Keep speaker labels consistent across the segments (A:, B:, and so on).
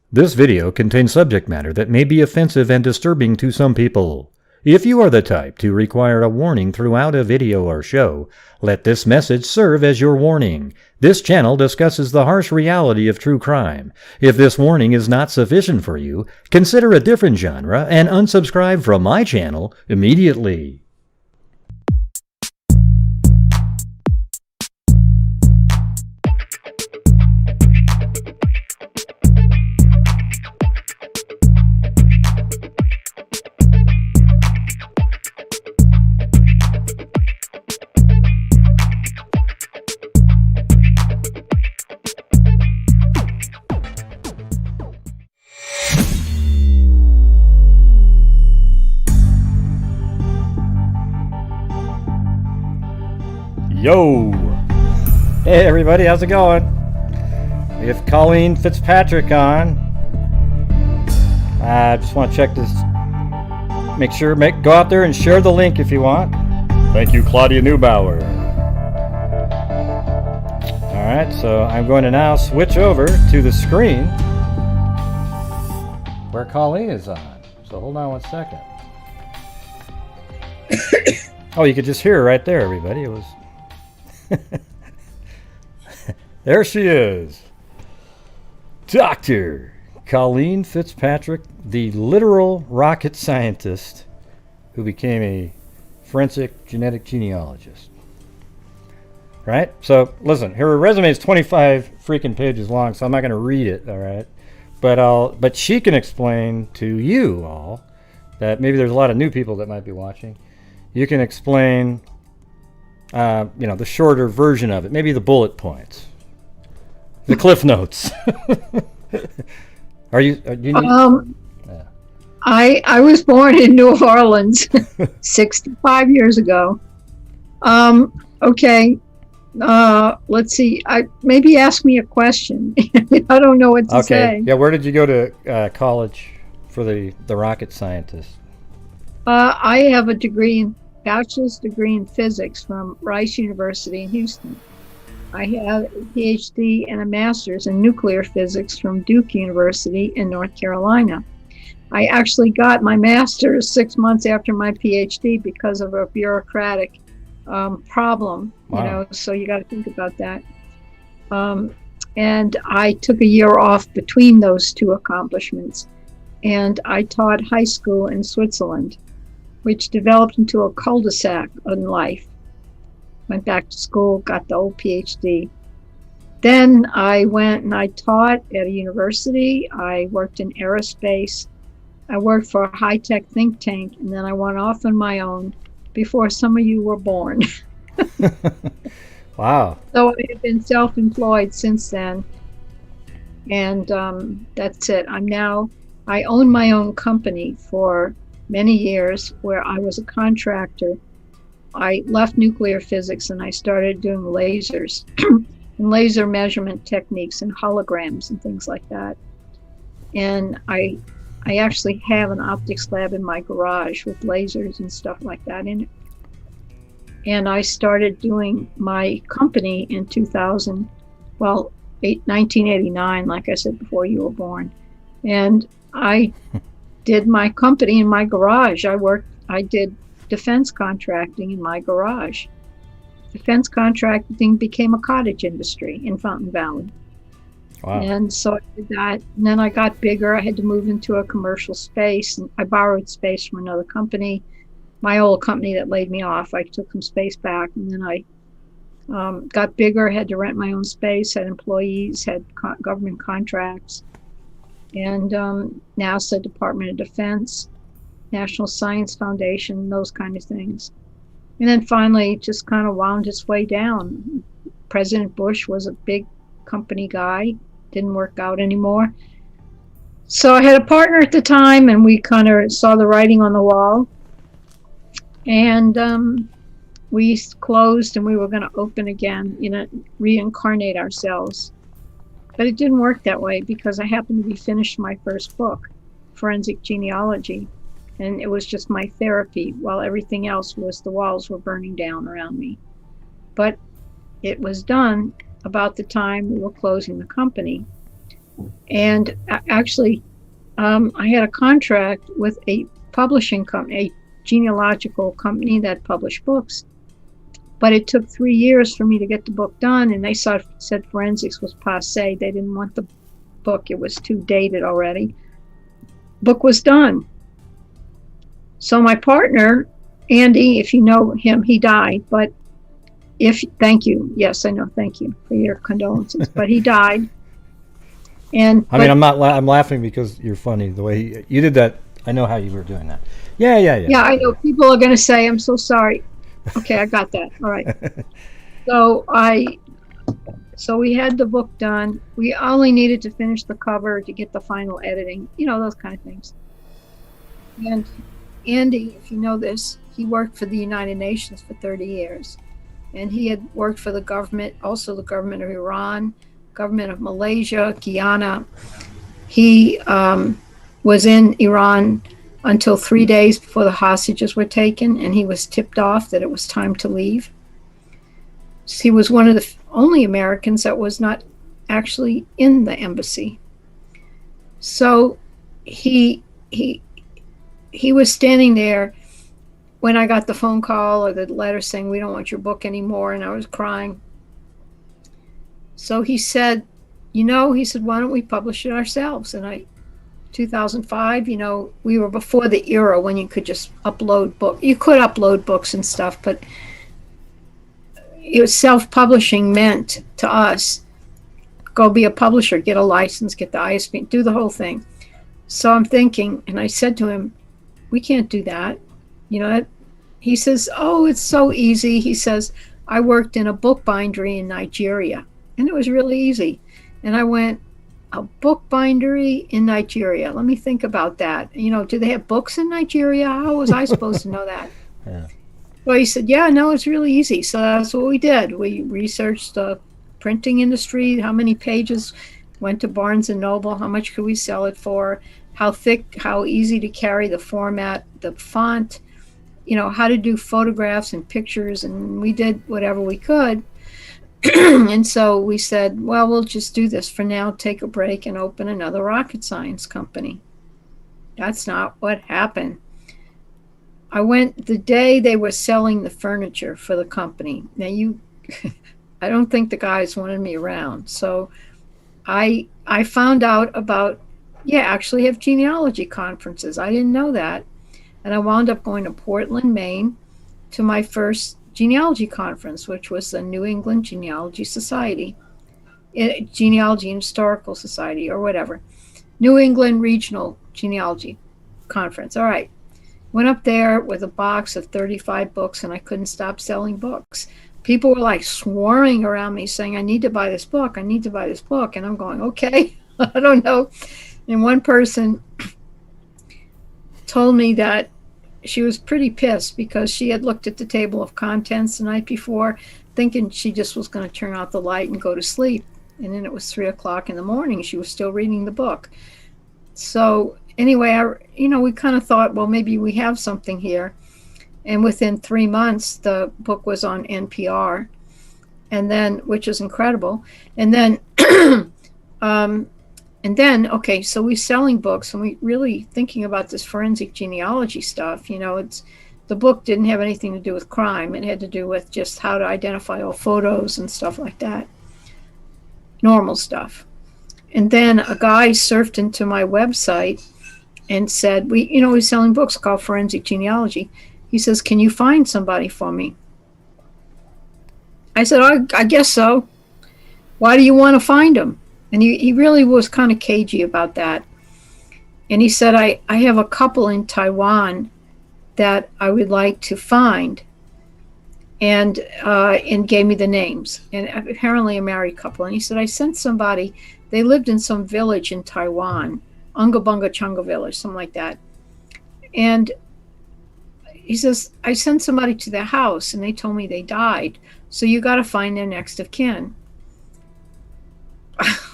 A: This video contains subject matter that may be offensive and disturbing to some people. If you are the type to require a warning throughout a video or show, let this message serve as your warning. This channel discusses the harsh reality of true crime. If this warning is not sufficient for you, consider a different genre and unsubscribe from my channel immediately. Yo! Hey everybody, how's it going? We have Colleen Fitzpatrick on. I just want to check this. Make sure, go out there and share the link if you want. Thank you, Claudia Neubauer. Alright, so I'm going to now switch over to the screen where Colleen is on. So hold on one second. Oh, you could just hear her right there, everybody. It was... There she is, Dr. Colleen Fitzpatrick, the literal rocket scientist who became a forensic genetic genealogist. Right? So listen, her resume is 25 freaking pages long, so I'm not going to read it, all right? But she can explain to you all that maybe there's a lot of new people that might be watching. You can explain the shorter version of it, maybe the bullet points, the cliff notes. I
B: was born in New Orleans 65 years ago. Okay. Let's see. Maybe ask me a question. I don't know what to say.
A: Yeah. Where did you go to college for the rocket scientist?
B: I have a bachelor's degree in physics from Rice University in Houston. I have a PhD and a master's in nuclear physics from Duke University in North Carolina. I actually got my master's 6 months after my PhD because of a bureaucratic problem.
A: Wow.
B: So you got to think about that. And I took a year off between those two accomplishments, and I taught high school in Switzerland, which developed into a cul-de-sac in life. Went back to school, got the old PhD. Then I went and I taught at a university. I worked in aerospace. I worked for a high-tech think tank, and then I went off on my own before some of you were born.
A: Wow.
B: So I have been self-employed since then. And that's it. I own my own company for many years where I was a contractor. I left nuclear physics and I started doing lasers and laser measurement techniques and holograms and things like that. And I actually have an optics lab in my garage with lasers and stuff like that in it. And I started doing my company in 1989, like I said, before you were born. And I did my company in my garage. I did defense contracting in my garage. Defense contracting became a cottage industry in Fountain Valley.
A: Wow.
B: And so I did that. And then I got bigger. I had to move into a commercial space. And I borrowed space from another company. My old company that laid me off, I took some space back. And then I got bigger, had to rent my own space, had employees, had government contracts. And NASA, Department of Defense, National Science Foundation, those kind of things. And then finally just kind of wound its way down. President Bush was a big company guy, didn't work out anymore. So I had a partner at the time, and we kind of saw the writing on the wall. And we closed, and we were going to open again, reincarnate ourselves. But it didn't work that way because I happened to be finished my first book, Forensic Genealogy. And it was just my therapy, while everything else was the walls were burning down around me. But it was done about the time we were closing the company. And actually, I had a contract with a publishing company, a genealogical company that published books. But it took 3 years for me to get the book done, and they said forensics was passe. They didn't want the book. It was too dated already. Book was done. So my partner, Andy, if you know him, he died. But thank you. Yes, I know. Thank you for your condolences. But he died. And
A: I'm laughing because you're funny. The way you did that, I know how you were doing that. Yeah.
B: Yeah, I know. People are going to say, I'm so sorry. Okay, I got that. All right. So we had the book done. We only needed to finish the cover to get the final editing, those kind of things. And Andy, if you know this, he worked for the United Nations for 30 years. And he had worked for the government, also the government of Iran, government of Malaysia, Guyana. He was in Iran until 3 days before the hostages were taken, and he was tipped off that it was time to leave. He was one of the only Americans that was not actually in the embassy. So he was standing there when I got the phone call or the letter saying, we don't want your book anymore, and I was crying. So he said, why don't we publish it ourselves? And 2005, we were before the era when you could just upload books. You could upload books and stuff, but it was self-publishing meant to us, go be a publisher, get a license, get the ISBN, do the whole thing. So I'm thinking, and I said to him, we can't do that. He says, oh, it's so easy. He says, I worked in a book bindery in Nigeria, and it was really easy. And I went, a book bindery in Nigeria. Let me think about that. Do they have books in Nigeria? How was I supposed to know that?
A: Yeah.
B: Well, he said, yeah, no, it's really easy. So that's what we did. We researched the printing industry, how many pages, went to Barnes & Noble, how much could we sell it for, how thick, how easy to carry, the format, the font, how to do photographs and pictures, and we did whatever we could. And so we said, well, we'll just do this for now, take a break, and open another rocket science company. That's not what happened. I went the day they were selling the furniture for the company. Now I don't think the guys wanted me around. So I found out about, actually have genealogy conferences. I didn't know that. And I wound up going to Portland, Maine, to my first genealogy conference, which was the New England Genealogy Society, Genealogy and Historical Society, or whatever. New England Regional Genealogy Conference. All right. Went up there with a box of 35 books, and I couldn't stop selling books. People were like swarming around me saying, I need to buy this book. I need to buy this book. And I'm going, okay, I don't know. And one person told me that she was pretty pissed because she had looked at the table of contents the night before, thinking she just was going to turn out the light and go to sleep. And then it was 3 o'clock in the morning. She was still reading the book. So anyway, we kind of thought, well, maybe we have something here. And within 3 months, the book was on NPR, and then, which is incredible. And then, okay, so we're selling books, and we really thinking about this forensic genealogy stuff. The book didn't have anything to do with crime. It had to do with just how to identify all photos and stuff like that. Normal stuff. And then a guy surfed into my website and said, we're selling books called Forensic Genealogy. He says, can you find somebody for me? I said, I guess so. Why do you want to find him? And he really was kind of cagey about that. And he said, I have a couple in Taiwan that I would like to find, and gave me the names. And apparently a married couple. And he said, I sent somebody, they lived in some village in Taiwan, Unga Bunga Chunga village, something like that. And he says, I sent somebody to their house and they told me they died. So you got to find their next of kin.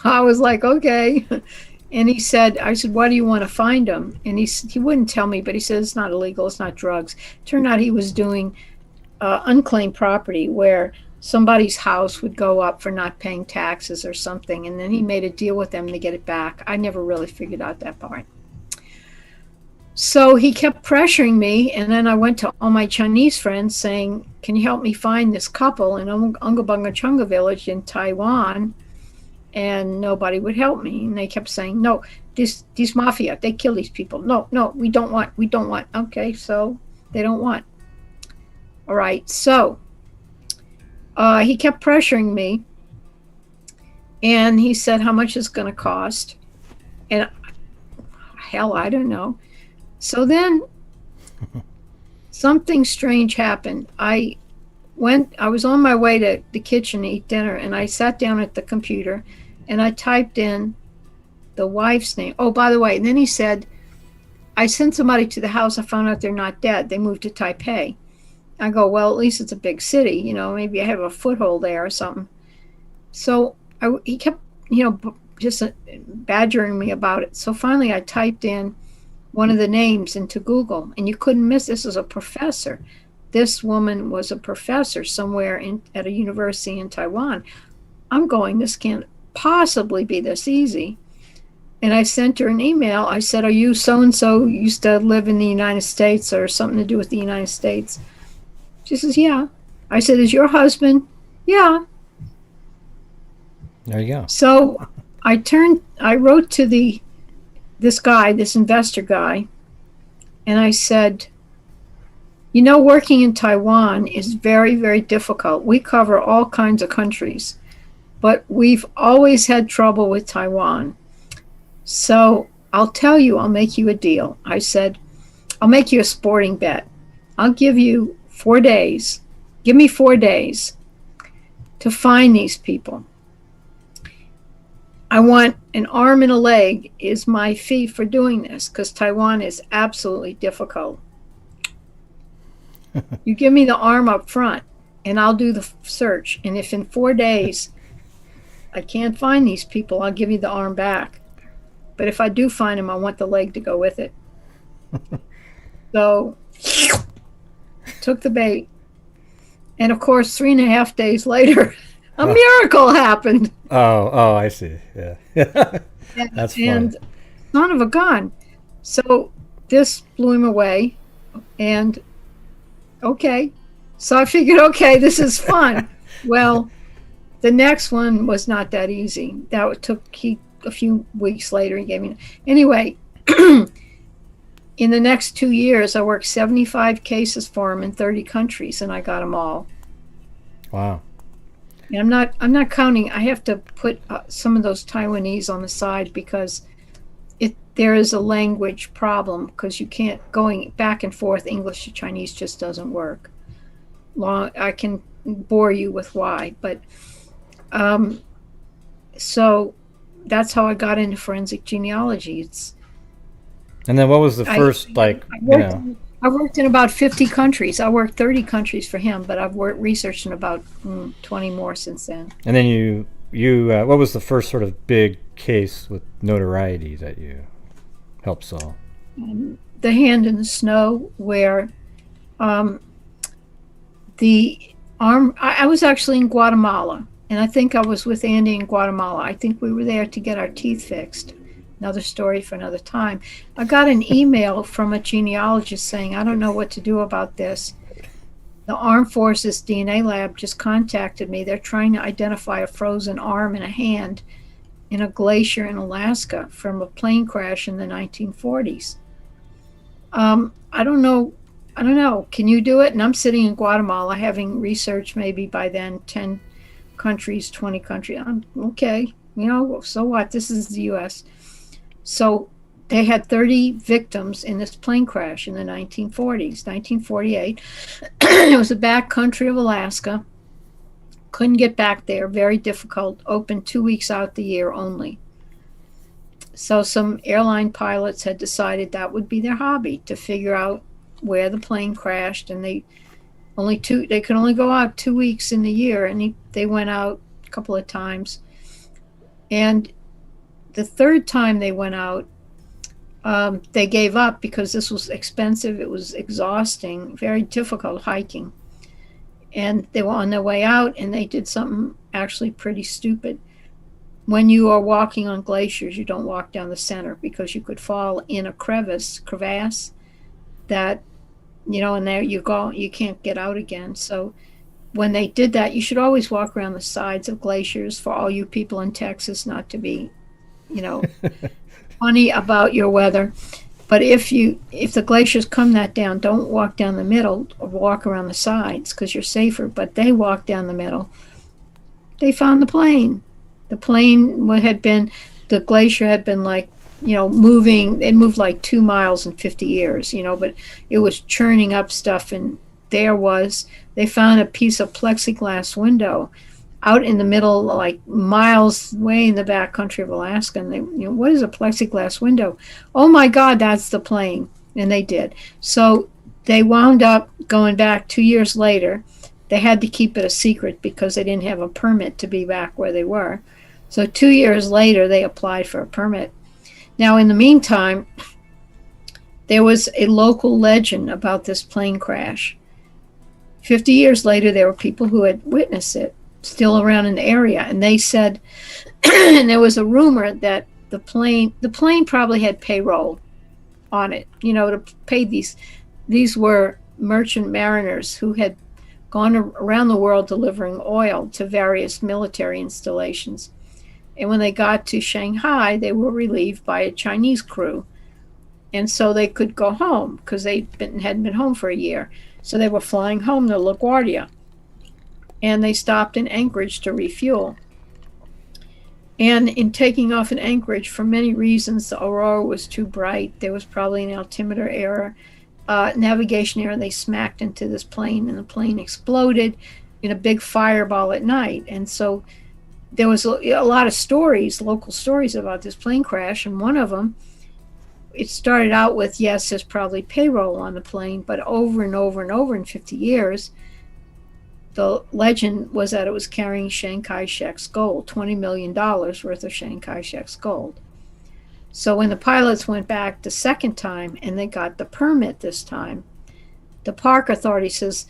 B: I was like, okay. And I said, why do you want to find them? And he wouldn't tell me, but he said, it's not illegal, it's not drugs. Turned out he was doing unclaimed property where somebody's house would go up for not paying taxes or something, and then he made a deal with them to get it back. I never really figured out that part. So he kept pressuring me, and then I went to all my Chinese friends saying, can you help me find this couple in Ungabungachunga village in Taiwan? And nobody would help me. And they kept saying, no, these mafia, they kill these people. No, we don't want. Okay, so they don't want. All right, so he kept pressuring me. And he said, how much is going to cost? And hell, I don't know. So then something strange happened. I was on my way to the kitchen to eat dinner, and I sat down at the computer and I typed in the wife's name. Oh, by the way, and then he said, I sent somebody to the house. I found out they're not dead. They moved to Taipei. I go, well, at least it's a big city. You know, maybe I have a foothold there or something. So he kept, just badgering me about it. So finally I typed in one of the names into Google, and you couldn't miss. This is a professor. This woman was a professor somewhere at a university in Taiwan. I'm going, this can't possibly be this easy. And I sent her an email. I said, are you so-and-so, used to live in the United States or something to do with the United States? She says, yeah. I said, is your husband? Yeah.
A: There you go.
B: So I wrote to this investor guy, and I said, working in Taiwan is very, very difficult. We cover all kinds of countries, but we've always had trouble with Taiwan. So I'll tell you, I'll make you a deal. I said, I'll make you a sporting bet. I'll give you 4 days. Give me 4 days to find these people. I want an arm and a leg is my fee for doing this, because Taiwan is absolutely difficult. You give me the arm up front, and I'll do the search. And if in 4 days I can't find these people, I'll give you the arm back. But if I do find them, I want the leg to go with it. So took the bait. And of course, 3.5 days later, a miracle happened.
A: Oh, I see. Yeah. That's fun.
B: And son of a gun. So this blew him away. And okay. So I figured, okay, this is fun. Well, the next one was not that easy. That took a few weeks later. He gave me. Anyway, in the next 2 years, I worked 75 cases for him in 30 countries, and I got them all.
A: Wow.
B: And I'm not counting. I have to put some of those Taiwanese on the side because there is a language problem, because you can't, going back and forth English to Chinese just doesn't work. I can bore you with why, but so that's how I got into forensic genealogy.
A: And then what was the first,
B: I worked in about 50 countries. I worked 30 countries for him, but I've researched in about 20 more since then.
A: And then you what was the first sort of big case with notoriety that you helped solve?
B: The Hand in the Snow, where the arm, I was actually in Guatemala, and I think I was with Andy in Guatemala. I think we were there to get our teeth fixed. Another story for another time. I got an email from a genealogist saying, I don't know what to do about this. The Armed Forces DNA lab just contacted me. They're trying to identify a frozen arm and a hand in a glacier in Alaska from a plane crash in the 1940s. I don't know. Can you do it? And I'm sitting in Guatemala having researched maybe by then 10 countries, 20 countries. I'm okay. So what? This is the U.S. So they had 30 victims in this plane crash in the 1940s, 1948. It was the back country of Alaska. Couldn't get back there. Very difficult. Open 2 weeks out the year only. So some airline pilots had decided that would be their hobby, to figure out where the plane crashed. And they could only go out 2 weeks in the year. And they went out a couple of times. And the third time they went out, they gave up because this was expensive. It was exhausting, very difficult hiking. And they were on their way out, and they did something actually pretty stupid. When you are walking on glaciers, you don't walk down the center because you could fall in a crevasse that, and there you go, you can't get out again. So when they did that, you should always walk around the sides of glaciers, for all you people in Texas, not to be, funny about your weather. But if the glaciers come that down, don't walk down the middle or walk around the sides because you're safer. But they walked down the middle. They found the plane. The plane the glacier had been like, moving. It moved like 2 miles in 50 years, but it was churning up stuff. And they found a piece of plexiglass window out in the middle, like miles way in the back country of Alaska. And they, what is a plexiglass window? Oh my God, that's the plane. And they did. So they wound up going back 2 years later. They had to keep it a secret because they didn't have a permit to be back where they were. So 2 years later, they applied for a permit. Now, in the meantime, there was a local legend about this plane crash. 50 years later, there were people who had witnessed it still around in the area, and they said, and there was a rumor that the plane probably had payroll on it, to pay these were merchant mariners who had gone around the world delivering oil to various military installations. And when they got to Shanghai, they were relieved by a Chinese crew. And so they could go home because hadn't been home for a year. So they were flying home to LaGuardia. And they stopped in Anchorage to refuel. And in taking off in Anchorage, for many reasons, the aurora was too bright. There was probably an altimeter error, navigation error. They smacked into this plane, and the plane exploded in a big fireball at night. And so there was a lot of stories, local stories about this plane crash. And one of them, it started out with, yes, there's probably payroll on the plane, but over and over and over in 50 years, the legend was that it was carrying Chiang Kai-shek's gold, $20 million worth of Chiang Kai-shek's gold. So when the pilots went back the second time and they got the permit this time, the park authority says,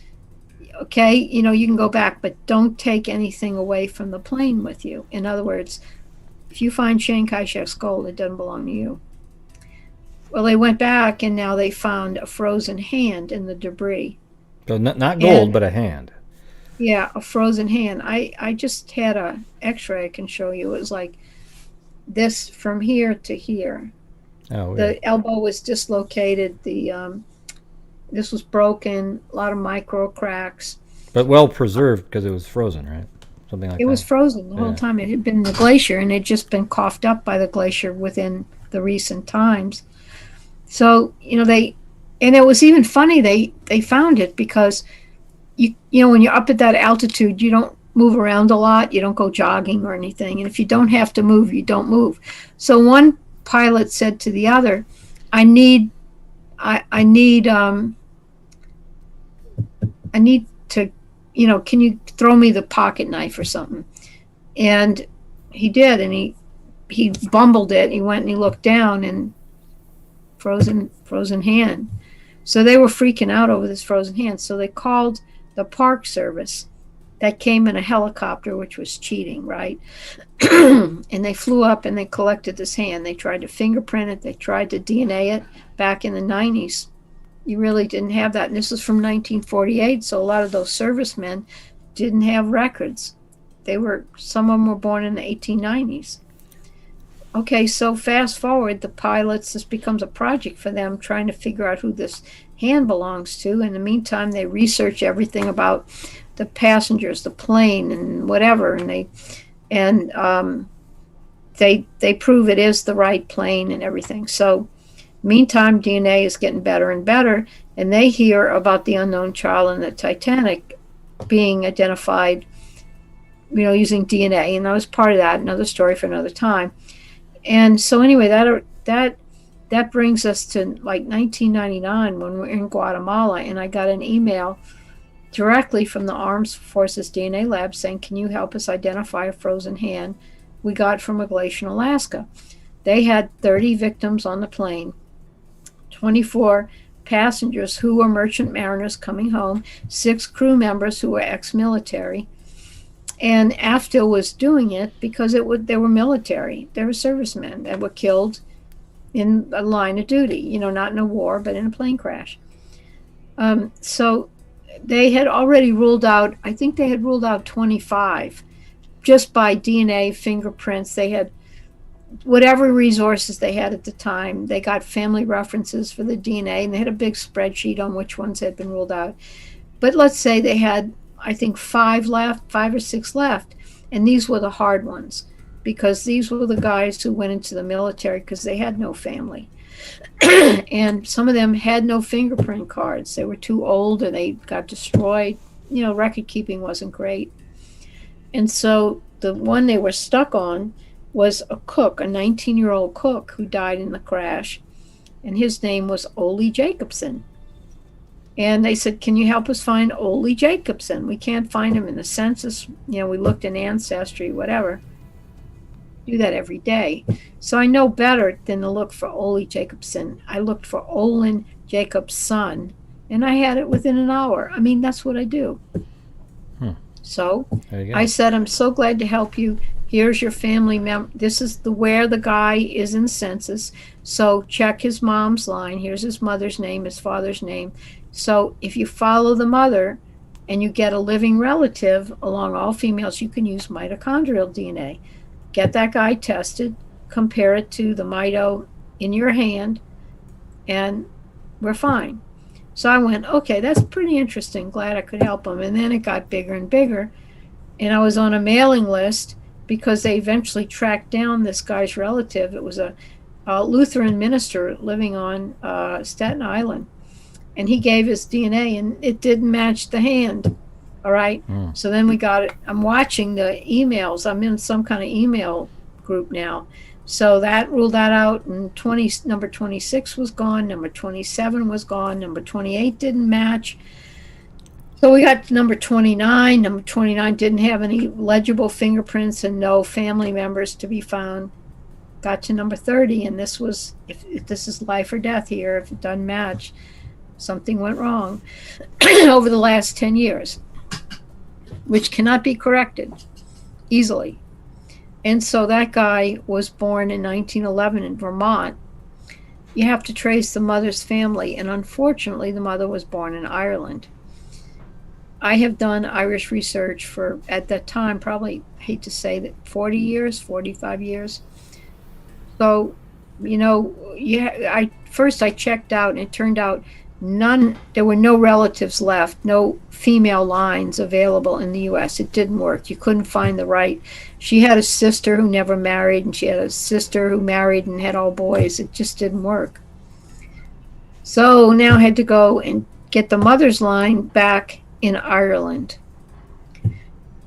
B: okay, you can go back, but don't take anything away from the plane with you. In other words, if you find Chiang Kai-shek's gold, it doesn't belong to you. Well, they went back, and now they found a frozen hand in the debris.
A: So not gold, but a hand.
B: Yeah, a frozen hand. I just had a x-ray I can show you. It was like this from here to here.
A: Oh,
B: the elbow was dislocated. This was broken. A lot of micro cracks.
A: But well preserved because it was frozen, right? Something like that.
B: It was frozen the whole time. It had been in the glacier, and it had just been coughed up by the glacier within the recent times. So and it was even funny. They found it because when you're up at that altitude, you don't move around a lot. You don't go jogging or anything. And if you don't have to move, you don't move. So one pilot said to the other, I need to, can you throw me the pocket knife or something? And he did. And he bumbled it. He went and he looked down, and frozen hand. So they were freaking out over this frozen hand. So they called the Park Service. That came in a helicopter, which was cheating, right? And they flew up and they collected this hand. They tried to fingerprint it. They tried to DNA it. Back in the 90s, you really didn't have that. And this is from 1948, so a lot of those servicemen didn't have records. Some of them were born in the 1890s. Okay, so fast forward, the pilots, this becomes a project for them, trying to figure out who this hand belongs to. In the meantime, they research everything about the passengers, the plane, and whatever, and they prove it is the right plane and everything. So meantime, DNA is getting better and better, and they hear about the unknown child in the Titanic being identified, using DNA, and that was part of that. Another story for another time. And so anyway, that brings us to like 1999 when we're in Guatemala, and I got an email directly from the Armed Forces DNA lab saying, can you help us identify a frozen hand we got from a glacier in Alaska? They had 30 victims on the plane. 24 passengers who were merchant mariners coming home, 6 crew members who were ex-military. And AFTIL was doing it because they were military. They were servicemen that were killed in a line of duty, not in a war, but in a plane crash. So they had already ruled out, I think they had ruled out 25 just by DNA, fingerprints. They had whatever resources they had at the time. They got family references for the DNA, and they had a big spreadsheet on which ones had been ruled out. But let's say they had, I think, 5 or 6 left. And these were the hard ones, because these were the guys who went into the military because they had no family. And some of them had no fingerprint cards. They were too old or they got destroyed. Record keeping wasn't great. And so the one they were stuck on was a cook, a 19-year-old cook who died in the crash. And his name was Ole Jacobson. And they said, can you help us find Ole Jacobson? We can't find him in the census. We looked in Ancestry, whatever. Do that every day. So I know better than to look for Ole Jacobson. I looked for Olin Jacobson, and I had it within an hour. I mean, that's what I do. So I said, I'm so glad to help you. Here's your family member. This is where the guy is in census. So check his mom's line. Here's his mother's name, his father's name. So if you follow the mother and you get a living relative along all females, you can use mitochondrial DNA. Get that guy tested, compare it to the mito in your hand, and we're fine. So I went, okay, that's pretty interesting. Glad I could help him. And then it got bigger and bigger. And I was on a mailing list because they eventually tracked down this guy's relative. It was a Lutheran minister living on Staten Island. And he gave his DNA, and it didn't match the hand. All right. So then we got it. I'm watching the emails. I'm in some kind of email group now. So that ruled that out. And number 26 was gone. Number 27 was gone. Number 28 didn't match. So we got to number 29. Number 29 didn't have any legible fingerprints and no family members to be found. Got to number 30, and this was, if this is life or death here, if it doesn't match, something went wrong over the last 10 years. Which cannot be corrected easily. And so that guy was born in 1911 in Vermont. You have to trace the mother's family, and unfortunately the mother was born in Ireland. I have done Irish research for, at that time, probably, I hate to say that, 40 years, 45 years. So, I checked out, and it turned out there were no relatives left, no female lines available in the U.S. It didn't work. You couldn't find the right. She had a sister who never married, and she had a sister who married and had all boys. It just didn't work. So now I had to go and get the mother's line back in Ireland.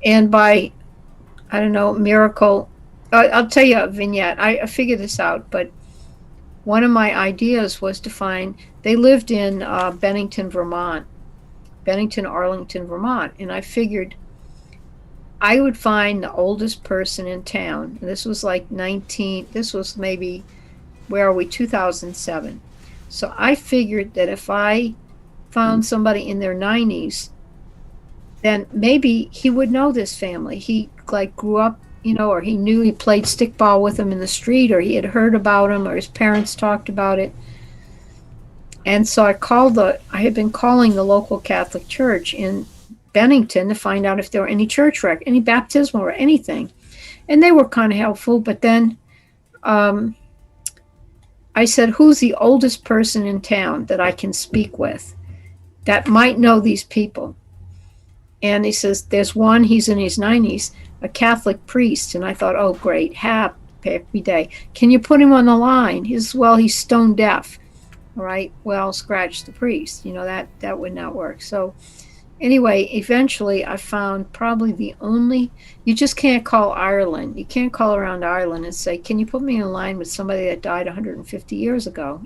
B: And by, I don't know, miracle, I'll tell you a vignette. I figured this out, but one of my ideas was to find, they lived in Bennington, Arlington, Vermont. And I figured I would find the oldest person in town. And this was this was maybe, where are we, 2007. So I figured that if I found somebody in their 90s, then maybe he would know this family. He grew up, or he knew, he played stickball with them in the street, or he had heard about him, or his parents talked about it. And so I had been calling the local Catholic church in Bennington to find out if there were any church any baptismal or anything. And they were kind of helpful, but then I said, who's the oldest person in town that I can speak with that might know these people? And he says, there's one, he's in his 90s, a Catholic priest. And I thought, oh, great, happy day. Can you put him on the line? He's stone deaf. All right, well, scratch the priest. That would not work. So anyway, eventually I found probably the only, you just can't call Ireland. You can't call around Ireland and say, can you put me in line with somebody that died 150 years ago?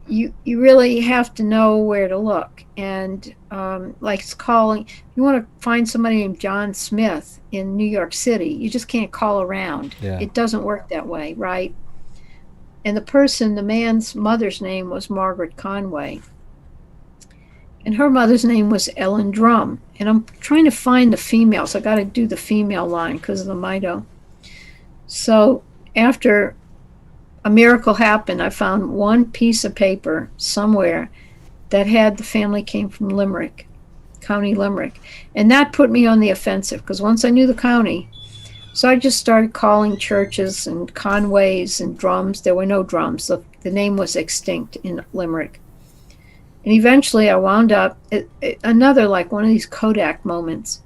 B: You really have to know where to look. And it's calling, you want to find somebody named John Smith in New York City, you just can't call around.
A: Yeah.
B: It doesn't work that way, right? And the man's mother's name was Margaret Conway. And her mother's name was Ellen Drum. And I'm trying to find the females. I got to do the female line because of the Mito. So after a miracle happened, I found one piece of paper somewhere that had the family came from Limerick, County Limerick. And that put me on the offensive because once I knew the county, so I just started calling churches and Conways and Drums. There were no Drums. The name was extinct in Limerick. And eventually I wound up, another like one of these Kodak moments,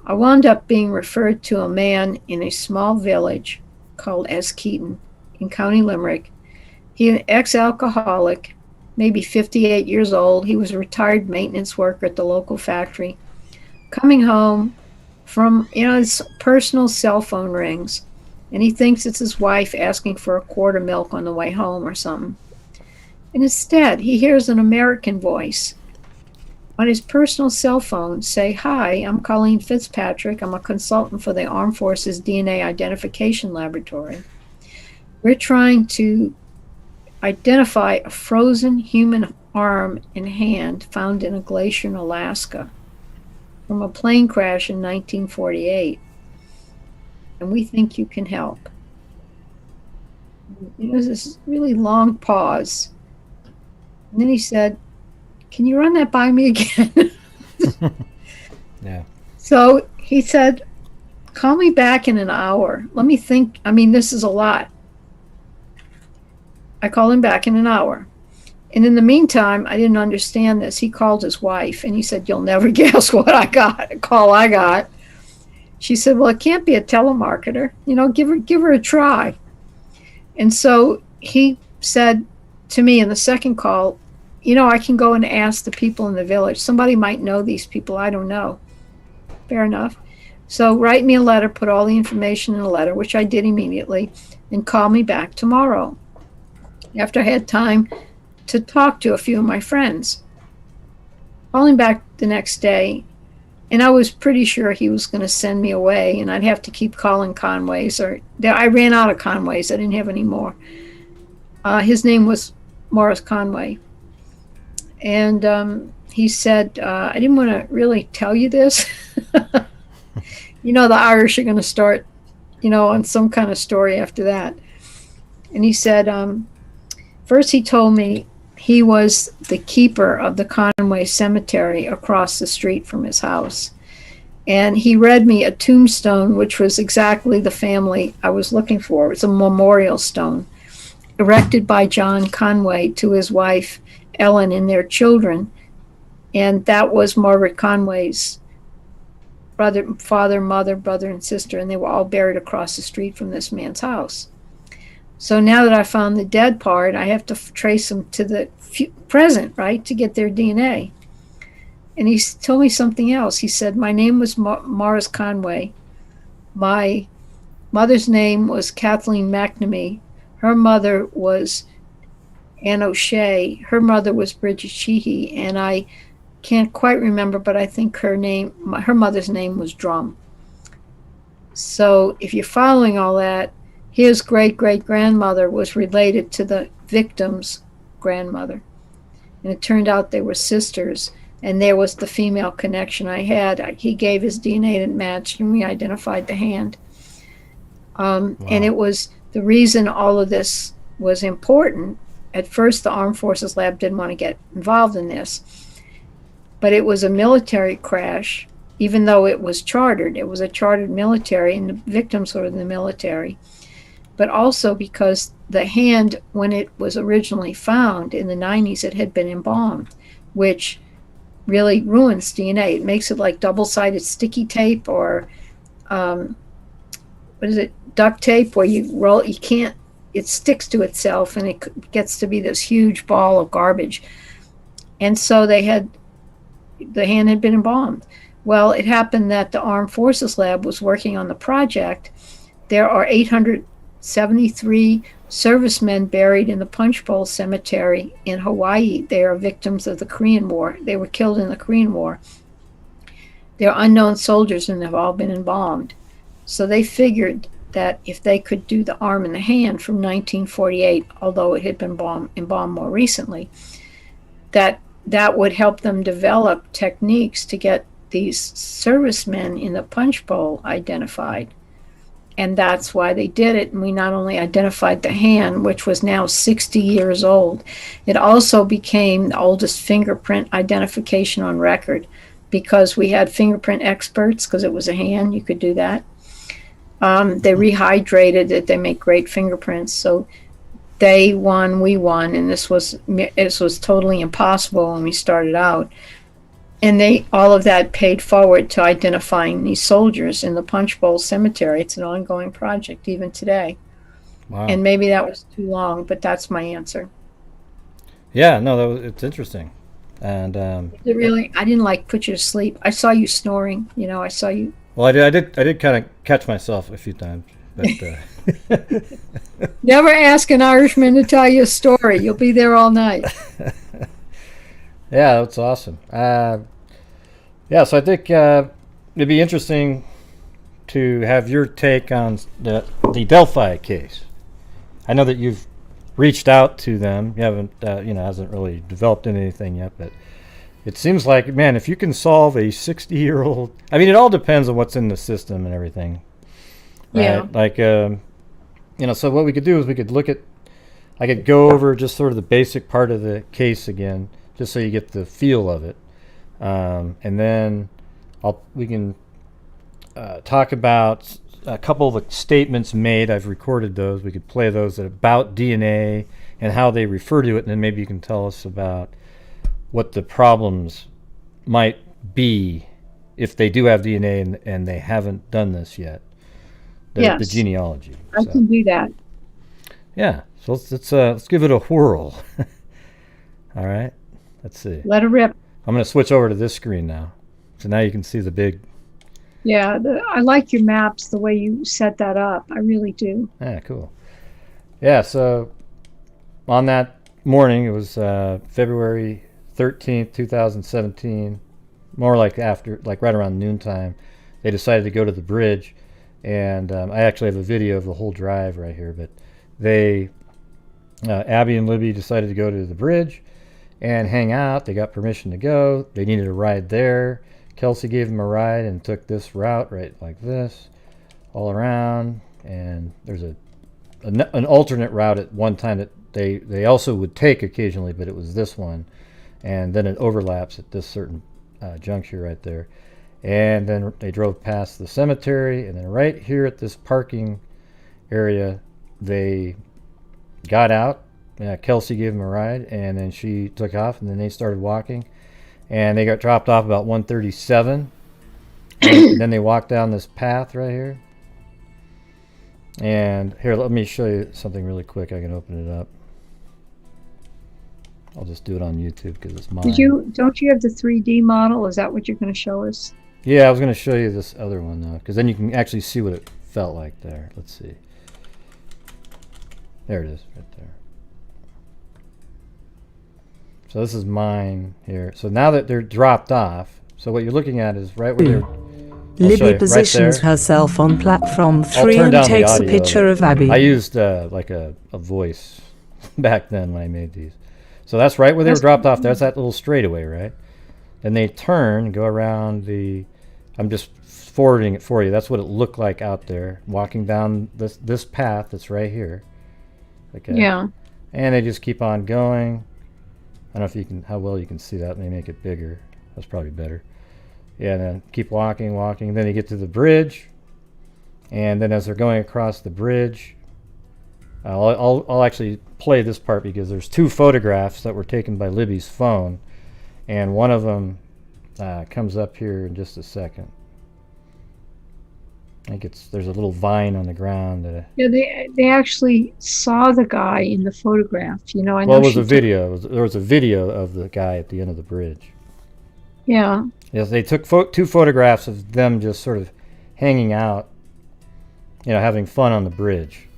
B: I wound up being referred to a man in a small village called Eskeaton in County Limerick. He was an ex-alcoholic, maybe 58 years old. He was a retired maintenance worker at the local factory. Coming home from, his personal cell phone rings, and he thinks it's his wife asking for a quart of milk on the way home or something. And instead, he hears an American voice on his personal cell phone say, "Hi, I'm Colleen Fitzpatrick. I'm a consultant for the Armed Forces DNA Identification Laboratory. We're trying to identify a frozen human arm and hand found in a glacier in Alaska from a plane crash in 1948. And we think you can help." There's this really long pause. And then he said, "Can you run that by me again?"
A: Yeah.
B: So he said, "Call me back in an hour. Let me think. This is a lot." I called him back in an hour. And in the meantime, I didn't understand this. He called his wife and he said, "You'll never guess what I got, a call I got." She said, "Well, it can't be a telemarketer. Give her a try." And so he said to me in the second call, "I can go and ask the people in the village. Somebody might know these people. I don't know." Fair enough. So write me a letter, put all the information in a letter, which I did immediately, and call me back tomorrow after I had time to talk to a few of my friends. Calling back the next day, and I was pretty sure he was going to send me away, and I'd have to keep calling Conways. I ran out of Conways. I didn't have any more. His name was Morris Conway. And he said, "I didn't want to really tell you this." The Irish are going to start, on some kind of story after that. And he said, first he told me he was the keeper of the Conway Cemetery across the street from his house. And he read me a tombstone, which was exactly the family I was looking for. It was a memorial stone erected by John Conway to his wife, Ellen, and their children. And that was Margaret Conway's father, mother, brother, and sister. And they were all buried across the street from this man's house. So now that I found the dead part, I have to trace them to the present, right, to get their DNA. And he told me something else. He said, "My name was Morris Conway. My mother's name was Kathleen McNamee. Her mother was Ann O'Shea. Her mother was Bridget Sheehy. And I can't quite remember, but I think her mother's name was Drum." So if you're following all that, his great-great-grandmother was related to the victim's grandmother. And it turned out they were sisters. And there was the female connection I had. He gave his DNA that matched, and we identified the hand. Wow. And it was the reason all of this was important. At first, the Armed Forces Lab didn't want to get involved in this. But it was a military crash, even though it was chartered. It was a chartered military, and the victims were in the military. But also because the hand, when it was originally found in the 90s, it had been embalmed, which really ruins DNA. It makes it like double-sided sticky tape or duct tape, where you roll, it sticks to itself and it gets to be this huge ball of garbage. And so the hand had been embalmed. Well, it happened that the Armed Forces Lab was working on the project. There are 873 servicemen buried in the Punch Bowl Cemetery in Hawaii. They are victims of the Korean War. They were killed in the Korean War. They're unknown soldiers and have all been embalmed. So they figured that if they could do the arm and the hand from 1948, although it had been embalmed more recently, that would help them develop techniques to get these servicemen in the punch bowl identified. And that's why they did it. And we not only identified the hand, which was now 60 years old, it also became the oldest fingerprint identification on record, because we had fingerprint experts, because it was a hand, you could do that. They rehydrated it, they make great fingerprints. So they won, we won, and this was totally impossible when we started out. And all of that paid forward to identifying these soldiers in the Punch Bowl Cemetery. It's an ongoing project even today.
A: Wow.
B: And maybe that was too long, but that's my answer.
A: Yeah, no, it's interesting. And
B: it really, I didn't put you to sleep. I saw you snoring. I saw you.
A: Well, I did kind of catch myself a few times, but
B: never ask an Irishman to tell you a story. You'll be there all night.
A: Yeah, that's awesome. Yeah, so I think it'd be interesting to have your take on the Delphi case. I know that you've reached out to them. You haven't, hasn't really developed anything yet, but it seems like, man, if you can solve a 60-year-old, I mean, it all depends on what's in the system and everything. Right?
B: Yeah.
A: Like, so what we could do is I could go over just sort of the basic part of the case again, just so you get the feel of it. And then we can talk about a couple of the statements made. I've recorded those. We could play those about DNA and how they refer to it, and then maybe you can tell us about what the problems might be if they do have DNA and they haven't done this yet.
B: Yes.
A: The genealogy.
B: I can do that.
A: Yeah. So let's give it a whirl. All right. Let's see.
B: Let it rip.
A: I'm going to switch over to this screen now. So now you can see the big...
B: Yeah, I like your maps, the way you set that up. I really do.
A: Yeah, cool. Yeah, so on that morning, it was February 13th, 2017, more like right around noontime, they decided to go to the bridge. And I actually have a video of the whole drive right here, but Abby and Libby decided to go to the bridge and hang out. They got permission to go. They needed a ride there. Kelsey gave them a ride and took this route right like this, all around. And there's an alternate route at one time that they also would take occasionally, but it was this one. And then it overlaps at this certain juncture right there. And then they drove past the cemetery, and then right here at this parking area, they got out. Kelsey gave them a ride, and then she took off, and then they started walking, and they got dropped off about 1:37. And then they walked down this path right here. And here, let me show you something really quick. I can open it up. I'll just do it on YouTube because it's mine.
B: Don't you have the 3D model? Is that what you're going to show us?
A: Yeah, I was going to show you this other one though, because then you can actually see what it felt like there. Let's see. There it is, right there. So this is mine here. So now that they're dropped off, so what you're looking at is right where they're...
C: Libby positions herself on platform 3 and takes a picture of Abby.
A: I used like a voice back then when I made these. So that's right where they were dropped off. That's that little straightaway, right? Then they turn and go around the... I'm just forwarding it for you. That's what it looked like out there, walking down this path that's right here. Okay.
B: Yeah.
A: And they just keep on going. I don't know if how well you can see that. Let me make it bigger. That's probably better. Yeah, and then keep walking. Then they get to the bridge. And then as they're going across the bridge, I'll actually play this part because there's 2 photographs that were taken by Libby's phone. And one of them comes up here in just a second. I think there's a little vine on the ground.
B: Yeah, they actually saw the guy in the photograph. I know.
A: Well, it was a video. There was a video of the guy at the end of the bridge.
B: Yeah.
A: Yes, they took 2 photographs of them just sort of hanging out, having fun on the bridge.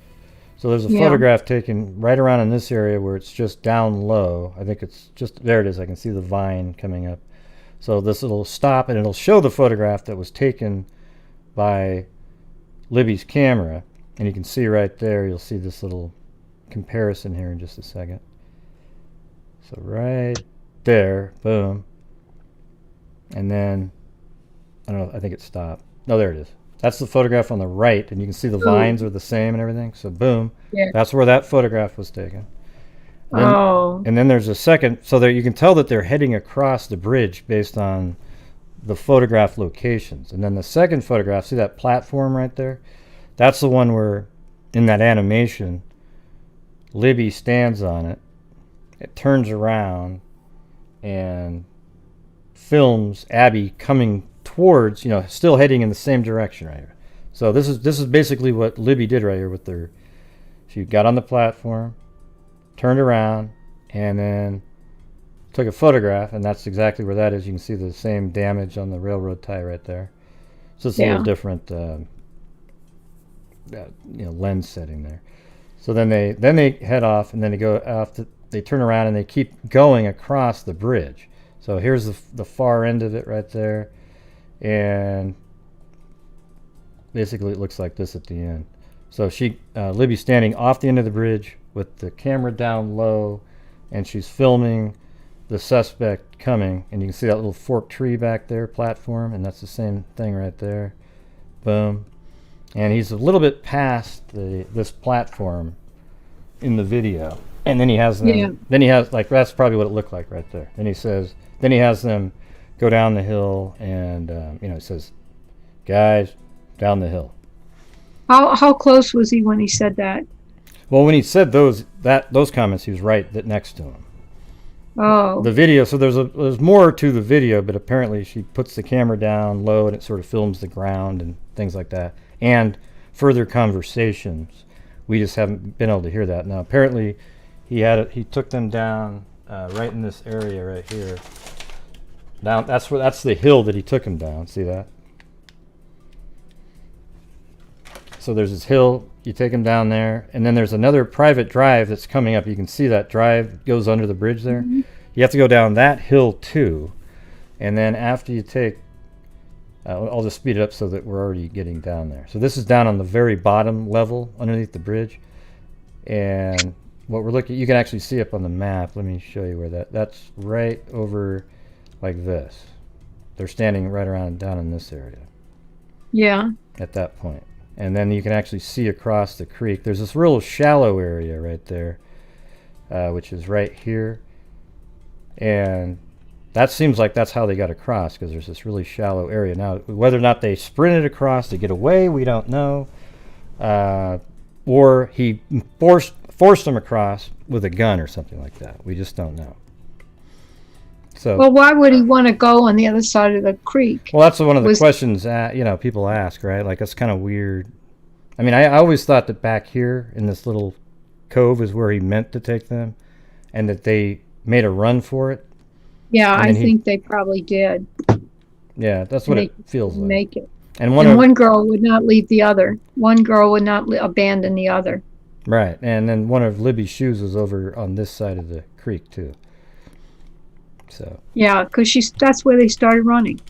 A: So there's a photograph taken right around in this area where it's just down low. I think it's just, there it is. I can see the vine coming up. So this will stop and it'll show the photograph that was taken by Libby's camera. And you can see right there, you'll see this little comparison here in just a second. So right there, boom. And then, I don't know, I think it stopped. No, there it is. That's the photograph on the right, and you can see the vines are the same and everything. So boom, that's where that photograph was taken. And then there's a second, so there you can tell that they're heading across the bridge based on the photograph locations. And then the second photograph, see that platform right there? That's the one where, in that animation, Libby stands on it. It turns around and films Abby coming towards, still heading in the same direction right here. So this is basically what Libby did right here with her. She got on the platform, turned around, and then took a photograph, and that's exactly where that is. You can see the same damage on the railroad tie right there. So it's a little different, lens setting there. So then they head off, and then they go off. They turn around and they keep going across the bridge. So here's the far end of it right there, and basically it looks like this at the end. So Libby's standing off the end of the bridge with the camera down low, and she's filming the suspect coming, and you can see that little forked tree back there, platform, and that's the same thing right there. Boom. And he's a little bit past this platform in the video, and then he has them. Then he has, like, that's probably what it looked like right there. Then he has them go down the hill, and it says, "Guys, down the hill."
B: How close was he when he said that?
A: Well, when he said those comments, he was right next to him.
B: Oh.
A: The video, so there's more to the video, but apparently she puts the camera down low and it sort of films the ground and things like that, and further conversations. We just haven't been able to hear that. Now apparently he took them down right in this area right here. Down, that's the hill that he took him down. See that? So there's this hill, you take him down there, and then there's another private drive that's coming up. You can see that drive goes under the bridge there. Mm-hmm. You have to go down that hill too, and then after you take, I'll just speed it up so that we're already getting down there. So this is down on the very bottom level underneath the bridge, and what we're looking, you can actually see up on the map. Let me show you where that's right over like this. They're standing right around down in this area.
B: Yeah.
A: At that point. And then you can actually see across the creek. There's this real shallow area right there, which is right here. And that seems like that's how they got across, because there's this really shallow area. Now, whether or not they sprinted across to get away, we don't know. Or he forced them across with a gun or something like that. We just don't know. So,
B: well, why would he want to go on the other side of the creek?
A: Well, that's one of the questions people ask, right? Like, it's kind of weird. I mean, I always thought that back here in this little cove is where he meant to take them, and that they made a run for it.
B: Yeah, I think they probably did.
A: Yeah, that's what it feels like.
B: Make it.
A: And
B: one girl would not leave the other. One girl would not abandon the other.
A: Right, and then one of Libby's shoes was over on this side of the creek too. So. Yeah,
B: because that's where they started running.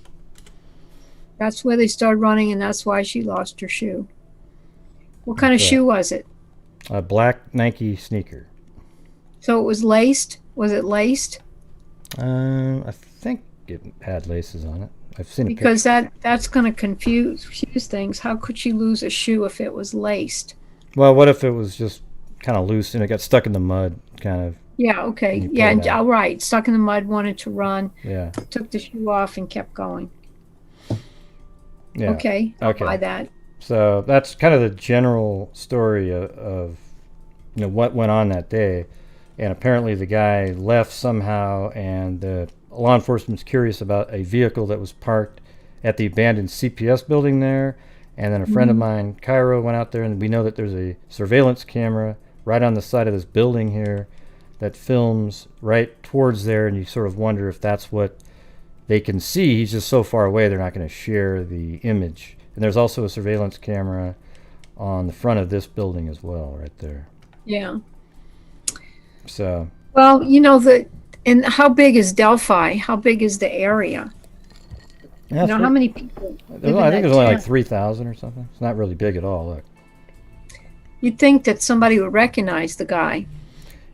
B: That's where they started running, and that's why she lost her shoe. What kind of shoe was it?
A: A black Nike sneaker.
B: So it was laced? Was it laced?
A: I think it had laces on it. I've seen it.
B: Because that's going to confuse things. How could she lose a shoe if it was laced?
A: Well, what if it was just kind of loose and it got stuck in the mud, kind of?
B: Yeah, okay. Yeah, all right. Stuck in the mud, wanted to run.
A: Yeah.
B: Took the shoe off and kept going.
A: Yeah.
B: Okay, I'll buy that.
A: So that's kind of the general story of what went on that day. And apparently the guy left somehow, and the law enforcement's curious about a vehicle that was parked at the abandoned CPS building there. And then a friend of mine, Cairo, went out there, and we know that there's a surveillance camera right on the side of this building here that films right towards there, and you sort of wonder if that's what they can see. He's just so far away, they're not going to share the image. And there's also a surveillance camera on the front of this building as well, right there.
B: Yeah.
A: So.
B: Well, and how big is Delphi? How big is the area?
A: Yeah,
B: how many people?
A: I think there's only like 3,000 or something. It's not really big at all. Look.
B: You'd think that somebody would recognize the guy.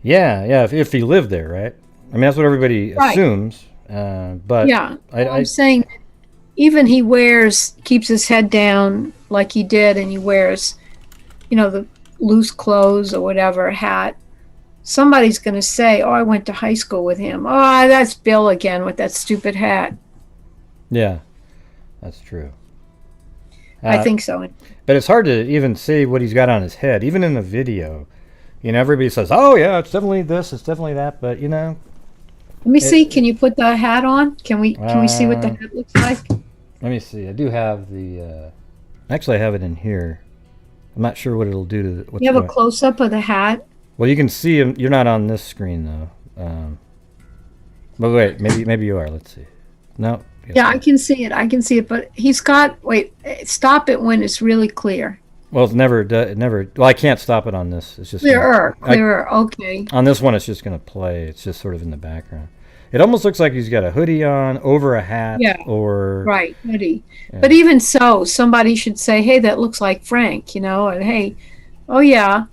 A: Yeah, if he lived there, right? I mean, that's what everybody assumes. But
B: yeah,
A: I'm
B: saying even he keeps his head down like he did, and he wears, the loose clothes or whatever, hat. Somebody's going to say, oh, I went to high school with him. Oh, that's Bill again with that stupid hat.
A: Yeah, that's true.
B: I think so.
A: But it's hard to even see what he's got on his head. Even in the video, everybody says, oh, yeah, it's definitely this, it's definitely that. But,
B: Let me see. Can you put the hat on? Can we see what the hat looks like?
A: Let me see. I do have the... actually, I have it in here. I'm not sure what it'll do to...
B: You have a close-up of the hat?
A: Well, you can see him. You're not on this screen, though. But wait, maybe you are. Let's see. No.
B: Yeah, I can see it. But he's got... Wait, stop it when it's really clear.
A: Well, it never... Well, I can't stop it on this. It's just...
B: Clearer. Okay.
A: On this one, it's just going to play. It's just sort of in the background. It almost looks like he's got a hoodie on over a hat.
B: Yeah.
A: Or...
B: Right, hoodie. Yeah. But even so, somebody should say, hey, that looks like Frank, and hey, oh, yeah.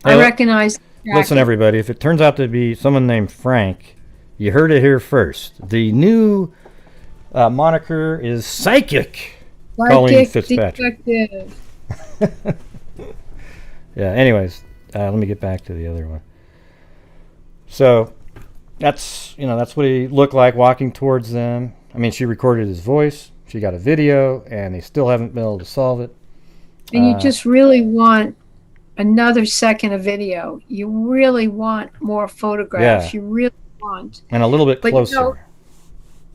B: I recognize.
A: Listen, everybody, if it turns out to be someone named Frank, you heard it here first. The new moniker is Psychic Colleen Fitzpatrick.
B: Detective.
A: Yeah, anyways, let me get back to the other one. So that's what he looked like walking towards them. I mean, she recorded his voice. She got a video, and they still haven't been able to solve it.
B: And you just really want another second of video. You really want more photographs.
A: Yeah.
B: You really want.
A: And a little bit closer.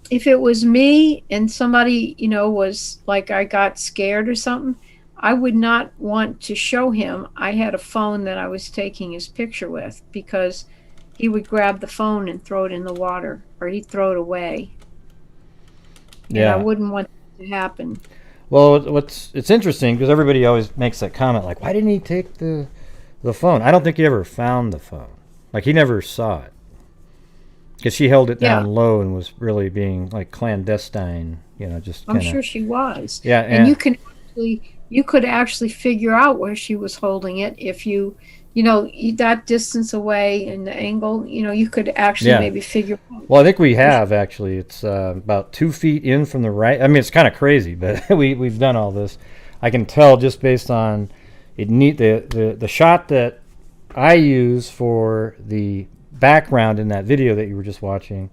B: If it was me and somebody, was like I got scared or something, I would not want to show him I had a phone that I was taking his picture with, because he would grab the phone and throw it in the water, or he'd throw it away.
A: Yeah.
B: And I wouldn't want that to happen.
A: Well, it's interesting because everybody always makes that comment, like, why didn't he take the phone? I don't think he ever found the phone. Like, he never saw it. Because she held it down low and was really being, like, clandestine, just kinda...
B: I'm sure she was.
A: Yeah.
B: And you could actually figure out where she was holding it if you that distance away and the angle, you could actually maybe figure out.
A: Well, I think we have, actually. It's about 2 feet in from the right. I mean, it's kind of crazy, but we've done all this. I can tell just based on the shot that I use for the background in that video that you were just watching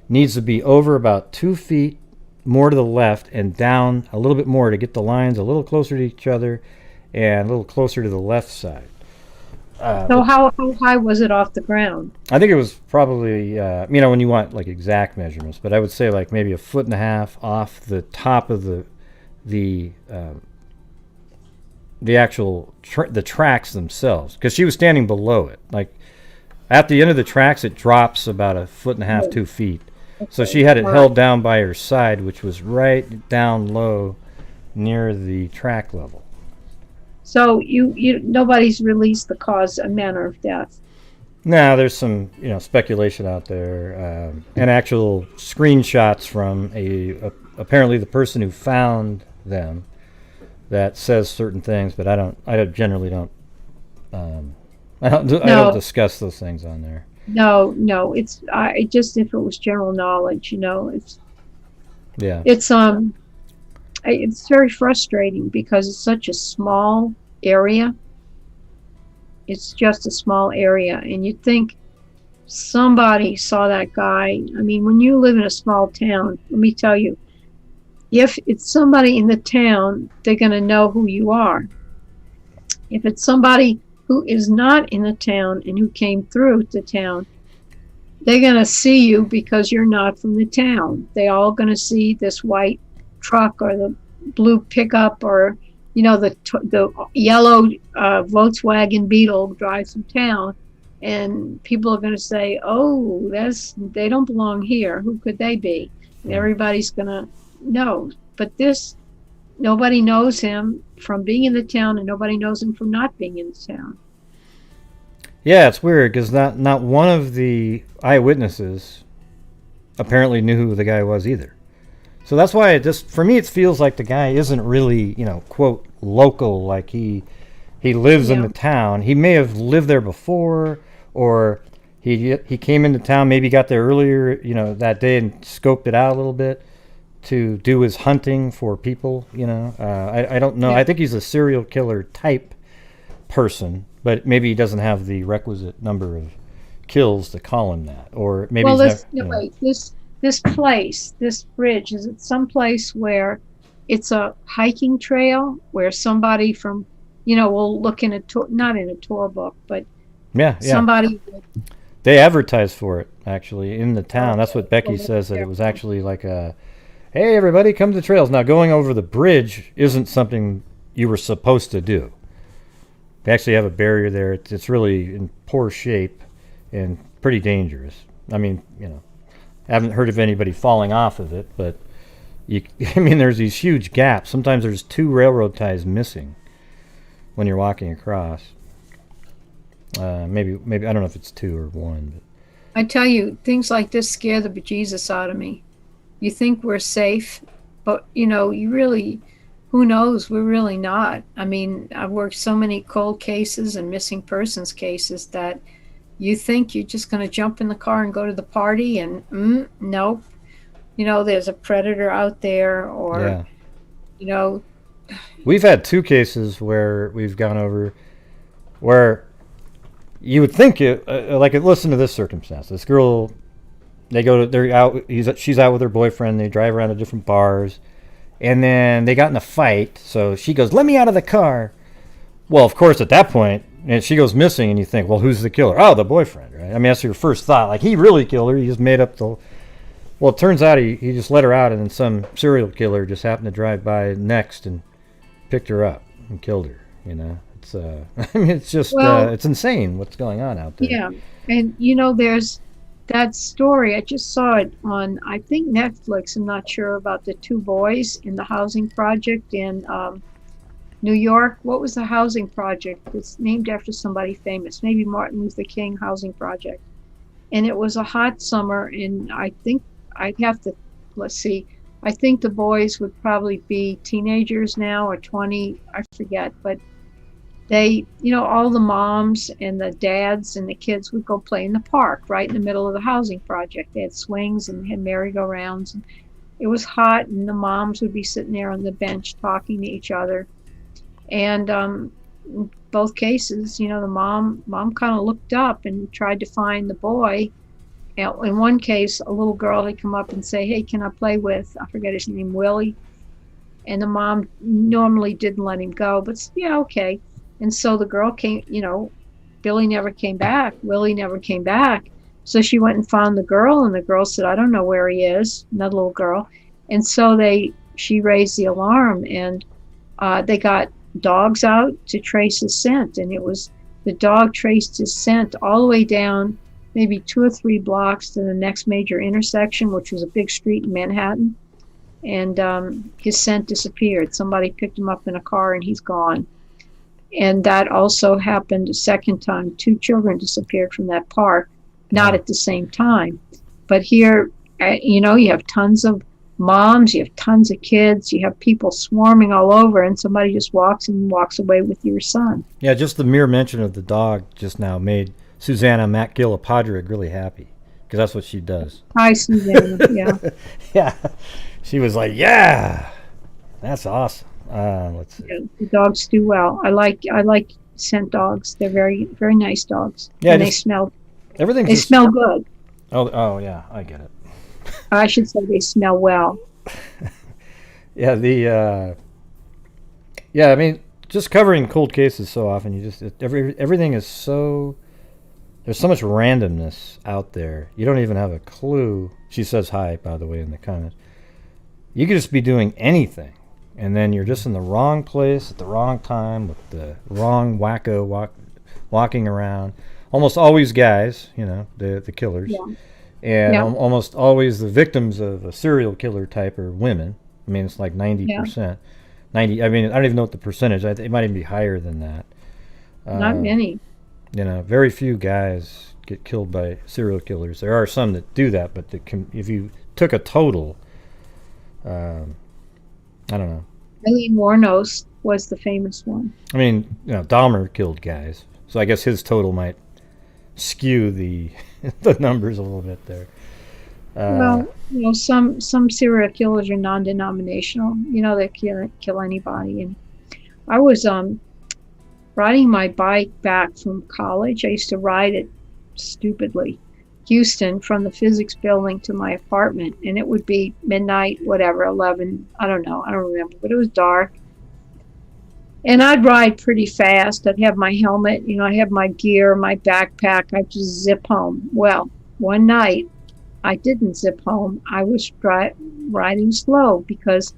A: needs to be over about 2 feet more to the left and down a little bit more to get the lines a little closer to each other and a little closer to the left side.
B: So how high was it off the ground?
A: I think it was probably, when you want like exact measurements, but I would say like maybe 1.5 feet off the top of the actual the tracks themselves, because she was standing below it. Like at the end of the tracks, it drops about 1.5 feet, 2 feet. Okay. So she had it held down by her side, which was right down low near the track level.
B: So nobody's released the cause and manner of death.
A: No, there's some speculation out there, and actual screenshots from apparently the person who found them that says certain things, but I generally don't discuss those things on there.
B: No, it's just if it was general knowledge, it's it's very frustrating because it's such a small area. It's just a small area, and you'd think somebody saw that guy. I mean, when you live in a small town, let me tell you, if it's somebody in the town, they're going to know who you are. If it's somebody who is not in the town and who came through the town, they're going to see you because you're not from the town. They're all going to see this white truck or the blue pickup or the yellow Volkswagen Beetle drives through town, and people are going to say, oh, they don't belong here. Who could they be? And everybody's going to know. But nobody knows him from being in the town, and nobody knows him from not being in the town.
A: Yeah, it's weird because not one of the eyewitnesses apparently knew who the guy was either. So that's why for me, it feels like the guy isn't really, quote, local, like he He lives in the town. He may have lived there before, or he came into town, maybe got there earlier, that day and scoped it out a little bit to do his hunting for people, I don't know. I think he's a serial killer type person, but maybe he doesn't have the requisite number of kills to call him that, or maybe
B: this place, this bridge, is it someplace where it's a hiking trail where somebody from, will look in not in a tour book, but somebody.
A: They advertise for it actually in the town. That's what Becky says, that it was actually like a, hey everybody, come to the trails. Now going over the bridge isn't something you were supposed to do. They actually have a barrier there. It's really in poor shape and pretty dangerous. I mean, I haven't heard of anybody falling off of it, but there's these huge gaps. Sometimes there's 2 railroad ties missing when you're walking across. Maybe I don't know if it's 2 or 1. But
B: I tell you, things like this scare the bejesus out of me. You think we're safe, but you really, who knows? We're really not. I mean, I've worked so many cold cases and missing persons cases that you think you're just going to jump in the car and go to the party, and nope. There's a predator out there, or
A: We've had 2 cases where we've gone over where you would think listen to this circumstance. This girl, they're out. She's out with her boyfriend. They drive around to different bars, and then they got in a fight. So she goes, "Let me out of the car." Well, of course, at that point, and she goes missing, and you think, "Well, who's the killer?" Oh, the boyfriend, right? I mean, that's your first thought. Like, he really killed her. He just made up the. Well, it turns out he just let her out, and then some serial killer just happened to drive by next and picked her up and killed her. It's it's just it's insane what's going on out there.
B: Yeah, and there's that story. I just saw it on, I think, Netflix. I'm not sure, about the 2 boys in the housing project in New York. What was the housing project? It's named after somebody famous, maybe Martin Luther King housing project. And it was a hot summer, and I think I'd have to, let's see, I think the boys would probably be teenagers now, or 20, I forget, but they, all the moms and the dads and the kids would go play in the park right in the middle of the housing project. They had swings and had merry-go-rounds. And it was hot, and the moms would be sitting there on the bench talking to each other. And in both cases, the mom kind of looked up and tried to find the boy. In one case, a little girl had come up and say, "Hey, can I play with," I forget his name, Willie? And the mom normally didn't let him go, but okay. And so the girl came, Billy never came back. Willie never came back. So she went and found the girl, and the girl said, "I don't know where he is," another little girl. And so she raised the alarm, and they got dogs out to trace his scent. And the dog traced his scent all the way down maybe 2 or 3 blocks to the next major intersection, which was a big street in Manhattan. And his scent disappeared. Somebody picked him up in a car, and he's gone. And that also happened a second time. 2 children disappeared from that park, not at the same time. But here, you have tons of moms, you have tons of kids, you have people swarming all over, and somebody just walks away with your son.
A: Yeah, just the mere mention of the dog just now made Susanna MacGillipadrig really happy, because that's what she does.
B: Hi, Susanna. Yeah.
A: Yeah. She was like, "Yeah, that's awesome." Let's see.
B: Yeah, the dogs do well. I like scent dogs. They're very, very nice dogs.
A: Yeah,
B: and they smell
A: good. Oh yeah, I get it.
B: I should say they smell well.
A: Yeah, I mean, just covering cold cases so often, everything is so. There's so much randomness out there. You don't even have a clue. She says hi, by the way, in the comments. You could just be doing anything, and then you're just in the wrong place at the wrong time with the wrong wacko walking around. Almost always guys, the killers. Yeah. And almost always the victims of a serial killer type are women. I mean, it's like 90%. Yeah. 90. I mean, I don't even know what the percentage. It might even be higher than that.
B: Not many.
A: Very few guys get killed by serial killers. There are some that do that, but if you took a total, I don't know,
B: Eileen Warnos was the famous one.
A: I mean, Dahmer killed guys, so I guess his total might skew the the numbers a little bit there.
B: Well, some serial killers are non-denominational. They kill anybody. And I was riding my bike back from college. I used to ride it stupidly, Houston, from the physics building to my apartment, and it would be midnight, whatever, 11. I don't know. I don't remember, but it was dark. And I'd ride pretty fast. I'd have my helmet, I have my gear, my backpack. I'd just zip home. Well, one night, I didn't zip home. I was riding slow because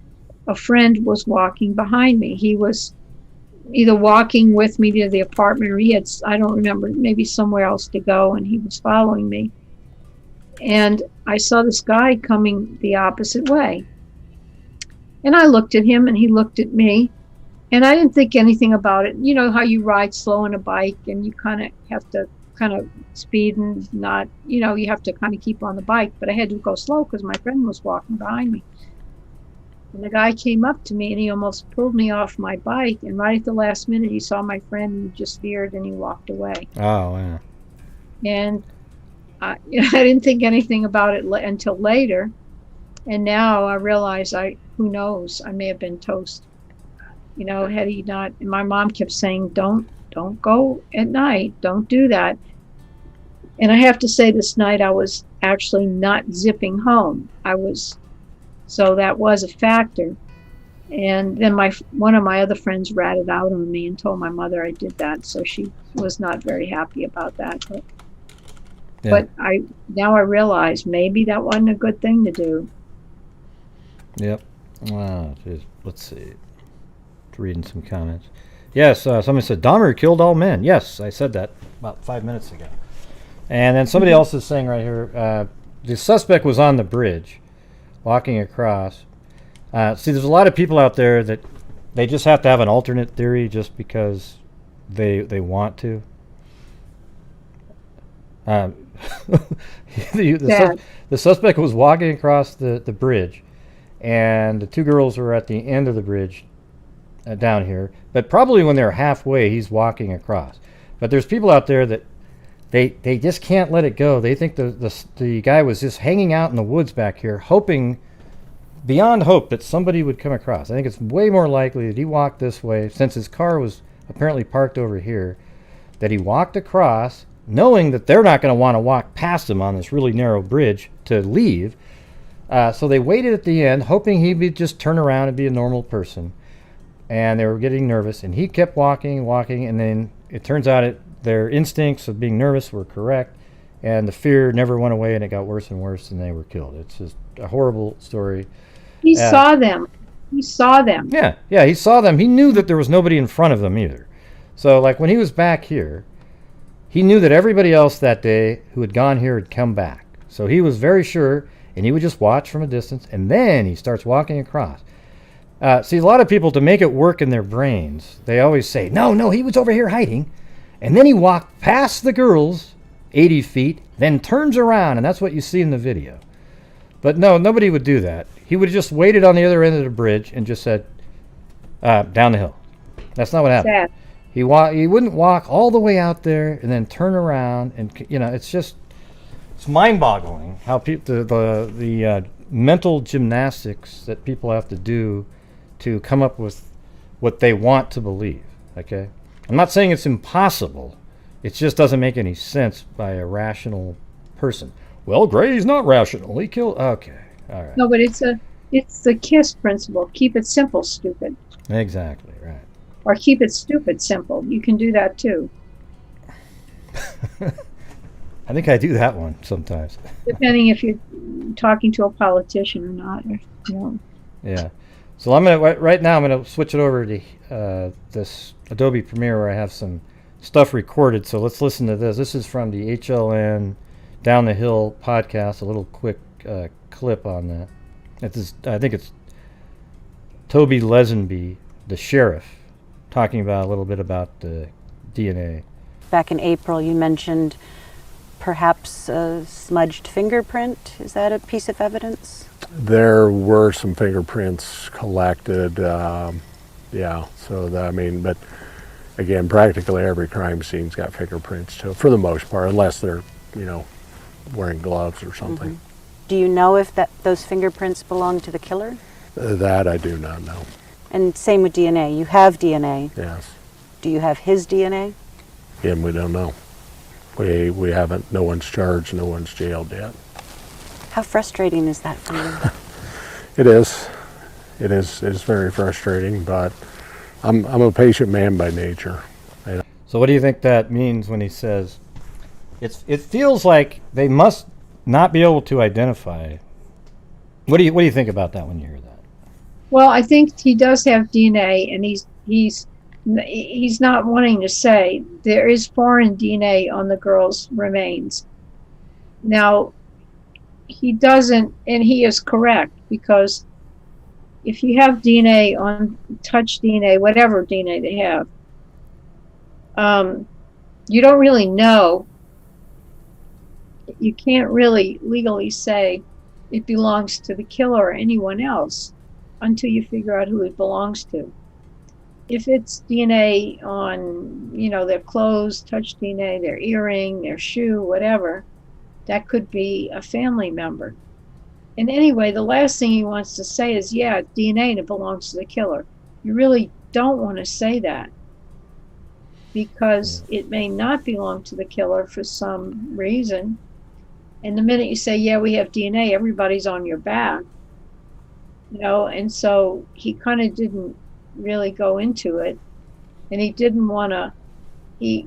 B: a friend was walking behind me. He was either walking with me to the apartment or he had, I don't remember, maybe somewhere else to go, and he was following me. And I saw this guy coming the opposite way. And I looked at him and he looked at me. And I didn't think anything about it. You know how you ride slow on a bike and you kind of have to speed and not, you have to kind of keep on the bike. But I had to go slow because my friend was walking behind me. And the guy came up to me and he almost pulled me off my bike. And right at the last minute, he saw my friend and he just veered and he walked away.
A: Oh, wow.
B: And I didn't think anything about it until later. And now I realize who knows, I may have been toast. Had he not, and my mom kept saying, don't go at night, don't do that. And I have to say, this night I was actually not zipping home. So that was a factor. And then one of my other friends ratted out on me and told my mother I did that, so she was not very happy about that. But now I realize maybe that wasn't a good thing to do.
A: Yep. Wow. Let's see. Reading some comments. Yes, somebody said Dahmer killed all men. Yes, I said that about 5 minutes ago. And then somebody else is saying right here, the suspect was on the bridge, walking across. See, there's a lot of people out there that they just have to have an alternate theory just because they want to. The suspect was walking across the bridge, and the two girls were at the end of the bridge down here, but probably when they're halfway, he's walking across. But there's people out there that they just can't let it go. They think the guy was just hanging out in the woods back here, hoping beyond hope that somebody would come across. I think it's way more likely that he walked this way, since his car was apparently parked over here, that he walked across knowing that they're not going to want to walk past him on this really narrow bridge to leave. So they waited at the end, hoping he would just turn around and be a normal person. And they were getting nervous, and he kept walking, and then it turns out their instincts of being nervous were correct, and the fear never went away, and it got worse and worse, and they were killed. It's just a horrible story.
B: He saw them. He saw them.
A: Yeah, he saw them. He knew that there was nobody in front of them either. So, like, when he was back here, he knew that everybody else that day who had gone here had come back. So he was very sure, and he would just watch from a distance, and then he starts walking across. See, a lot of people, to make it work in their brains, they always say, no, he was over here hiding. And then he walked past the girls 80 feet, then turns around, and that's what you see in the video. But no, nobody would do that. He would have just waited on the other end of the bridge and just said, down the hill. That's not what happened. Sad. He wouldn't walk all the way out there and then turn around. And, it's mind-boggling how the mental gymnastics that people have to do to come up with what they want to believe, okay? I'm not saying it's impossible. It just doesn't make any sense by a rational person. Well, Gray's not rational. He killed... Okay, all right.
B: No, but it's the KISS principle. Keep it simple, stupid.
A: Exactly, right.
B: Or keep it stupid, simple. You can do that, too.
A: I think I do that one sometimes.
B: Depending if you're talking to a politician or not.
A: Yeah. So right now I'm gonna switch it over to this Adobe Premiere where I have some stuff recorded. So let's listen to this. This is from the HLN Down the Hill podcast. A little quick clip on that. I think it's Toby Lesenby, the sheriff, talking about a little bit about the DNA.
D: Back in April, you mentioned perhaps a smudged fingerprint. Is that a piece of evidence?
E: There were some fingerprints collected. Yeah, so that, I mean, but again, practically every crime scene's got fingerprints too, for the most part, unless they're, wearing gloves or something.
D: Mm-hmm. Do you know if those fingerprints belong to the killer?
E: That I do not know.
D: And same with DNA. You have DNA.
E: Yes.
D: Do you have his DNA?
E: And we don't know. We haven't, no one's charged, no one's jailed yet.
D: How frustrating is that for you?
E: It is. It's very frustrating, but I'm a patient man by nature.
A: So what do you think that means when he says, it feels like they must not be able to identify? What do you think about that when you hear that?
B: Well, I think he does have DNA, and he's not wanting to say there is foreign DNA on the girl's remains. Now, he doesn't, and he is correct, because if you have DNA on touch DNA, whatever DNA they have, you don't really know. You can't really legally say it belongs to the killer or anyone else until you figure out who it belongs to. If it's DNA on, their clothes, touch DNA, their earring, their shoe, whatever, that could be a family member. And anyway, the last thing he wants to say is, yeah, it's DNA and it belongs to the killer. You really don't want to say that, because it may not belong to the killer for some reason. And the minute you say, yeah, we have DNA, everybody's on your back. And so he kind of didn't really go into it. And he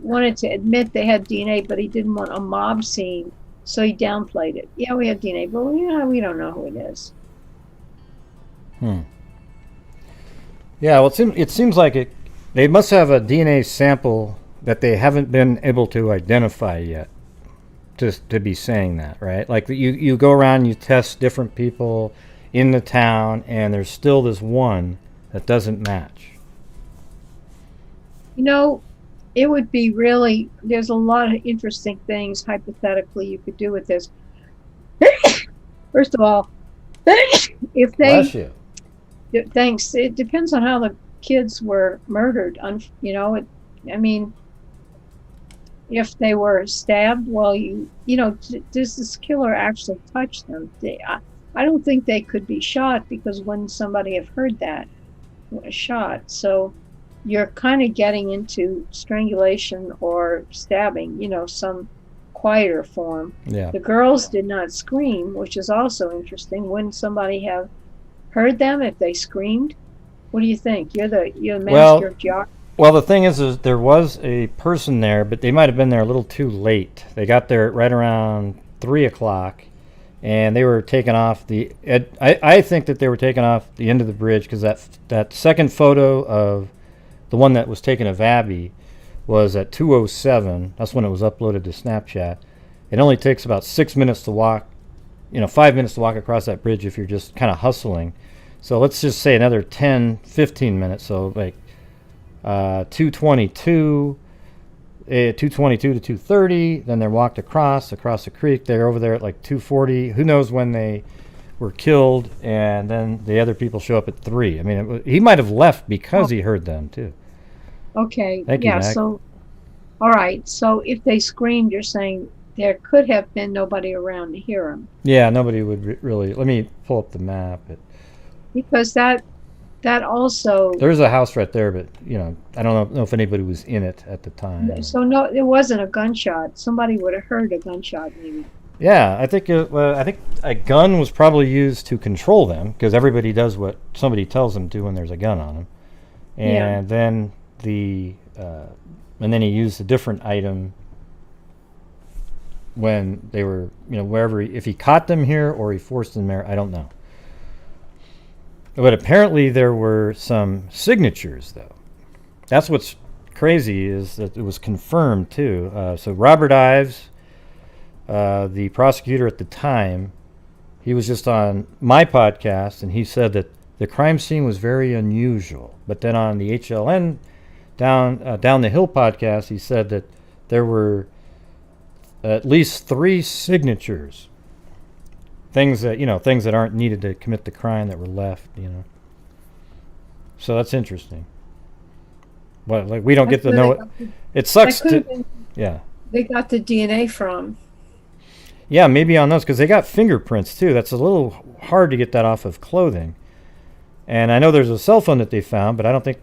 B: wanted to admit they had DNA, but he didn't want a mob scene. So he downplayed it. Yeah, we have DNA, but we don't know who it is.
A: Yeah, well, it seems like they must have a DNA sample that they haven't been able to identify yet, just to be saying that, right? Like you go around, you test different people in the town, and there's still this one that doesn't match.
B: It would be really, there's a lot of interesting things hypothetically you could do with this. First of all, if they,
A: Bless you.
B: Thanks, it depends on how the kids were murdered. If they were stabbed, well, does this killer actually touch them? I don't think they could be shot, because wouldn't somebody have heard that was shot? So you're kind of getting into strangulation or stabbing, some quieter form.
A: Yeah.
B: The girls did not scream, which is also interesting. Wouldn't somebody have heard them if they screamed? What do you think? You're the master of geography.
A: Well, the thing is there was a person there, but they might have been there a little too late. They got there right around 3 o'clock, and they were taking off I think that they were taking off the end of the bridge, because that second photo of the one that was taken of Abby was at 2:07. That's when it was uploaded to Snapchat. It only takes about 6 minutes to walk, 5 minutes to walk across that bridge if you're just kind of hustling. So let's just say another 10, 15 minutes. So like 2:22 to 2:30. Then they walked across the creek. They're over there at like 2:40. Who knows when they were killed? And then the other people show up at 3. I mean, he might have left because he heard them too.
B: Okay.
A: Thank you, Mac.
B: So, all right. So if they screamed, you're saying there could have been nobody around to hear them.
A: Yeah, nobody would really. Let me pull up the map.
B: Because that also.
A: There's a house right there, but I don't know if anybody was in it at the time.
B: So no, it wasn't a gunshot. Somebody would have heard a gunshot, maybe.
A: Yeah, I think a gun was probably used to control them, because everybody does what somebody tells them to when there's a gun on them. And then and then he used a different item when they were, wherever, if he caught them here or he forced them there, I don't know. But apparently there were some signatures, though. That's what's crazy, is that it was confirmed too. So Robert Ives, the prosecutor at the time, he was just on my podcast, and he said that the crime scene was very unusual. But then on the HLN Down the Hill podcast, he said that there were at least 3 signatures things that aren't needed to commit the crime that were left. So that's interesting. But like we don't get to know it. It sucks yeah.
B: They got the DNA from.
A: Yeah, maybe on those because they got fingerprints too. That's a little hard to get that off of clothing. And I know there's a cell phone that they found, but I don't think,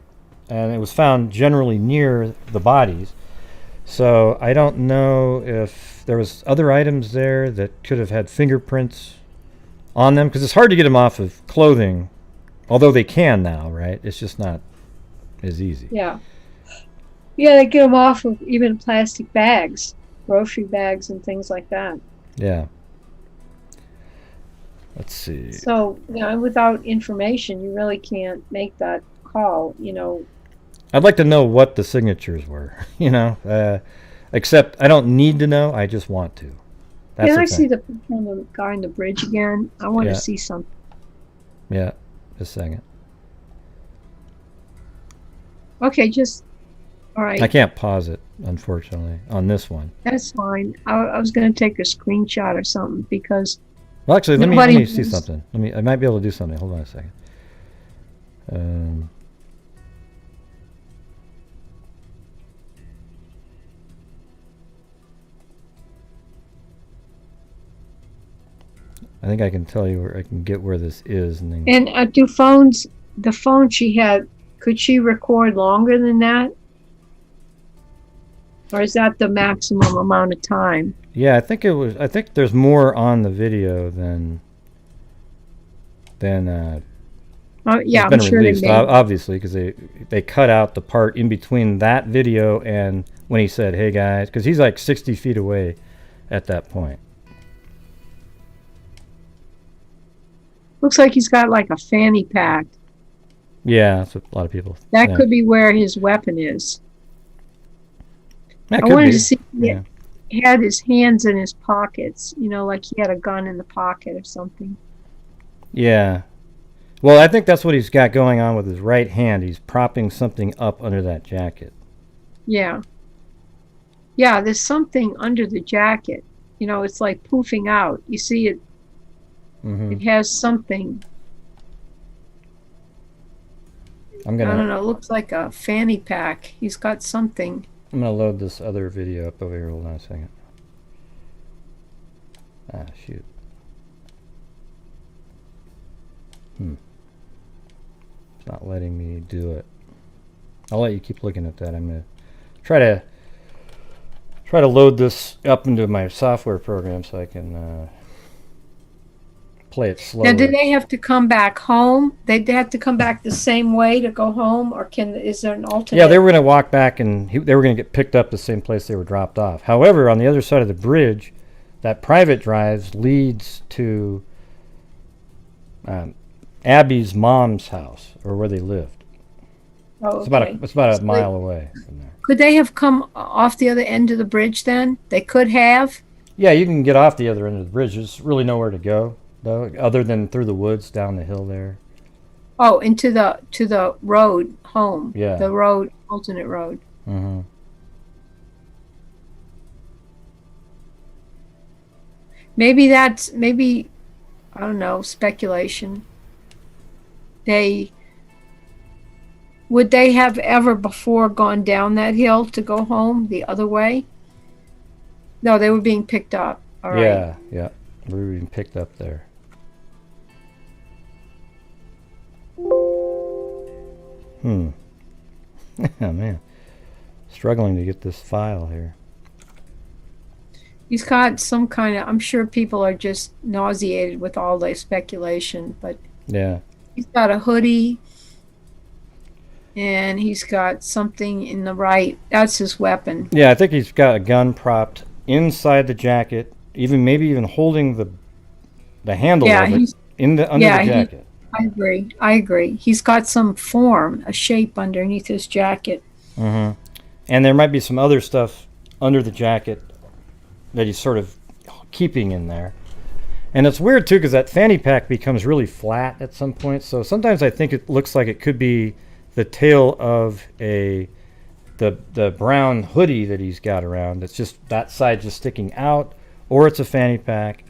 A: and it was found generally near the bodies. So I don't know if there was other items there that could have had fingerprints on them because it's hard to get them off of clothing, although they can now, right? It's just not as easy.
B: Yeah. Yeah, they get them off of even plastic bags, grocery bags and things like that.
A: Yeah. Let's see.
B: So, without information, you really can't make that call,
A: I'd like to know what the signatures were, except I don't need to know. I just want to. That's
B: Can
A: the
B: I
A: thing.
B: see the picture of the guy on the bridge again? I want to see something.
A: Yeah, just a second.
B: Okay, all right.
A: I can't pause it, unfortunately, on this one.
B: That's fine. I was going to take a screenshot or something because...
A: Well, actually, let me see something. I might be able to do something. Hold on a second. I think I can tell you where I can get where this is, and then.
B: And the phone she had, could she record longer than that? Or is that the maximum amount of time?
A: Yeah, I think there's more on the video than
B: yeah,
A: has
B: I'm
A: been
B: sure
A: released,
B: they made.
A: obviously, because they cut out the part in between that video and when he said, "Hey guys," because he's like 60 feet away at that point.
B: Looks like he's got like a fanny pack.
A: Yeah, that's what a lot of people.
B: That could be where his weapon is.
A: That
B: I
A: could
B: wanted
A: be.
B: to see if he had his hands in his pockets, like he had a gun in the pocket or something.
A: Yeah. Well, I think that's what he's got going on with his right hand. He's propping something up under that jacket.
B: Yeah. Yeah, there's something under the jacket. It's like poofing out. You see it.
A: Mm-hmm.
B: It has something. I don't know. It looks like a fanny pack. He's got something.
A: I'm going to load this other video up over here. Hold on a second. Ah, shoot. It's not letting me do it. I'll let you keep looking at that. I'm going to try to load this up into my software program so I can play it slowly.
B: Now, do they have to come back home? They have to come back the same way to go home, or is there an alternate?
A: Yeah, they were going to walk back, and they were going to get picked up the same place they were dropped off. However, on the other side of the bridge, that private drive leads to Abby's mom's house, or where they lived.
B: Oh,
A: It's about a mile away from there.
B: Could they have come off the other end of the bridge then? They could have?
A: Yeah, you can get off the other end of the bridge. There's really nowhere to go, though, other than through the woods down the hill there.
B: Oh, to the road home.
A: Yeah.
B: The road, alternate road.
A: Mm-hmm.
B: Maybe I don't know, speculation. Would they have ever before gone down that hill to go home the other way? No, they were being picked up. All right.
A: Yeah. We were being picked up there. Oh, man. Struggling to get this file here.
B: He's got some kind of, I'm sure people are just nauseated with all the speculation, but
A: Yeah.
B: he's got a hoodie and he's got something in the right. That's his weapon.
A: Yeah, I think he's got a gun propped inside the jacket, maybe even holding the handle of it under the jacket.
B: I agree. He's got some form, a shape underneath his jacket.
A: Mm-hmm. And there might be some other stuff under the jacket that he's sort of keeping in there. And it's weird, too, because that fanny pack becomes really flat at some point. So sometimes I think it looks like it could be the tail of the brown hoodie that he's got around. It's just that side just sticking out, or it's a fanny pack.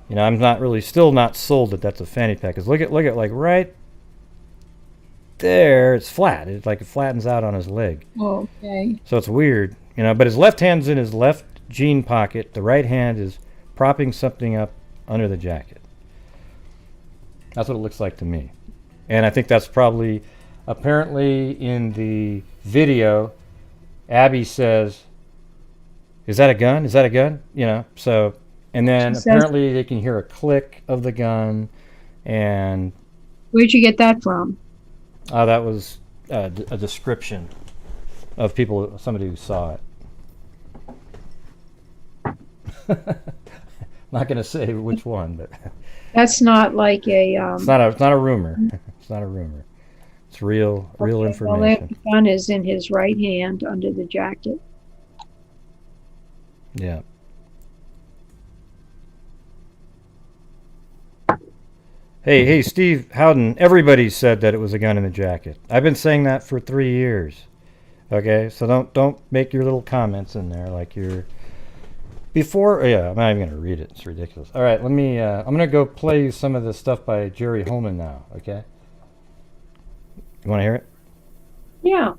A: You know, I'm not really, still not sold that that's a fanny pack. Cause look at like right there, it's flat. It flattens out on his leg.
B: Oh, okay.
A: So it's weird, you know. But his left hand's in his left jean pocket. The right hand is propping something up under the jacket. That's what it looks like to me. And I think that's probably, apparently in the video, Abby says, "Is that a gun? Is that a gun?" You know. So, and then apparently they can hear a click of the gun. And
B: where'd you get that from?
A: That was a description of somebody who saw it. Not going to say which one, but
B: that's not like a.
A: It's not a rumor. It's not a rumor. It's real information.
B: Well, that gun is in his right hand under the jacket.
A: Yeah. Hey, Steve Howden, everybody said that it was a gun in the jacket. I've been saying that for 3 years. Okay, so don't make your little comments in there like you're before. Yeah, I'm not even gonna read it. It's ridiculous. All right, let me. I'm gonna go play some of the stuff by Jerry Holman now. Okay. You want to hear it?
B: Yeah.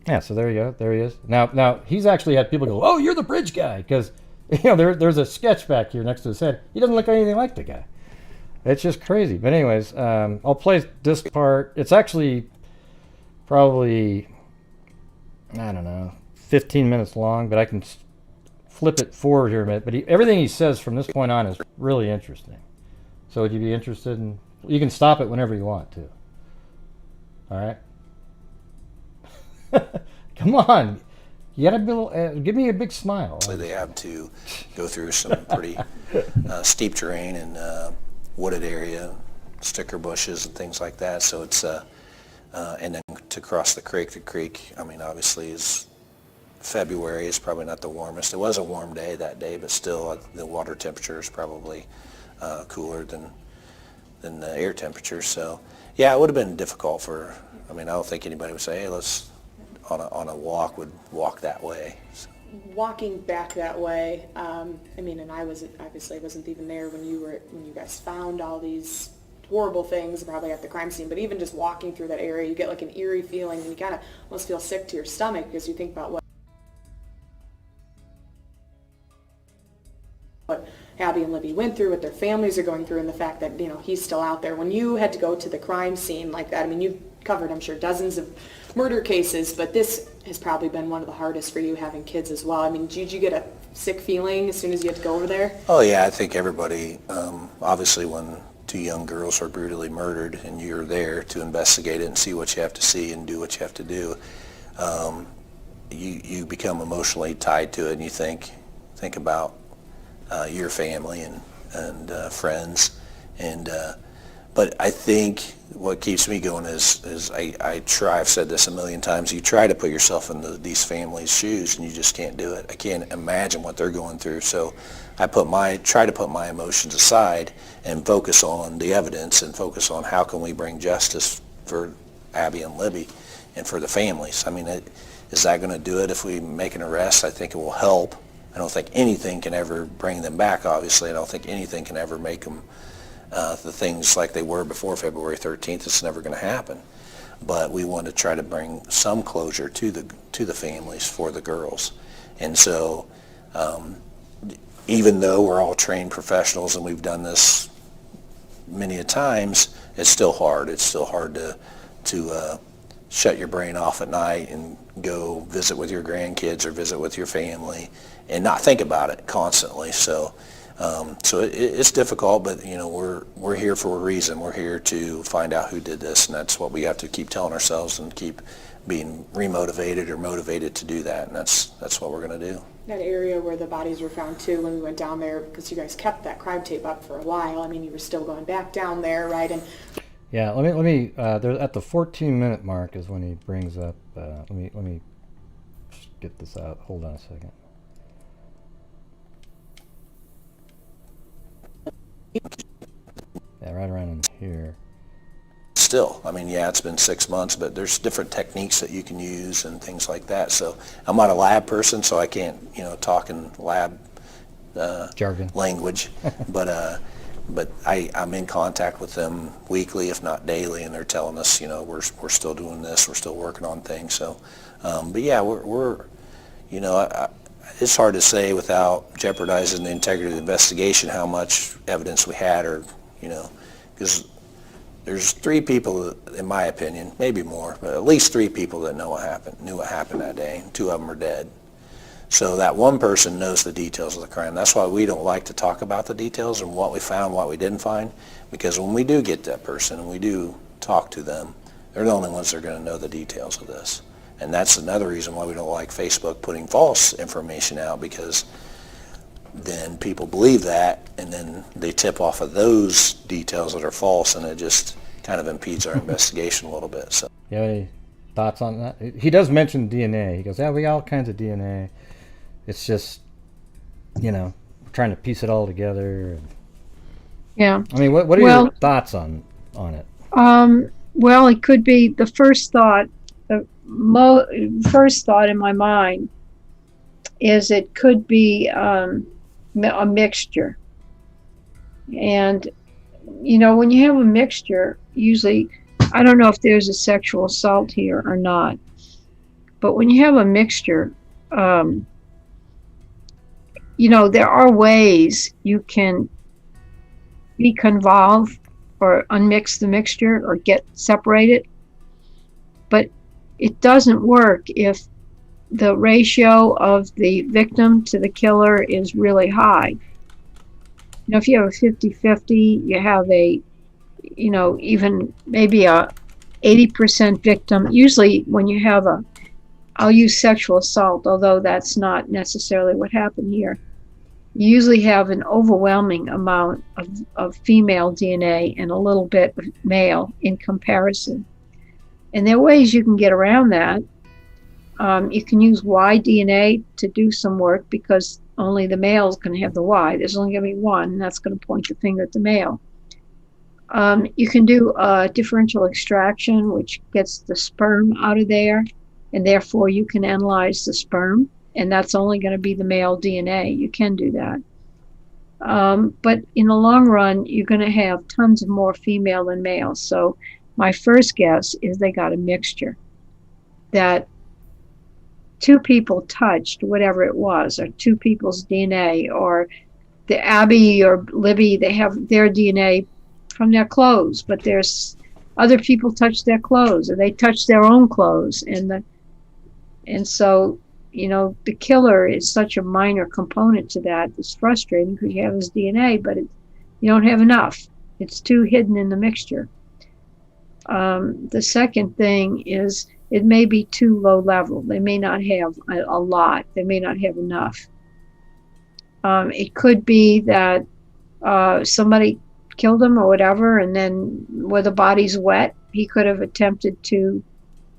A: Yeah. So there you go. There he is. Now he's actually had people go, "Oh, you're the bridge guy," because there's a sketch back here next to his head. He doesn't look anything like the guy. It's just crazy. But anyways, I'll play this part. It's actually probably, I don't know, 15 minutes long, but I can flip it forward here a minute. But everything he says from this point on is really interesting. So would you be interested in, you can stop it whenever you want to. All right? Come on. You gotta give me a big smile.
F: They have to go through some pretty steep terrain and wooded area, sticker bushes and things like that. So it's and then to cross the creek, I mean, obviously is February is probably not the warmest. It was a warm day that day, but still the water temperature is probably cooler than the air temperature. So yeah, it would have been difficult for, I mean, I don't think anybody would say, hey, let's on a walk would walk that way. So.
G: Walking back that way, I mean, and I wasn't even there when you guys found all these horrible things, probably at the crime scene, but even just walking through that area, you get like an eerie feeling, and you kind of almost feel sick to your stomach because you think about what Abby and Libby went through, what their families are going through, and the fact that, he's still out there. When you had to go to the crime scene like that, I mean, you've covered, I'm sure, dozens of murder cases, but this has probably been one of the hardest for you having kids as well. I mean, did you get a sick feeling as soon as you had to go over there?
F: Oh yeah, I think everybody, obviously when two young girls are brutally murdered and you're there to investigate it and see what you have to see and do what you have to do, you become emotionally tied to it, and you think about your family and friends, and but I think what keeps me going is I try, I've said this a million times, you try to put yourself in these families' shoes and you just can't do it. I can't imagine what they're going through, so I try to put my emotions aside and focus on the evidence and focus on how can we bring justice for Abby and Libby and for the families. I mean, is that going to do it if we make an arrest? I think it will help. I don't think anything can ever bring them back, obviously. I don't think anything can ever make them the things like they were before February 13th. It's never going to happen. But we want to try to bring some closure to the families for the girls. And so even though we're all trained professionals and we've done this many a times, it's still hard. It's still hard to shut your brain off at night and go visit with your grandkids or visit with your family and not think about it constantly. So it's difficult, but we're here for a reason. We're here to find out who did this, and that's what we have to keep telling ourselves and keep being remotivated or motivated to do that, and that's what we're going to do.
G: That area where the bodies were found too, when we went down there, because you guys kept that crime tape up for a while. I mean, you were still going back down there, right? And
A: yeah, let me. There's at the 14-minute mark is when he brings up. Let me get this out. Hold on a second. Yeah, right around in here.
F: Still, I mean, yeah, it's been 6 months, but there's different techniques that you can use and things like that. So I'm not a lab person, so I can't, talk in lab
A: jargon
F: language, but I'm in contact with them weekly, if not daily, and they're telling us, we're still doing this, we're still working on things. So, but yeah, we're it's hard to say without jeopardizing the integrity of the investigation how much evidence we had, or because there's 3 people, in my opinion, maybe more, but at least 3 people that knew what happened that day. 2 of them are dead. So that one person knows the details of the crime. That's why we don't like to talk about the details and what we found, what we didn't find, because when we do get that person and we do talk to them, they're the only ones that are going to know the details of this. And that's another reason why we don't like Facebook putting false information out, because then people believe that, and then they tip off of those details that are false, and it just kind of impedes our investigation a little bit. So,
A: you have any thoughts on that? He does mention DNA. He goes, yeah, we got all kinds of DNA. It's just, we're trying to piece it all together.
B: Yeah.
A: I mean, what are your thoughts on it?
B: Well, it could be the first thought. The first thought in my mind is it could be a mixture. And, when you have a mixture, usually, I don't know if there's a sexual assault here or not, but when you have a mixture, there are ways you can deconvolve or unmix the mixture or separate it, but it doesn't work if the ratio of the victim to the killer is really high. If you have a 50-50, you have even maybe a 80% victim. Usually when you have I'll use sexual assault, although that's not necessarily what happened here. You usually have an overwhelming amount of female DNA and a little bit of male in comparison. And there are ways you can get around that. You can use Y DNA to do some work, because only the male is going to have the Y. There's only going to be one, and that's going to point the finger at the male. You can do differential extraction, which gets the sperm out of there, and therefore you can analyze the sperm, and that's only going to be the male DNA. You can do that. But in the long run, you're going to have tons of more female than male. So my first guess is they got a mixture, that 2 people touched whatever it was, or 2 people's DNA, or the Abby or Libby, they have their DNA from their clothes, but there's other people touched their clothes, or they touched their own clothes, and so the killer is such a minor component to that. It's frustrating because you have his DNA, but you don't have enough. It's too hidden in the mixture. The second thing is it may be too low level. They may not have a lot. They may not have enough. It could be that somebody killed him or whatever, and then where the body's wet, he could have attempted to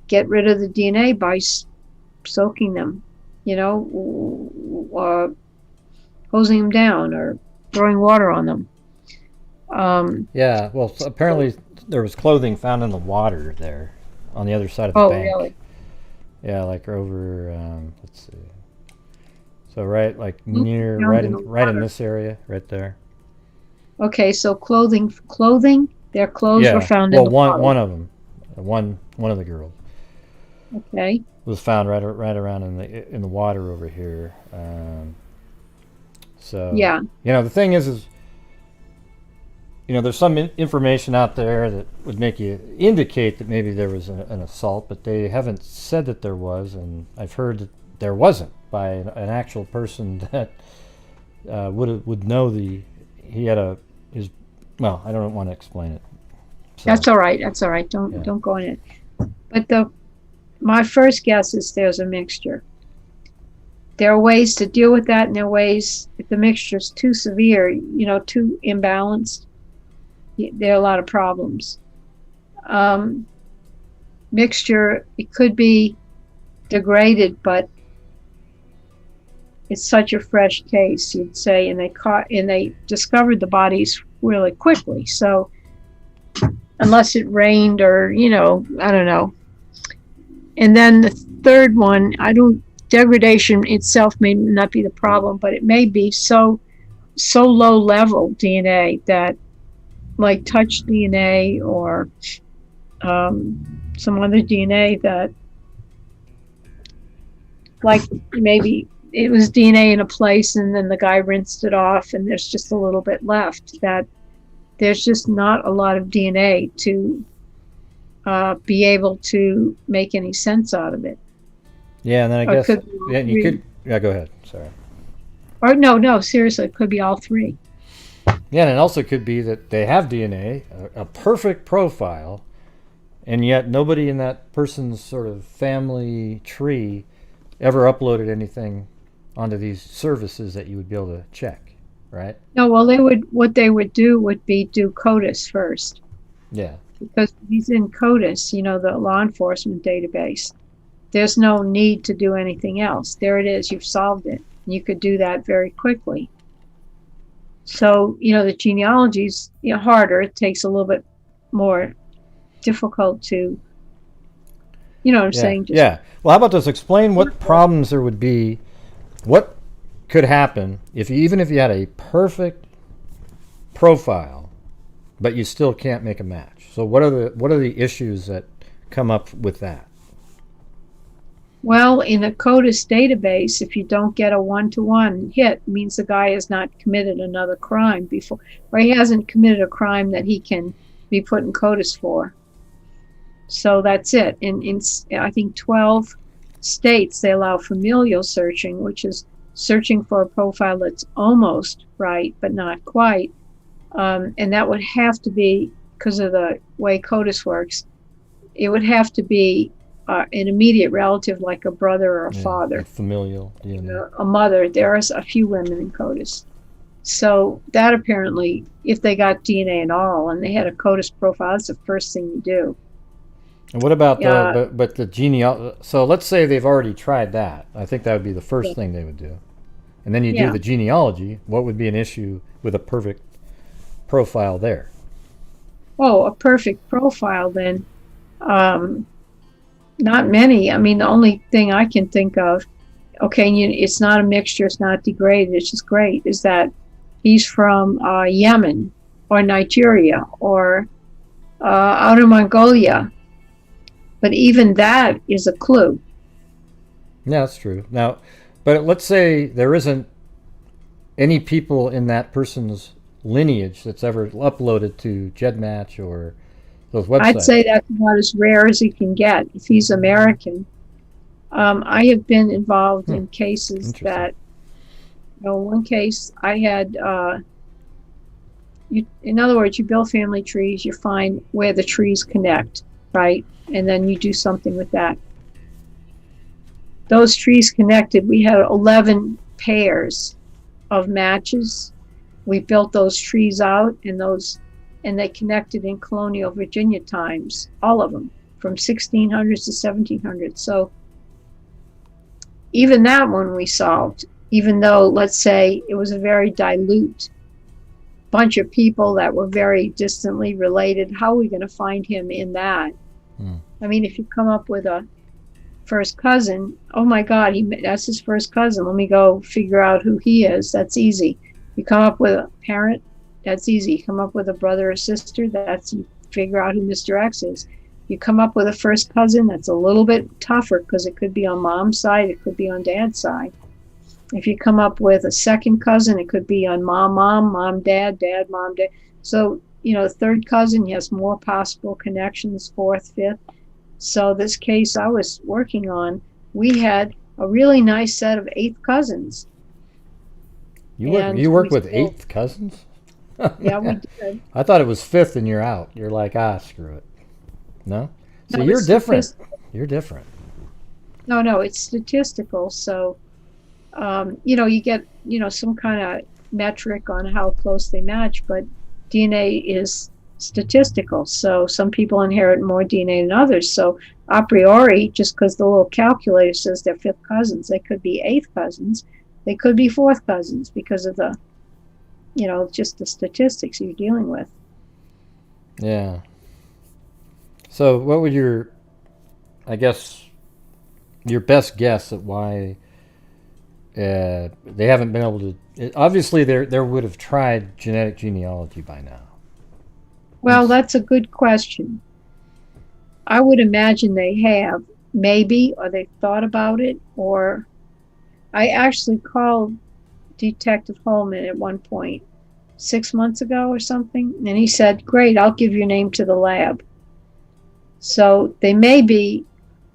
B: get rid of the DNA by soaking them, hosing them down or throwing water on them.
A: Yeah, well, apparently there was clothing found in the water there on the other side of the bank. Oh, really? Yeah, like over, let's see. So right in this area, right there.
B: Okay, so clothing. Their clothes were found in the water.
A: One of them, one of the girls.
B: Okay.
A: Was found right around in the water over here. So
B: yeah,
A: the thing is there's some information out there that would make you indicate that maybe there was an assault, but they haven't said that there was, and I've heard that there wasn't by an actual person that would know well, I don't want to explain it. So,
B: That's all right. Don't go in it. But my first guess is there's a mixture. There are ways to deal with that, and there are ways, if the mixture is too severe, too imbalanced, there are a lot of problems. Mixture, it could be degraded, but it's such a fresh case, you'd say, and they discovered the bodies really quickly. So unless it rained or, I don't know. And then the third one, degradation itself may not be the problem, but it may be so so low level DNA that, like touch DNA or some other DNA that, like maybe it was DNA in a place and then the guy rinsed it off and there's just a little bit left, that there's just not a lot of DNA to be able to make any sense out of it.
A: Yeah, and then I guess you could. Yeah, go ahead. Sorry.
B: Or no, seriously, it could be all three.
A: Yeah, and it also could be that they have DNA, a perfect profile, and yet nobody in that person's sort of family tree ever uploaded anything onto these services that you would be able to check, right?
B: No, well, what they would do would be do CODIS first.
A: Yeah.
B: Because he's in CODIS, the law enforcement database. There's no need to do anything else. There it is. You've solved it. You could do that very quickly. So, the genealogy's harder. It takes a little bit more difficult to, you know what I'm saying?
A: Yeah. Well, how about this? Explain what problems there would be. What could happen even if you had a perfect profile, but you still can't make a match? So what are the issues that come up with that?
B: Well, in a CODIS database, if you don't get a one-to-one hit, it means the guy has not committed another crime before, or he hasn't committed a crime that he can be put in CODIS for. So that's it. In I think 12 states, they allow familial searching, which is searching for a profile that's almost right, but not quite. And that would have to be, because of the way CODIS works, it would have to be an immediate relative, like a brother or a father.
A: Familial DNA.
B: A mother. There are a few women in CODIS. So that apparently, if they got DNA at all and they had a CODIS profile, that's the first thing you do.
A: And what about the genealogy? So let's say they've already tried that. I think that would be the first thing they would do. And then you do the genealogy. What would be an issue with a perfect profile there?
B: Oh, a perfect profile then. Not many. I mean, the only thing I can think of, it's not a mixture, it's not degraded, it's just great, is that he's from Yemen or Nigeria or Outer Mongolia. But even that is a clue.
A: Yeah, that's true. Now, but let's say there isn't any people in that person's lineage that's ever uploaded to GEDmatch or those websites.
B: I'd say that's about as rare as he can get if he's American. I have been involved in cases that, one case I had, in other words, you build family trees, you find where the trees connect, right? And then you do something with that. Those trees connected, we had 11 pairs of matches. We built those trees out, and they connected in colonial Virginia times, all of them, from 1600s to 1700s. So even that one we solved, even though, let's say, it was a very dilute bunch of people that were very distantly related. How are we going to find him in that? I mean, if you come up with a first cousin, oh my God, that's his first cousin. Let me go figure out who he is. That's easy. You come up with a parent, that's easy. You come up with a brother or sister, you figure out who Mr. X is. You come up with a first cousin, that's a little bit tougher because it could be on mom's side, it could be on dad's side. If you come up with a second cousin, it could be on mom, dad, mom, dad. So, third cousin, he has more possible connections, fourth, fifth. So this case I was working on, we had a really nice set of eighth cousins.
A: You work with eighth cousins?
B: Yeah, we did.
A: I thought it was fifth and you're out. You're like, screw it. No? So you're different. You're different.
B: No, it's statistical. So, you get, some kind of metric on how close they match, but DNA is statistical. So some people inherit more DNA than others. So a priori, just because the little calculator says they're fifth cousins, they could be eighth cousins. They could be fourth cousins because of the, just the statistics you're dealing with.
A: Yeah. So what would your best guess at why they haven't been able to. Obviously, there would have tried genetic genealogy by now.
B: Well, that's a good question. I would imagine they have, maybe, or they thought about it, or I actually called Detective Holman at one point 6 months ago or something, and he said, great, I'll give your name to the lab. So they may be,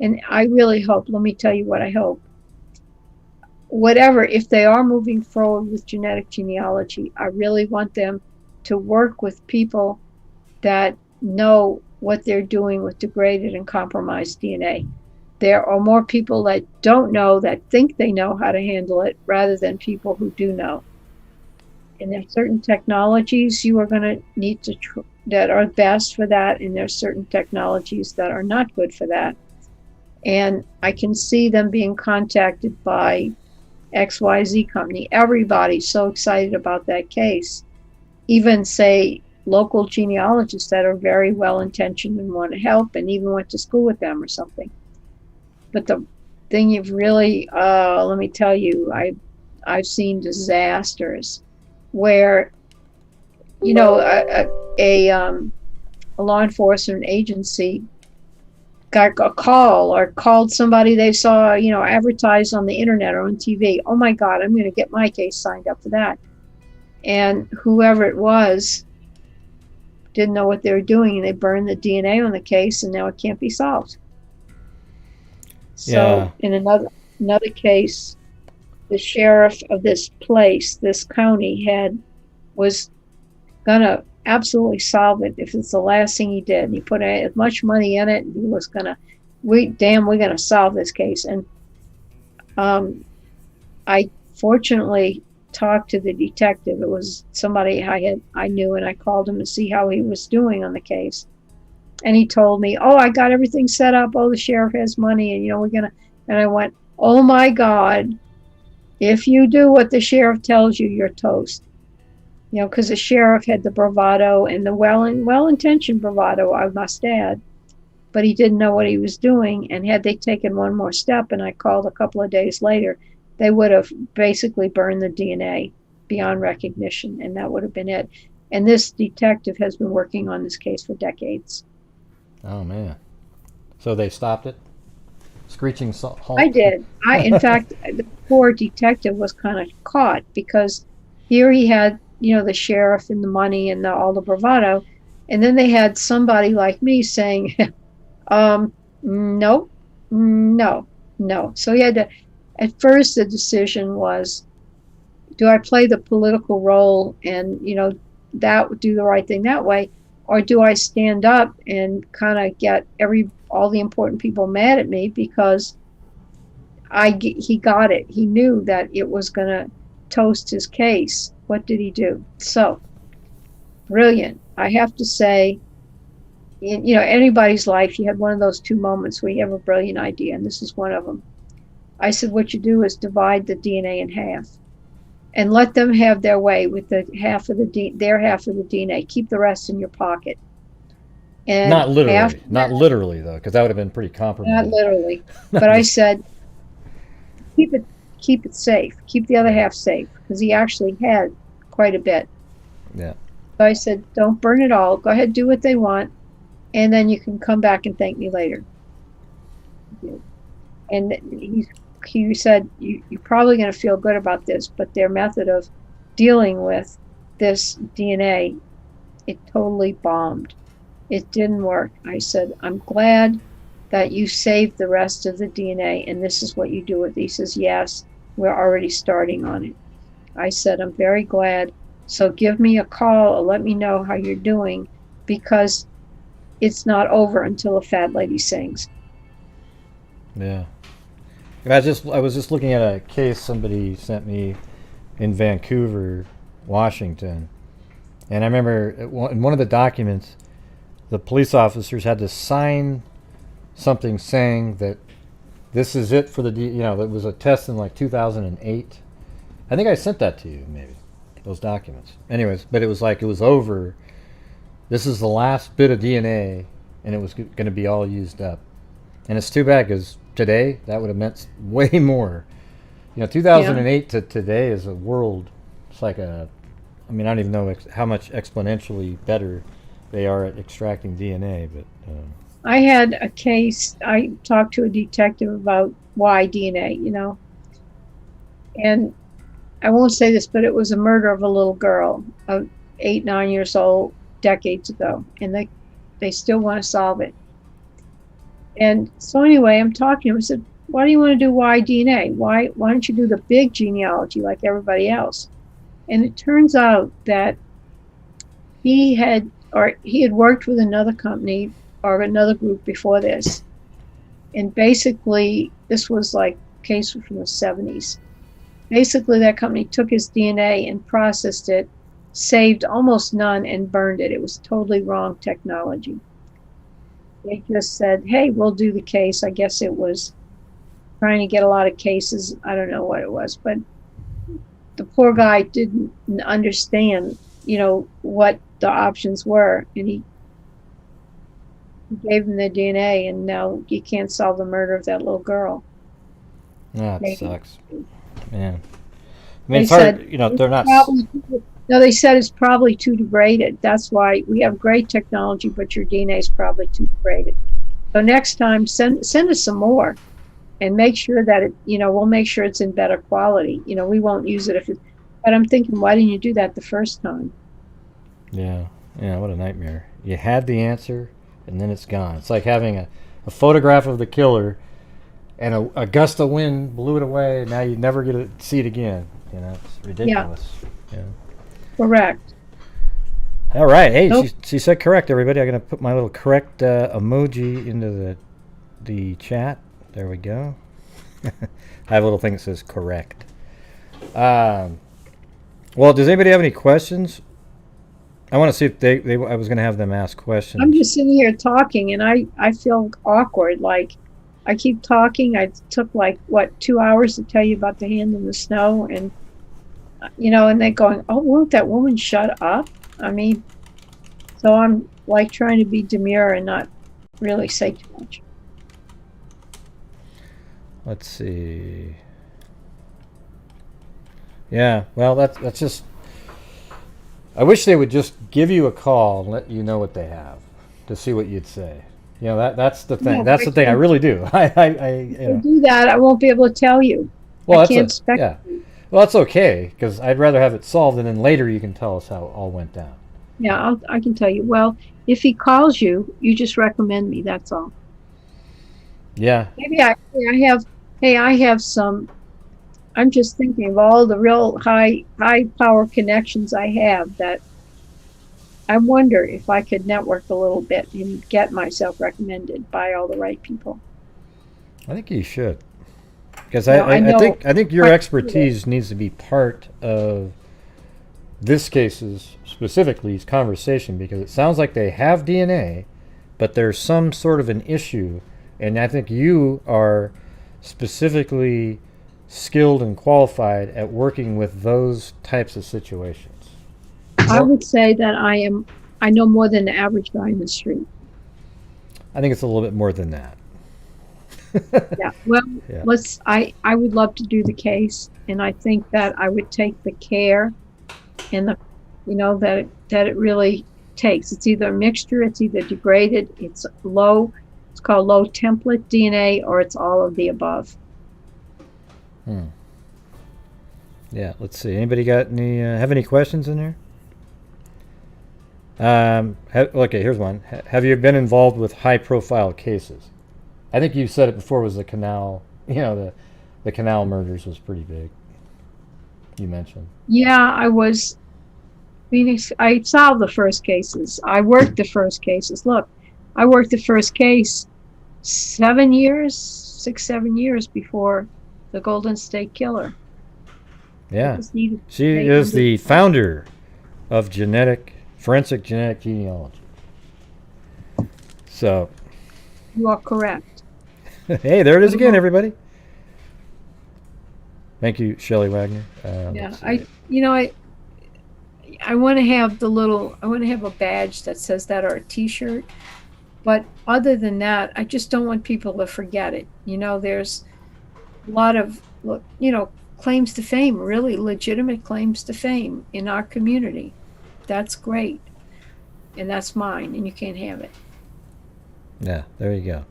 B: and I really hope, let me tell you what I hope. Whatever, if they are moving forward with genetic genealogy, I really want them to work with people that know what they're doing with degraded and compromised DNA. There are more people that don't know, that think they know how to handle it, rather than people who do know. And there's certain technologies you are going to need to that are best for that, and there's certain technologies that are not good for that. And I can see them being contacted by XYZ company. Everybody's so excited about that case. Even, say, local genealogists that are very well-intentioned and want to help, and even went to school with them or something. But the thing you've really, let me tell you, I've seen disasters where, you know, a law enforcement agency got a call or called somebody they saw, you know, advertised on the internet or on TV. Oh my God, I'm going to get my case signed up for that. And whoever it was didn't know what they were doing, and they burned the DNA on the case, and now it can't be solved. So in another case, the sheriff of this place, this county, was gonna absolutely solve it if it's the last thing he did. And he put as much money in it, and he was gonna, we're gonna solve this case. And I fortunately talked to the detective. It was somebody I knew, and I called him to see how he was doing on the case. And he told me, oh, I got everything set up. Oh, the sheriff has money, and, you know, we're going to, and I went, oh my God, if you do what the sheriff tells you, you're toast. You know, because the sheriff had the bravado and the well-intentioned bravado, I must add, but he didn't know what he was doing. And had they taken one more step, and I called a couple of days later, they would have basically burned the DNA beyond recognition, and that would have been it. And this detective has been working on this case for decades.
A: Oh man! So they stopped it? Screeching halt?
B: I did. In fact, the poor detective was kind of caught, because here he had, you know, the sheriff and the money and all the bravado, and then they had somebody like me saying, no. So he had to. At first, the decision was, do I play the political role and, you know, do the right thing that way, or do I stand up and kind of get all the important people mad at me because he got it. He knew that it was going to toast his case. What did he do? So, brilliant. I have to say, you know, anybody's life, you have one of those two moments where you have a brilliant idea, and this is one of them. I said, what you do is divide the DNA in half and let them have their way with their half of the DNA. Keep the rest in your pocket. And
A: not literally though, because that would have been pretty compromising.
B: Not literally, but I said, keep it safe. Keep the other half safe, because he actually had quite a bit.
A: Yeah.
B: So I said, don't burn it all. Go ahead, do what they want, and then you can come back and thank me later. And he said, you're probably going to feel good about this, but their method of dealing with this DNA, it totally bombed. It didn't work. I said, I'm glad that you saved the rest of the DNA, and this is what you do with it. He says, yes, we're already starting on it. I said, I'm very glad. So give me a call or let me know how you're doing, because it's not over until a fat lady sings.
A: Yeah. I was just looking at a case somebody sent me in Vancouver, Washington, and I remember in one of the documents, the police officers had to sign something saying that this is it for the, you know, it was a test in like 2008. I think I sent that to you, maybe, those documents. Anyways, but it was like it was over. This is the last bit of DNA, and it was going to be all used up. And it's too bad, because today that would have meant way more 2008 to today is a world. It's like I don't even know how much exponentially better they are at extracting DNA, but.
B: I had a case, I talked to a detective about why DNA, and I won't say this, but it was a murder of a little girl of 8, 9 years old, decades ago, and they still want to solve it. And so anyway, I'm talking to him. I said, why do you want to do why DNA? Why don't you do the big genealogy like everybody else? And it turns out that he had worked with another company or another group before this. And basically, this was like a case from the 70s. Basically, that company took his DNA and processed it, saved almost none, and burned it. It was totally wrong technology. They just said, hey, we'll do the case. I guess it was trying to get a lot of cases. I don't know what it was, but the poor guy didn't understand, what the options were. And he gave him the DNA, and now you can't solve the murder of that little girl.
A: That sucks. Yeah. It's hard, they're not.
B: No, they said it's probably too degraded. That's why we have great technology, but your DNA is probably too degraded. So next time, send us some more, and make sure that we'll make sure it's in better quality. We won't use it but I'm thinking, why didn't you do that the first time?
A: Yeah, what a nightmare. You had the answer, and then it's gone. It's like having a photograph of the killer, and a gust of wind blew it away, and now you never get to see it again. It's ridiculous. Yeah.
B: Correct.
A: All right. Hey, nope. she said correct, everybody. I'm going to put my little correct emoji into the chat. There we go. I have a little thing that says correct. Well, does anybody have any questions? I want to see if I was going to have them ask questions.
B: I'm just sitting here talking, and I feel awkward. Like, I keep talking. I took 2 hours to tell you about the hand in the snow, and and they're going, oh, won't that woman shut up? So I'm trying to be demure and not really say too much.
A: Let's see. Yeah, well, that's just. I wish they would just give you a call and let you know what they have to see what you'd say. That's the thing. That's the thing. I really do. I
B: do that. I won't be able to tell you.
A: Well,
B: I can't expect.
A: Yeah. Well, that's okay, because I'd rather have it solved, and then later you can tell us how it all went down.
B: Yeah, I can tell you. Well, if he calls you, you just recommend me. That's all.
A: Yeah.
B: Maybe I have some. I'm just thinking of all the real high power connections I have that I wonder if I could network a little bit and get myself recommended by all the right people.
A: I think you should. Because I think your expertise needs to be part of this case's specifically conversation, because it sounds like they have DNA, but there's some sort of an issue, and I think you are specifically skilled and qualified at working with those types of situations.
B: I would say that I know more than the average guy in the street.
A: I think it's a little bit more than that.
B: Yeah. Well, yeah. I would love to do the case, and I think that I would take the care and that it really takes. It's either a mixture, it's either degraded, it's called low template DNA, or it's all of the above.
A: Yeah, let's see. Anybody got any have any questions in there? Okay, here's one. Have you been involved with high profile cases? I think you said it before, was the canal, the canal murders was pretty big. You mentioned. Yeah,
B: I was. Phoenix, I solved the first cases. I worked the first cases. Look, I worked the first case 7 years before the Golden State Killer.
A: Yeah. She is the founder of forensic genetic genealogy. So.
B: You are correct.
A: Hey, there it is again, everybody. Thank you, Shelley Wagner.
B: Yeah, I want to have I want to have a badge that says that, or a T-shirt. But other than that, I just don't want people to forget it. There's a lot of, claims to fame, really legitimate claims to fame in our community. That's great. And that's mine, and you can't have it.
A: Yeah, there you go.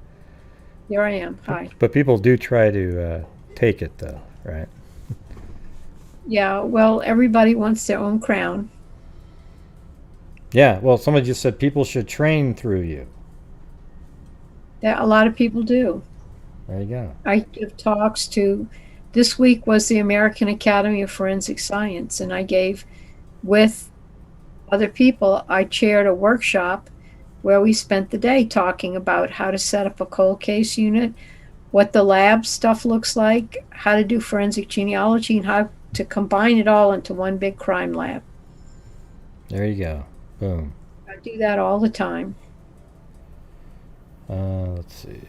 B: Here I am. Hi.
A: But people do try to take it, though, right?
B: Yeah, well, everybody wants their own crown.
A: Yeah, well, somebody just said people should train through you.
B: That a lot of people do.
A: There you go.
B: I give talks to, this week was the American Academy of Forensic Science, and I gave, with other people, I chaired a workshop where we spent the day talking about how to set up a cold case unit, what the lab stuff looks like, how to do forensic genealogy, and how to combine it all into one big crime lab.
A: There you go. Boom.
B: I do that all the time.
A: Let's see.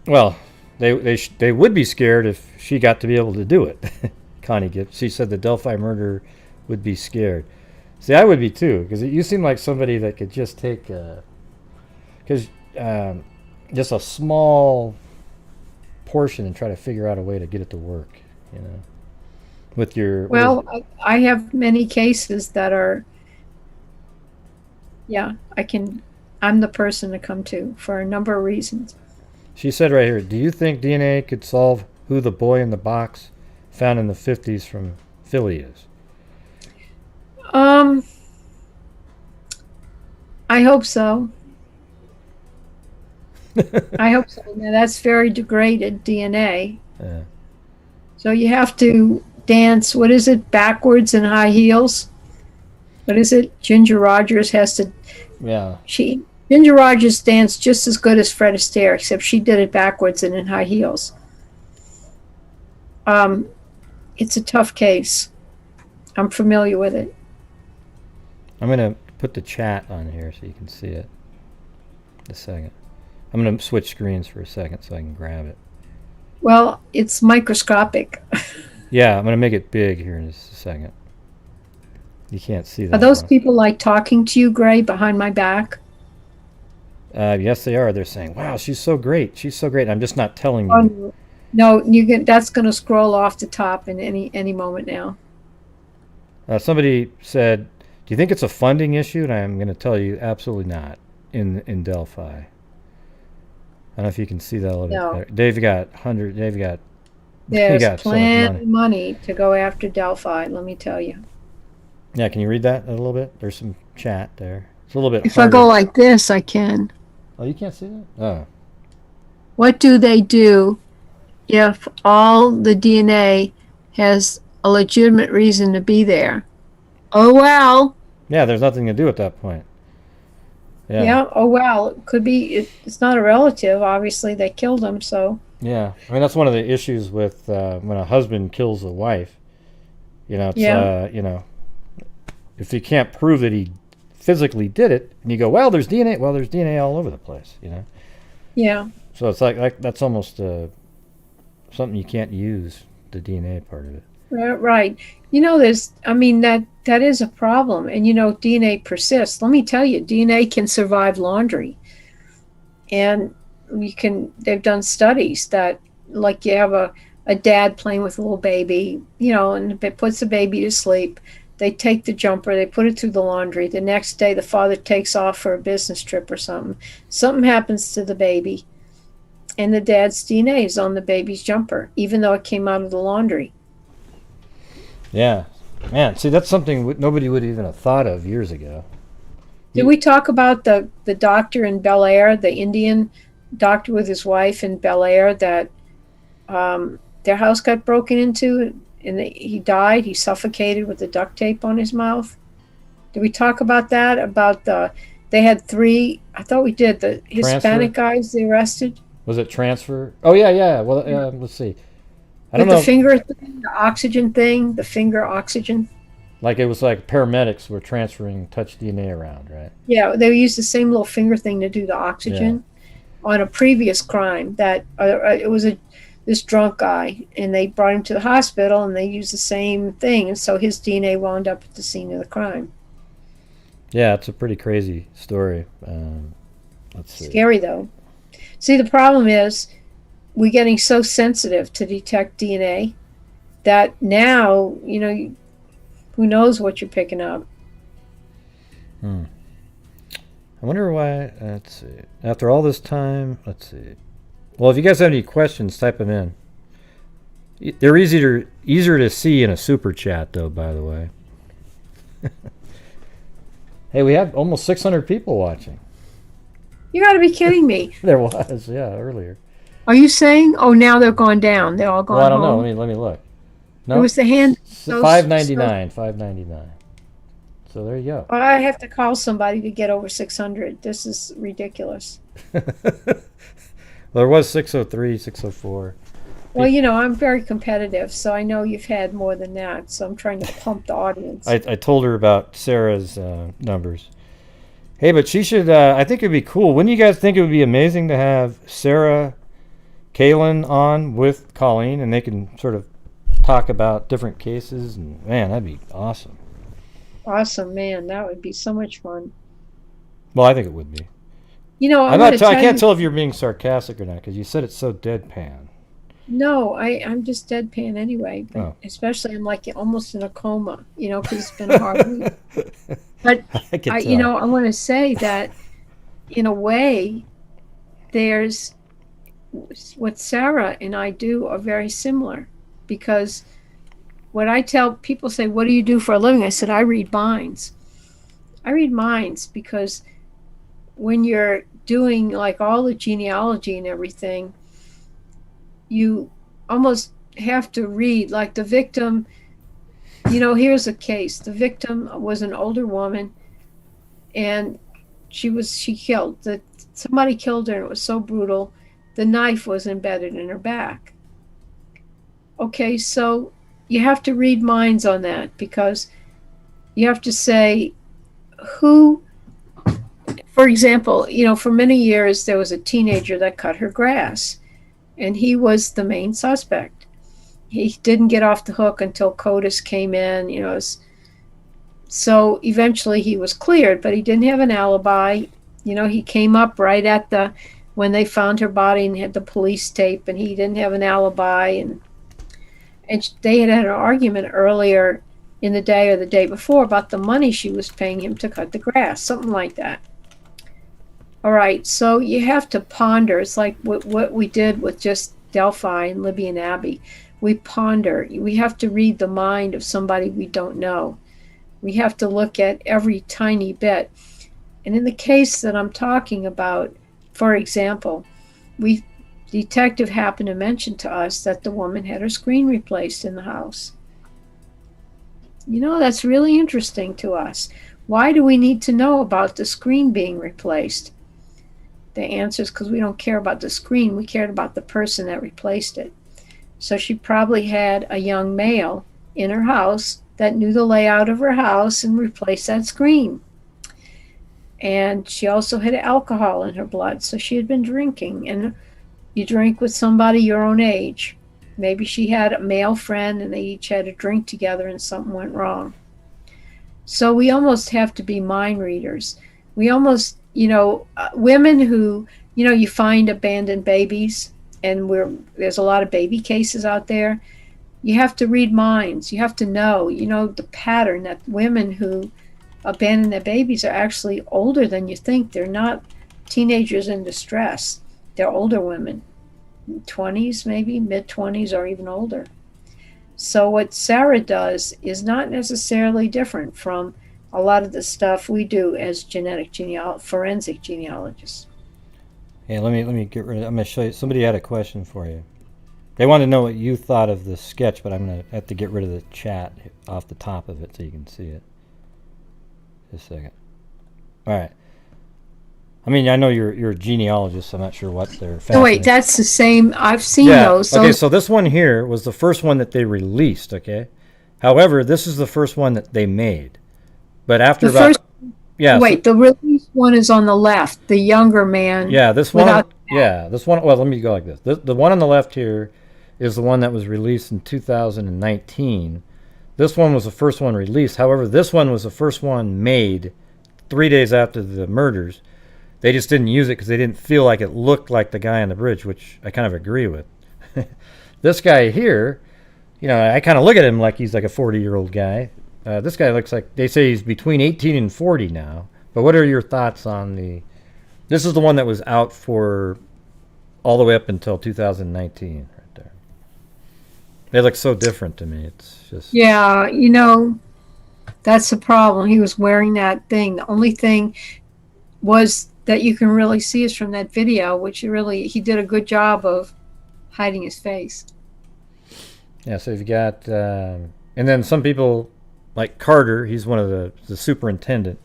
A: Well, they would be scared if she got to be able to do it. Connie Gibbs. She said the Delphi murderer would be scared. See, I would be too, because you seem like somebody that could just take, just a small portion and try to figure out a way to get it to work, you know. With your
B: I have many cases that are, yeah, I'm the person to come to for a number of reasons.
A: She said right here, do you think DNA could solve who the boy in the box found in the 50s from Philly is?
B: I hope so. I hope so. Now, that's very degraded DNA.
A: Yeah.
B: So you have to dance, what is it, backwards in high heels? What is it? Ginger Rogers has to...
A: Yeah.
B: Ginger Rogers danced just as good as Fred Astaire, except she did it backwards and in high heels. It's a tough case. I'm familiar with it.
A: I'm going to put the chat on here so you can see it. A second. I'm going to switch screens for a second so I can grab it.
B: Well, it's microscopic.
A: Yeah, I'm going to make it big here in just a second. You can't see that.
B: Are those people like talking to you, Gray, behind my back?
A: Yes, they are. They're saying, wow, she's so great. She's so great. I'm just not telling you.
B: No, that's going to scroll off the top in any moment now.
A: Somebody said, do you think it's a funding issue? And I'm going to tell you, absolutely not in Delphi. I don't know if you can see that a little bit better.
B: There's plenty of money to go after Delphi, let me tell you.
A: Yeah, can you read that a little bit? There's some chat there. It's a little bit
B: If
A: harder.
B: I go like this, I can.
A: Oh, you can't see that? Oh.
B: What do they do if all the DNA has a legitimate reason to be there? Oh, well.
A: Yeah, there's nothing to do at that point.
B: Yeah, oh, well. It could be, it's not a relative. Obviously, they killed him, so.
A: Yeah, I mean, that's one of the issues with when a husband kills a wife. You know, it's, if you can't prove that he physically did it, and you go, well, there's DNA. Well, there's DNA all over the place, you know? Yeah. So it's like that's almost something you can't use, the DNA part of it.
B: Right. You know, that is a problem. And, DNA persists. Let me tell you, DNA can survive laundry. And they've done studies that, like, you have a dad playing with a little baby, and it puts the baby to sleep. They take the jumper, they put it through the laundry. The next day, the father takes off for a business trip or something. Something happens to the baby, and the dad's DNA is on the baby's jumper, even though it came out of the laundry.
A: Yeah. Man, see, that's something nobody would even have thought of years ago.
B: Did we talk about the doctor in Bel Air, the Indian doctor with his wife in Bel Air, that their house got broken into and he died? He suffocated with the duct tape on his mouth. Did we talk about that? They had 3, I thought we did, the Hispanic guys they arrested.
A: Was it transfer? Oh, yeah. Well, let's see. I don't know.
B: The finger thing, the oxygen thing, the finger oxygen.
A: Like it was like paramedics were transferring touch DNA around, right? Yeah,
B: they used the same little finger thing to do the oxygen on a previous crime. That it was this drunk guy, and they brought him to the hospital, and they used the same thing, and so his DNA wound up at the scene of the crime.
A: Yeah, it's a pretty crazy story. Let's see.
B: Scary though. See, the problem is, we're getting so sensitive to detect DNA that now, who knows what you're picking up.
A: I wonder why. Let's see. After all this time, let's see. Well, if you guys have any questions, type them in. They're easier to see in a super chat, though, by the way. Hey, we have almost 600 people watching.
B: You got to be kidding me.
A: There was, yeah, earlier.
B: Are you saying? Oh, now they're gone down. They're all gone
A: Well, I don't
B: home.
A: know. Let me look. No,
B: It was the hand.
A: $5.99. $5.99. So there you go.
B: Well, I have to call somebody to get over 600. This is ridiculous.
A: There was 603, 604.
B: Well, I'm very competitive, so I know you've had more than that. So I'm trying to pump the audience.
A: I told her about Sarah's numbers. Hey, but she should, I think it'd be cool. Wouldn't you guys think it would be amazing to have Sarah Kalin on with Colleen, and they can sort of talk about different cases? And man, that'd be awesome.
B: Awesome, man. That would be so much fun.
A: Well, I think it would be.
B: I
A: can't tell if you're being sarcastic or not, because you said it's so deadpan.
B: No, I'm just deadpan anyway. But especially I'm like almost in a coma, because it's been a hard week. But I want to say that in a way, there's what Sarah and I do are very similar, because what I tell people, say, what do you do for a living? I said, I read minds. I read minds because when you're doing like all the genealogy and everything, you almost have to read, like the victim, here's a case. The victim was an older woman, and she killed. Somebody killed her, and it was so brutal. The knife was embedded in her back. Okay, so you have to read minds on that, because you have to say who, for example, for many years there was a teenager that cut her grass, and he was the main suspect. He didn't get off the hook until CODIS came in, so eventually he was cleared, but he didn't have an alibi. He came up right at when they found her body and had the police tape, and he didn't have an alibi, and they had an argument earlier in the day or the day before about the money she was paying him to cut the grass, something like that. All right, so you have to ponder. It's like what we did with just Delphi and Libby and Abby. We ponder. We have to read the mind of somebody we don't know. We have to look at every tiny bit. And in the case that I'm talking about, for example, detective happened to mention to us that the woman had her screen replaced in the house. That's really interesting to us. Why do we need to know about the screen being replaced? The answer is because we don't care about the screen. We cared about the person that replaced it. So she probably had a young male in her house that knew the layout of her house and replaced that screen. And she also had alcohol in her blood, so she had been drinking. And you drink with somebody your own age. Maybe she had a male friend and they each had a drink together and something went wrong. So we almost have to be mind readers. We almost, women who, you find abandoned babies, and there's a lot of baby cases out there. You have to read minds. You have to know, the pattern that women who abandon their babies are actually older than you think. They're not teenagers in distress. They're older women, 20s maybe, mid-20s or even older. So what Sarah does is not necessarily different from a lot of the stuff we do as forensic genealogists.
A: Hey, let me get rid of it. I'm going to show you. Somebody had a question for you. They want to know what you thought of the sketch, but I'm going to have to get rid of the chat off the top of it so you can see it. Just a second. All right. I mean, I know you're a genealogist. So I'm not sure what they're.
B: Oh wait, that's the same. I've seen those.
A: Okay, so this one here was the first one that they released. Okay. However, this is the first one that they made. But after
B: Wait, the release one is on the left. The younger man.
A: Yeah, this one. Yeah, this one. Well, let me go like this. The one on the left here is the one that was released in 2019. This one was the first one released. However, this one was the first one made 3 days after the murders. They just didn't use it because they didn't feel like it looked like the guy on the bridge, which I kind of agree with. This guy here, you know, I kind of look at him like he's like a 40-year-old guy. This guy looks like, they say he's between 18 and 40 now. But what are your thoughts on the... This is the one that was out for all the way up until 2019 right there. They look so different to me. It's just...
B: Yeah, you know, that's the problem. He was wearing that thing. The only thing was that you can really see is from that video, which he did a good job of hiding his face.
A: Yeah, so you've got... and then some people, like Carter, he's one of the superintendent.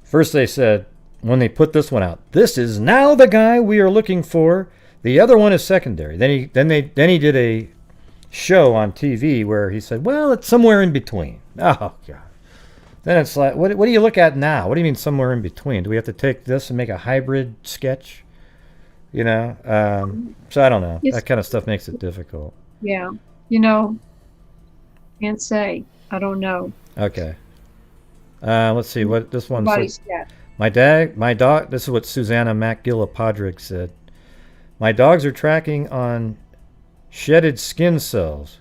A: First they said, when they put this one out, this is now the guy we are looking for. The other one is secondary. Then he did a show on TV where he said, well, it's somewhere in between. Oh, God. Then it's like, what do you look at now? What do you mean somewhere in between? Do we have to take this and make a hybrid sketch? You know? So I don't know. That kind of stuff makes it difficult.
B: Yeah. You know, can't say. I don't know.
A: Okay. Let's see what this one says.
B: Yeah.
A: My dog, this is what Susanna MacGillipadrick said. My dogs are tracking on shedded skin cells.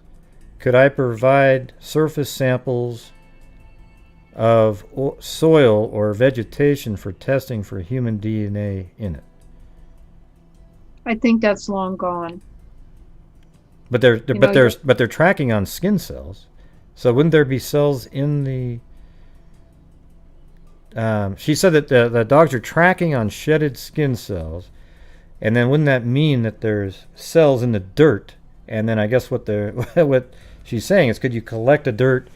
A: Could I provide surface samples of soil or vegetation for testing for human DNA in it?
B: I think that's long gone.
A: But they're tracking on skin cells. So wouldn't there be cells in the... she said that the dogs are tracking on shedded skin cells, and then wouldn't that mean that there's cells in the dirt? And then I guess what she's saying is, could you collect the dirt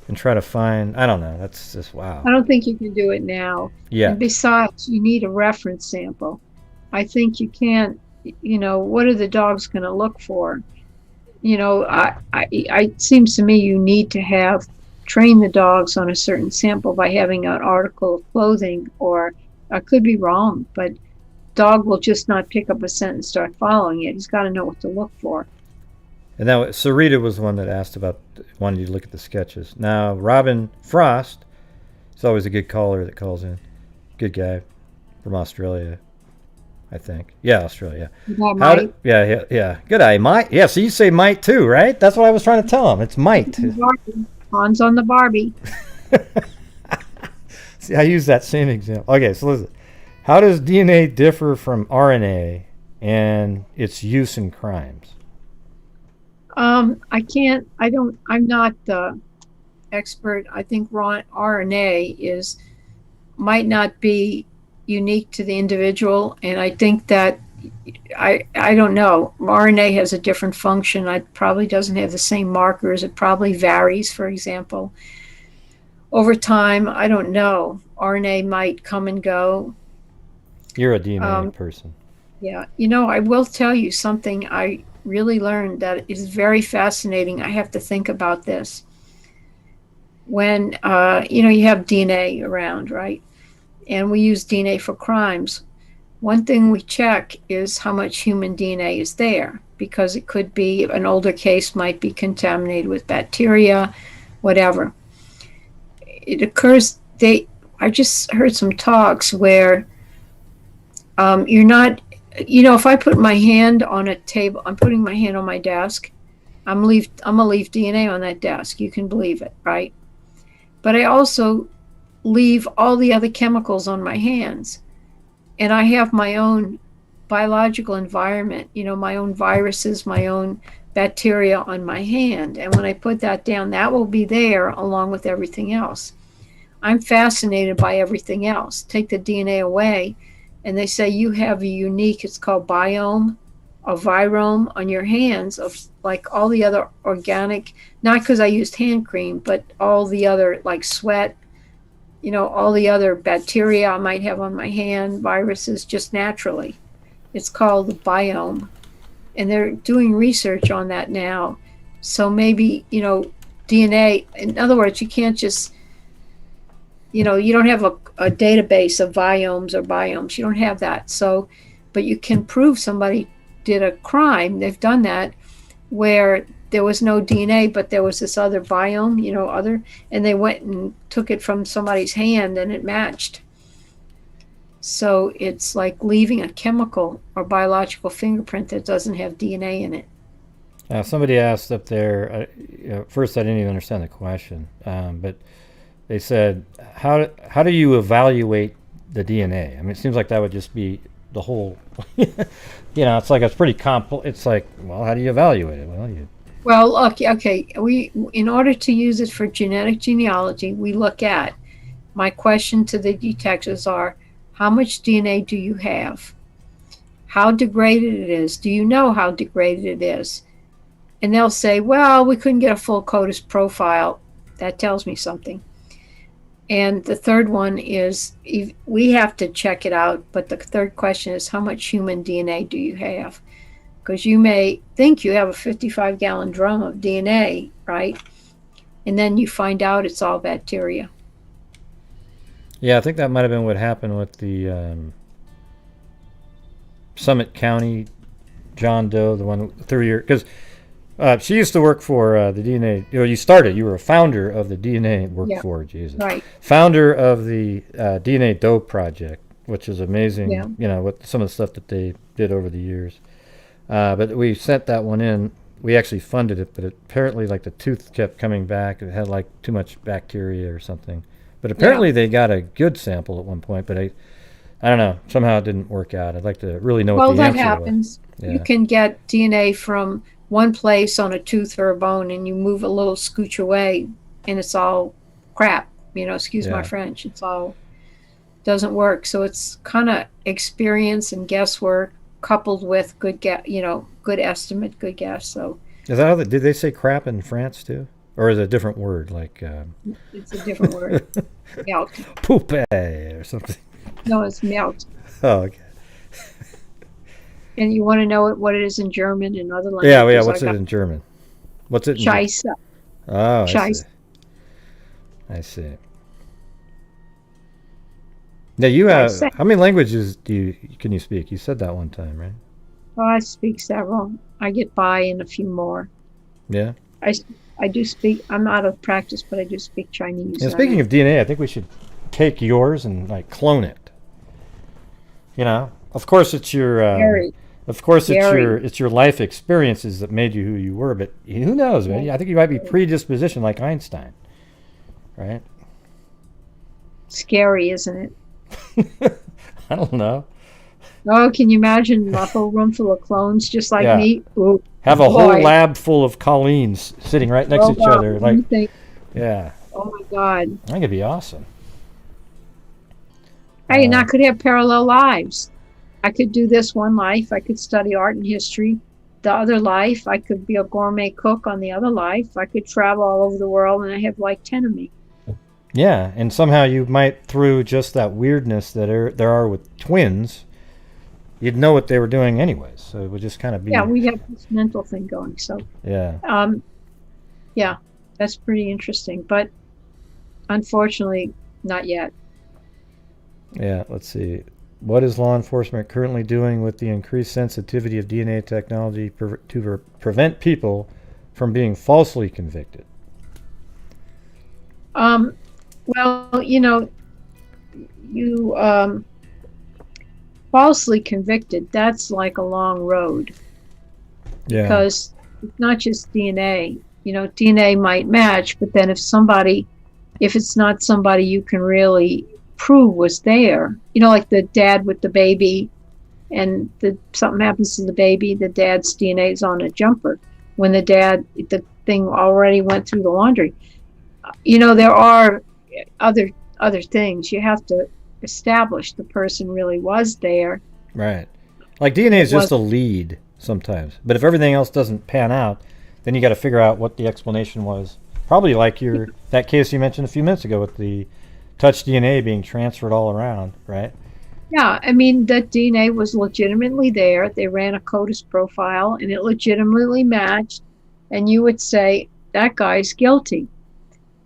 A: and try to find? I don't know. That's just wow.
B: I don't think you can do it now.
A: Yeah.
B: And besides, you need a reference sample. I think you can't. You know, what are the dogs going to look for? You know, it seems to me you need to train the dogs on a certain sample by having an article of clothing, or I could be wrong, but dog will just not pick up a scent and start following it. He's got to know what to look for.
A: And now Sarita was the one that asked about, wanted you to look at the sketches. Now Robin Frost, he's always a good caller that calls in. Good guy from Australia, I think. Yeah, Australia. Yeah. Good eye, Mike. Yeah, so you say Mike too, right? That's what I was trying to tell him. It's Mike.
B: Hands on the Barbie.
A: See, I use that same example. Okay, so listen. How does DNA differ from RNA and its use in crimes?
B: I'm not the expert. I think RNA might not be unique to the individual, and I think that I don't know. RNA has a different function. It probably doesn't have the same markers. It probably varies, for example. Over time, I don't know. RNA might come and go.
A: You're a DNA person.
B: Yeah. You know, I will tell you something I really learned that is very fascinating. I have to think about this. When, you have DNA around, right? And we use DNA for crimes. One thing we check is how much human DNA is there, because it could be an older case might be contaminated with bacteria, whatever. It occurs, I just heard some talks where you're not, if I put my hand on a table, I'm putting my hand on my desk, I'm gonna leave DNA on that desk. You can believe it, right? But I also leave all the other chemicals on my hands. And I have my own biological environment, my own viruses, my own bacteria on my hand. And when I put that down, that will be there along with everything else. I'm fascinated by everything else. Take the DNA away, and they say you have a unique, it's called biome, a virome on your hands of like all the other organic, not because I used hand cream, but all the other like sweat, all the other bacteria I might have on my hand, viruses, just naturally. It's called the biome. And they're doing research on that now. So maybe, DNA, in other words, you can't just, you don't have a database of biomes or biomes. You don't have that. So, but you can prove somebody did a crime. They've done that where there was no DNA, but there was this other biome, and they went and took it from somebody's hand and it matched. So it's like leaving a chemical or biological fingerprint that doesn't have DNA in it.
A: Now, somebody asked up there, first I didn't even understand the question, but they said, how do you evaluate the DNA? I mean, it seems like that would just be the whole, it's like it's pretty it's like, well, how do you evaluate it?
B: Well, okay. In order to use it for genetic genealogy, we look at, my question to the detectives are, how much DNA do you have? How degraded it is? Do you know how degraded it is? And they'll say, well, we couldn't get a full CODIS profile. That tells me something. And the third one is, we have to check it out, but the third question is, how much human DNA do you have? Because you may think you have a 55-gallon drum of DNA, right? And then you find out it's all bacteria.
A: Yeah, I think that might have been what happened with the Summit County John Doe, the one 30-year, because she used to work for the DNA. You were a founder of the DNA Jesus.
B: Right.
A: Founder of the DNA Doe project, which is amazing. Yeah. What some of the stuff that they did over the years. But we sent that one in. We actually funded it, but apparently, like, the tooth kept coming back. It had like too much bacteria or something. But apparently they got a good sample at one point. But I don't know. Somehow it didn't work out. I'd like to really know what the answer was.
B: Well, that happens. Yeah. You can get DNA from one place on a tooth or a bone, and you move a little scooch away, and it's all crap. Excuse my French. It's all doesn't work. So it's kind of experience and guesswork coupled with good estimate, good guess. So
A: is that how did they say crap in France too, or is it a different word? Like
B: it's a different word. Melt.
A: Poupée or something.
B: No, it's melt.
A: Oh, okay.
B: And you want to know what it is in German and other languages?
A: Yeah. What's it in German? What's it?
B: Scheiße.
A: Oh,
B: Scheiße.
A: I see. Now you have how many languages can you speak? You said that one time, right?
B: Well, I speak several. I get by in a few more.
A: Yeah.
B: I do speak. I'm out of practice, but I do speak Chinese.
A: And speaking of DNA, I think we should take yours and like clone it. Of course it's your. It's your life experiences that made you who you were, but who knows, man? I think you might be predispositioned like Einstein, right?
B: Scary, isn't it?
A: I don't know.
B: Oh, can you imagine a whole room full of clones just like me? Ooh,
A: have a whole lab full of Colleens sitting right next to each other. Like, yeah.
B: Oh my God.
A: I think it'd be awesome.
B: Hey, and I could have parallel lives. I could do this one life. I could study art and history. The other life, I could be a gourmet cook. On the other life, I could travel all over the world, and I have like 10 of me.
A: Yeah, and somehow you might, through just that weirdness that there are with twins, you'd know what they were doing anyways. So it would just kind of be.
B: Yeah, we have this mental thing going. So.
A: Yeah.
B: Yeah, that's pretty interesting, but unfortunately, not yet.
A: Yeah, let's see. What is law enforcement currently doing with the increased sensitivity of DNA technology to prevent people from being falsely convicted?
B: Well, you falsely convicted, that's like a long road.
A: Yeah.
B: Because it's not just DNA. DNA might match, but then if it's not somebody you can really prove was there, like the dad with the baby, and something happens to the baby, the dad's DNA is on a jumper when the thing already went through the laundry. There are other things. You have to establish the person really was there.
A: Right. Like DNA is just a lead sometimes, but if everything else doesn't pan out, then you got to figure out what the explanation was. Probably like that case you mentioned a few minutes ago with the touch DNA being transferred all around, right?
B: Yeah, I mean, that DNA was legitimately there. They ran a CODIS profile, and it legitimately matched, and you would say, that guy's guilty.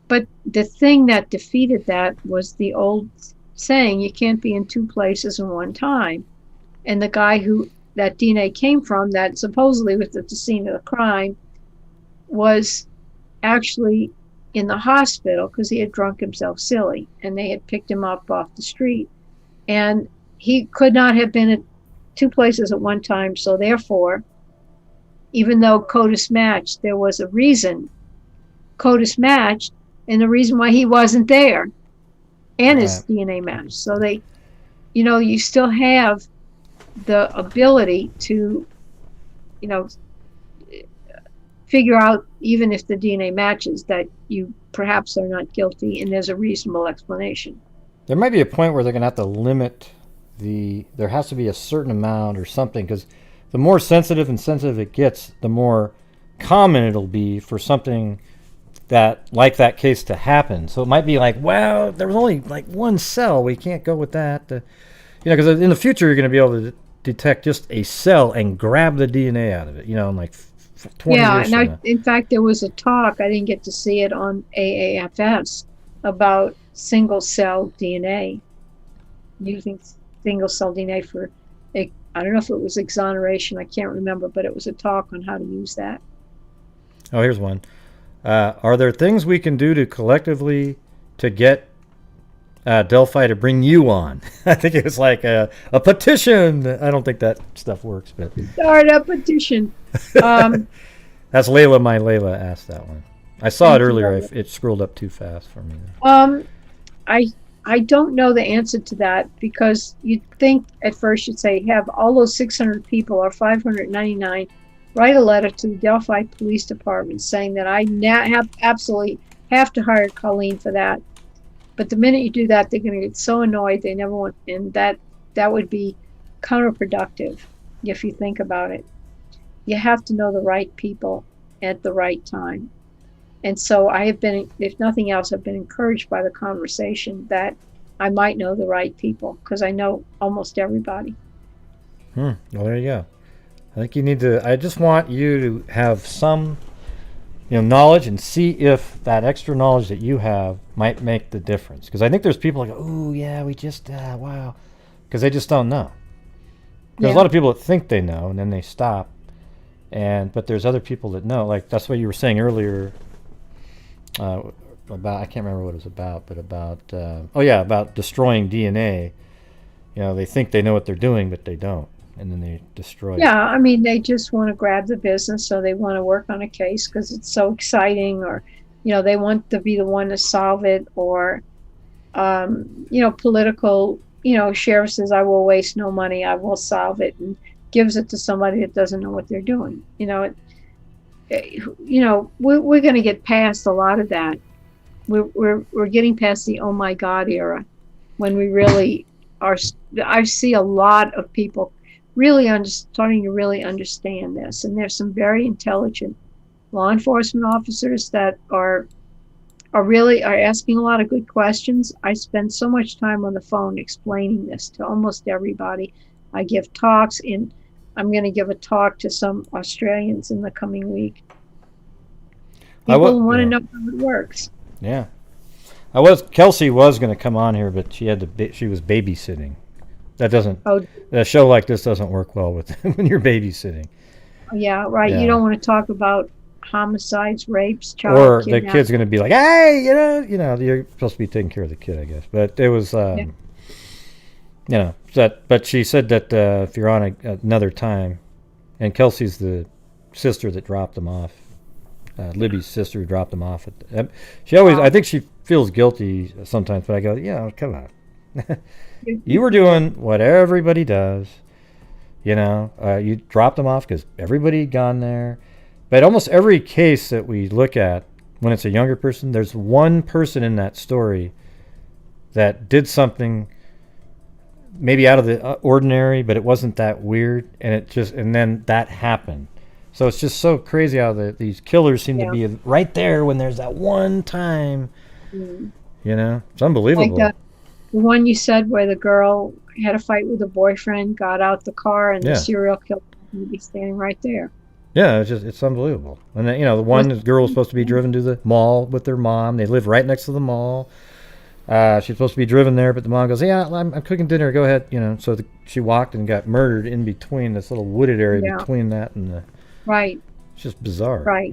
B: But the thing that defeated that was the old saying, you can't be in two places in one time. And the guy who that DNA came from, that supposedly was at the scene of the crime, was actually in the hospital because he had drunk himself silly, and they had picked him up off the street. And he could not have been at two places at one time. So therefore, even though CODIS matched, there was a reason CODIS matched, and the reason why he wasn't there, and his DNA matched. So they, you still have the ability to, figure out, even if the DNA matches, that you perhaps are not guilty, and there's a reasonable explanation.
A: There might be a point where they're going to have to limit there has to be a certain amount or something, because the more sensitive it gets, the more common it'll be for something like that case to happen. So it might be like, well, there was only like one cell, we can't go with that. Because in the future you're going to be able to detect just a cell and grab the DNA out of it, in like 20 years from now.
B: In fact, there was a talk, I didn't get to see it on AAFS, about single cell DNA, using single cell DNA for I don't know if it was exoneration, I can't remember, but it was a talk on how to use that.
A: Oh, here's one. Are there things we can do to collectively to get Delphi to bring you on? I think it was like a petition. I don't think that stuff works, but
B: start a petition.
A: That's Layla. My Layla asked that one. I saw it earlier. It scrolled up too fast for me.
B: I don't know the answer to that, because you'd think at first you'd say, have all those 600 people or 599 write a letter to the Delphi Police Department saying that I absolutely have to hire Colleen for that. But the minute you do that, they're going to get so annoyed they never want, and that would be counterproductive if you think about it. You have to know the right people at the right time. And so I have been, if nothing else, I've been encouraged by the conversation that I might know the right people, because I know almost everybody.
A: Well, there you go. I think you need to, I just want you to have some, knowledge, and see if that extra knowledge that you have might make the difference. Because I think there's people like, oh yeah, we just, wow. Because they just don't know. There's a lot of people that think they know, and then they stop. But there's other people that know. Like, that's what you were saying earlier, about, I can't remember what it was about, but about about destroying DNA. They think they know what they're doing, but they don't, and then they destroy it.
B: I mean, they just want to grab the business, so they want to work on a case because it's so exciting, or they want to be the one to solve it, or political, sheriff says, I will waste no money, I will solve it, and gives it to somebody that doesn't know what they're doing. We're going to get past a lot of that. We're getting past the oh my God era, when we really are. I see a lot of people really starting to really understand this, and there's some very intelligent law enforcement officers that are asking a lot of good questions. I spend so much time on the phone explaining this to almost everybody. I give talks, and I'm going to give a talk to some Australians in the coming week. People want to know how it works.
A: Yeah. Kelsey was going to come on here, but she was babysitting. A show like this doesn't work well with when you're babysitting.
B: Yeah, right. Yeah. You don't want to talk about homicides, rapes,
A: or the kid's going to be like, hey, you're supposed to be taking care of the kid, I guess. But it was, but she said that if you're on another time, and Kelsey's the sister that dropped them off, Libby's sister who dropped them off. She always, I think she feels guilty sometimes, but I go, come on. You were doing what everybody does. You dropped them off because everybody had gone there. But almost every case that we look at, when it's a younger person, there's one person in that story that did something maybe out of the ordinary, but it wasn't that weird, and then that happened. So it's just so crazy how these killers seem to be right there when there's that one time. It's unbelievable.
B: Like the one you said where the girl had a fight with a boyfriend, got out the car, and the serial killer would be standing right there.
A: Yeah, it's unbelievable. And then, the one girl was supposed to be driven to the mall with their mom. They live right next to the mall. She's supposed to be driven there, but the mom goes, yeah, I'm cooking dinner, go ahead. So she walked and got murdered in between this little wooded area between that and the...
B: Right.
A: It's just bizarre.
B: Right.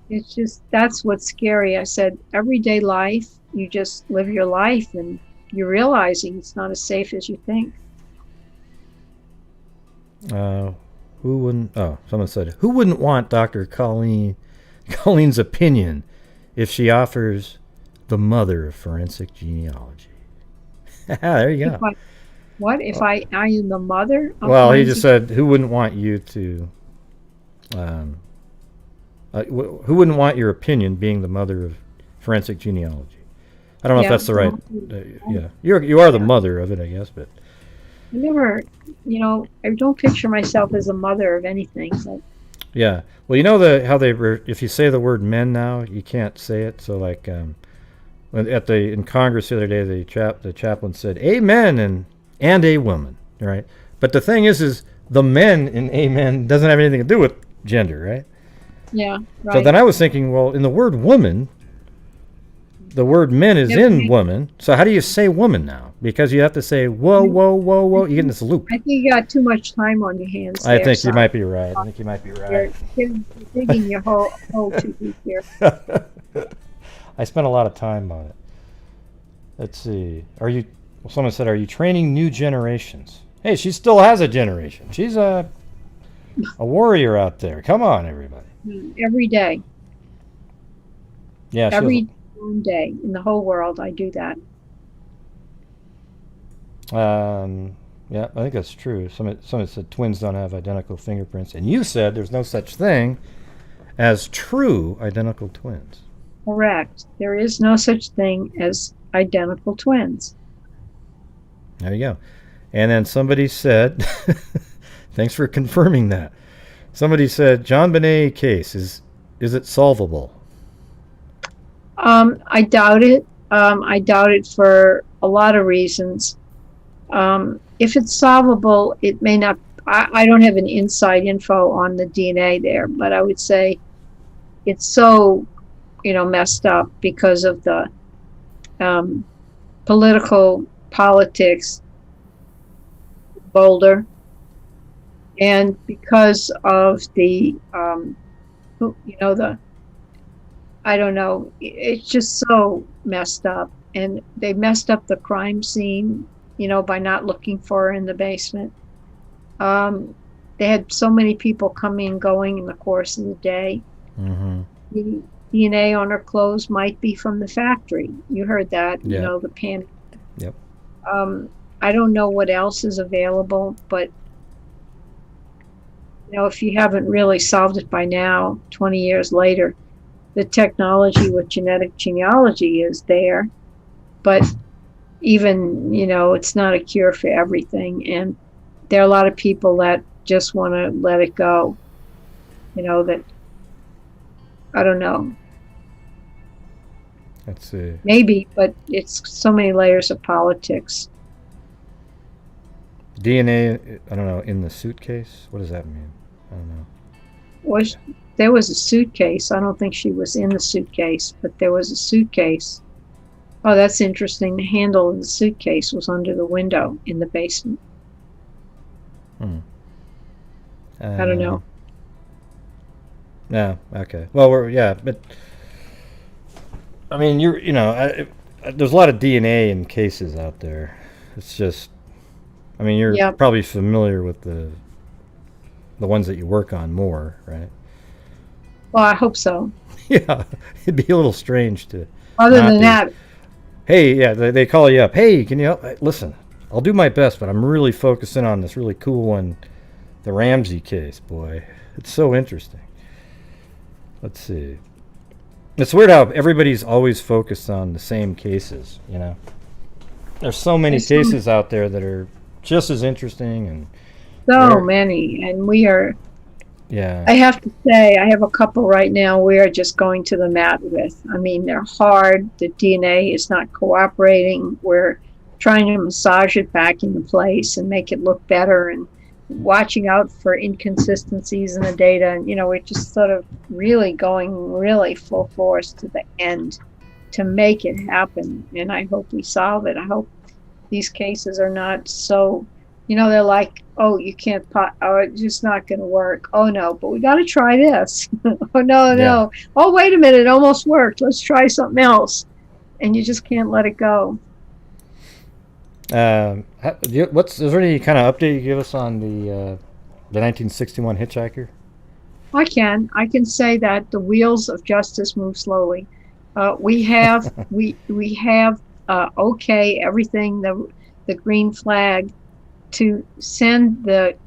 B: It's just, that's what's scary. I said, everyday life, you just live your life, and you're realizing it's not as safe as you think.
A: Who wouldn't? Oh, someone said, who wouldn't want Dr. Colleen's opinion if she offers the mother of forensic genealogy? There you go.
B: What if I am the mother?
A: Well, he just said, who wouldn't want you to? Who wouldn't want your opinion being the mother of forensic genealogy? I don't know if that's the right. Yeah, you are the mother of it, I guess, but.
B: I never, I don't picture myself as a mother of anything. But.
A: Yeah. Well, how if you say the word men now, you can't say it. So like in Congress the other day, the chaplain said amen and a woman, right? But the thing is the men in amen doesn't have anything to do with gender, right?
B: Yeah. Right.
A: So then I was thinking, well, in the word woman, the word men is in woman. So how do you say woman now? Because you have to say whoa. You get in this loop.
B: I think you got too much time on your hands.
A: I think you might be right.
B: You're digging your hole too deep here.
A: I spent a lot of time on it. Let's see. Someone said, are you training new generations? Hey, she still has a generation. She's a warrior out there. Come on, everybody.
B: Every day.
A: Yeah.
B: Every day in the whole world, I do that.
A: Yeah, I think that's true. Someone said twins don't have identical fingerprints, and you said there's no such thing as true identical twins.
B: Correct. There is no such thing as identical twins.
A: There you go. And then somebody said, thanks for confirming that. Somebody said, John Bonet case, is it solvable?
B: I doubt it. I doubt it for a lot of reasons. If it's solvable, it may not. I don't have an inside info on the DNA there, but I would say it's so, messed up because of the politics, Boulder, and because of the, I don't know, it's just so messed up. And they messed up the crime scene, by not looking for her in the basement. They had so many people coming and going in the course of the day.
A: Mm-hmm.
B: The DNA on her clothes might be from the factory. You heard that, the pan.
A: Yep.
B: I don't know what else is available, but if you haven't really solved it by now, 20 years later, the technology with genetic genealogy is there, but even, it's not a cure for everything. And there are a lot of people that just want to let it go, that, I don't know.
A: Let's see.
B: Maybe, but it's so many layers of politics.
A: DNA, I don't know, in the suitcase? What does that mean? I don't know.
B: There was a suitcase. I don't think she was in the suitcase, but there was a suitcase. Oh, that's interesting. The handle of the suitcase was under the window in the basement. I don't know.
A: Yeah, okay. Well, but I mean, there's a lot of DNA in cases out there. It's just, I mean, you're probably familiar with the ones that you work on more, right?
B: Well, I hope so.
A: Yeah, it'd be a little strange to.
B: Other than that.
A: Hey, yeah, they call you up. Hey, can you help? Listen, I'll do my best, but I'm really focusing on this really cool one, the Ramsey case. Boy, it's so interesting. Let's see. It's weird how everybody's always focused on the same cases, There's so many cases out there that are just as interesting and
B: so many, and we are.
A: Yeah.
B: I have to say, I have a couple right now we are just going to the mat with. I mean, they're hard. The DNA is not cooperating. We're trying to massage it back into place and make it look better and watching out for inconsistencies in the data. And, we're just sort of really going really full force to the end to make it happen. And I hope we solve it. I hope these cases are not so, they're like, oh, you can't, it's just not going to work. Oh, no, but we got to try this. Oh, no. Oh, wait a minute, it almost worked. Let's try something else. And you just can't let it go.
A: Is there any kind of update you give us on The 1961 hitchhiker?
B: I can say that the wheels of justice move slowly. We have everything, the green flag, to send okay,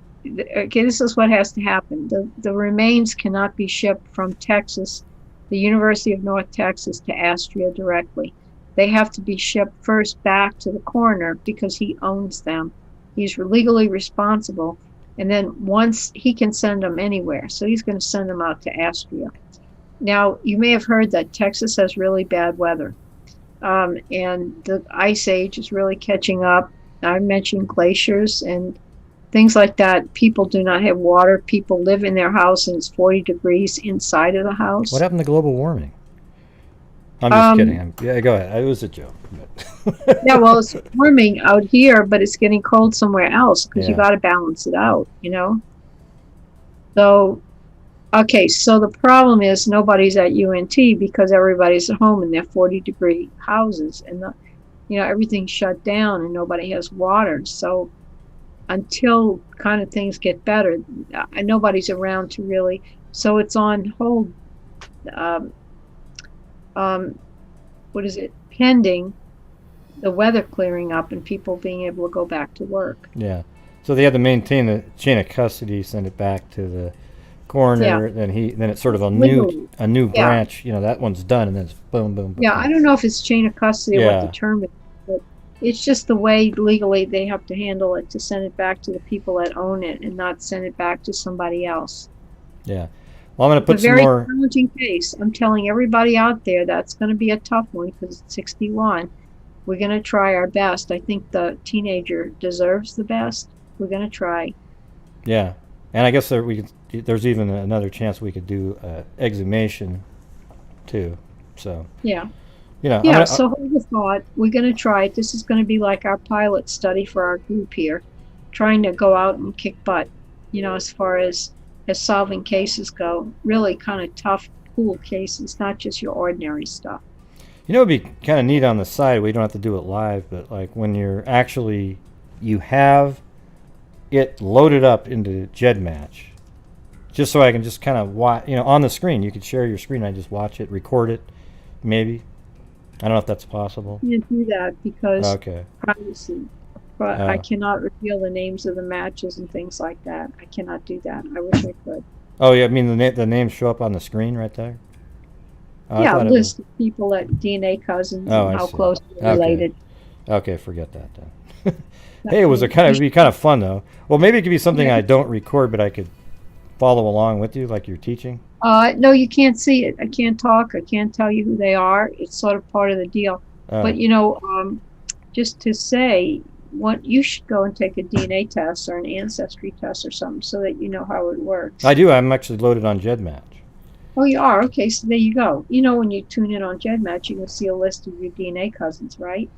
B: this is what has to happen. The remains cannot be shipped from Texas, the University of North Texas, to Astria directly. They have to be shipped first back to the coroner because he owns them. He's legally responsible. And then once he can send them anywhere. So he's going to send them out to Astria. Now, you may have heard that Texas has really bad weather. And the ice age is really catching up. I mentioned glaciers and things like that. People do not have water. People live in their house and it's 40 degrees inside of the house.
A: What happened to global warming? I'm just kidding. Yeah, go ahead. It was a joke.
B: Yeah, well, it's warming out here, but it's getting cold somewhere else because you got to balance it out, you know? So, okay, so the problem is nobody's at UNT because everybody's at home in their 40-degree houses and, everything's shut down and nobody has water. So until kind of things get better, nobody's around to really, so it's on hold. Pending the weather clearing up and people being able to go back to work.
A: Yeah. So they had to maintain the chain of custody, send it back to the coroner, then it's sort of a new branch, that one's done and then it's boom, boom, boom.
B: Yeah, I don't know if it's chain of custody or what the term is, but it's just the way legally they have to handle it to send it back to the people that own it and not send it back to somebody else.
A: Yeah. Well, I'm going to put some more.
B: It's a very challenging case. I'm telling everybody out there that's going to be a tough one because it's 61. We're going to try our best. I think the teenager deserves the best. We're going to try.
A: Yeah. And I guess there's even another chance we could do exhumation too. So.
B: Yeah.
A: So
B: hold the thought. We're going to try it. This is going to be like our pilot study for our group here, trying to go out and kick butt, as far as solving cases go, really kind of tough, cool cases, not just your ordinary stuff.
A: It'd be kind of neat on the side. We don't have to do it live, but like when you have it loaded up into GEDmatch, just so I can just kind of watch, on the screen. You could share your screen. I just watch it, record it, maybe. I don't know if that's possible.
B: You can't do that because privacy. But I cannot reveal the names of the matches and things like that. I cannot do that. I wish I could.
A: Oh, yeah. I mean, the names show up on the screen right there?
B: Yeah, a list of people that DNA cousins and how close they're related.
A: Okay, forget that then. Hey, it'd be kind of fun, though. Well, maybe it could be something I don't record, but I could follow along with you, like you're teaching.
B: No, you can't see it. I can't talk. I can't tell you who they are. It's sort of part of the deal. But, just to say, you should go and take a DNA test or an ancestry test or something so that you know how it works.
A: I do. I'm actually loaded on GEDmatch.
B: Oh, you are? Okay, so there you go. When you tune in on GEDmatch, you can see a list of your DNA cousins, right?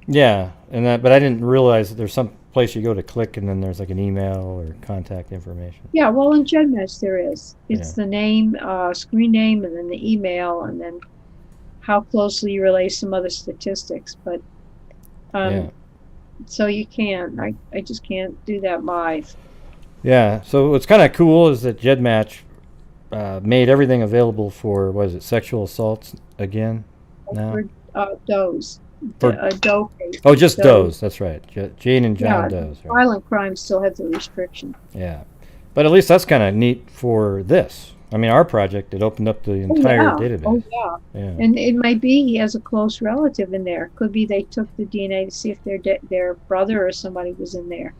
A: Yeah, but I didn't realize that there's some place you go to click and then there's like an email or contact information.
B: Yeah, well, in GEDmatch there is. It's the name, screen name, and then the email, and then how closely you relate some other statistics. But so you can't. I just can't do that live.
A: Yeah. So what's kind of cool is that GEDmatch made everything available for sexual assaults again now.
B: For does. Doe case.
A: Oh, just does. That's right. Jane and John does. Right.
B: Violent crime still has a restriction.
A: Yeah, but at least that's kind of neat for this. I mean, our project, it opened up the entire database.
B: Oh, yeah. And it might be he has a close relative in there. Could be they took the DNA to see if their brother or somebody was in there.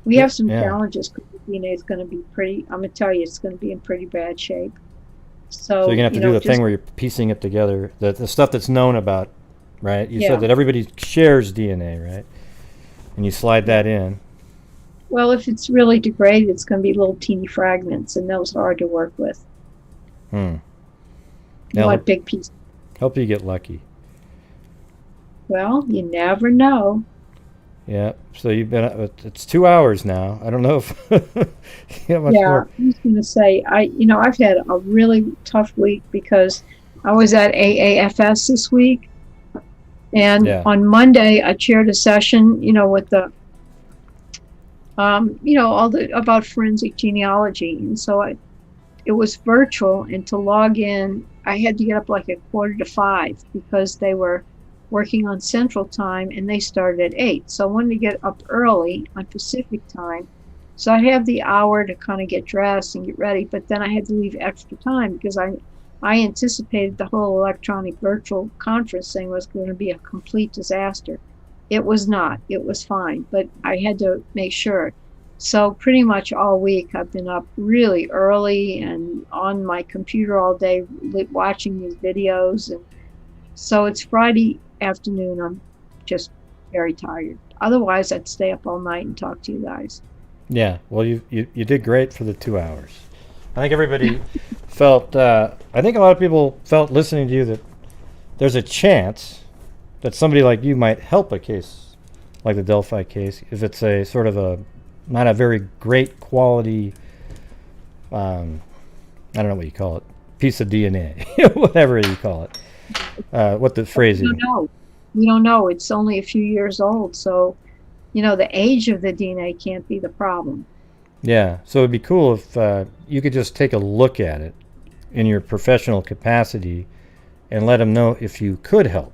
B: We have some challenges because the DNA is going to be I'm going to tell you, it's going to be in pretty bad shape. So
A: you're going to have to do the thing where you're piecing it together, the stuff that's known about, right? You said that everybody shares DNA, right? And you slide that in.
B: Well, if it's really degraded, it's going to be little teeny fragments, and those are hard to work with. You want big pieces.
A: Help you get lucky.
B: Well, you never know.
A: Yeah. So it's 2 hours now. I don't know if you have much more.
B: I was going to say, I've had a really tough week because I was at AAFS this week, and on Monday I chaired a session, with the all about forensic genealogy. And so it was virtual, and to log in, I had to get up like 4:45 because they were working on Central Time and they started at 8. So I wanted to get up early on Pacific Time. So I have the hour to kind of get dressed and get ready, but then I had to leave extra time because I anticipated the whole electronic virtual conference thing was going to be a complete disaster. It was not. It was fine, but I had to make sure. So pretty much all week I've been up really early and on my computer all day watching these videos. And so it's Friday afternoon. I'm just very tired. Otherwise, I'd stay up all night and talk to you guys.
A: Yeah, well, you did great for the 2 hours. I think everybody felt, I think a lot of people felt listening to you that there's a chance that somebody like you might help a case like the Delphi case if it's a sort of a, not a very great quality, I don't know what you call it, piece of DNA, whatever you call it, what the phrase is.
B: We don't know. It's only a few years old, so the age of the DNA can't be the problem.
A: Yeah, so it'd be cool if you could just take a look at it in your professional capacity and let them know if you could help.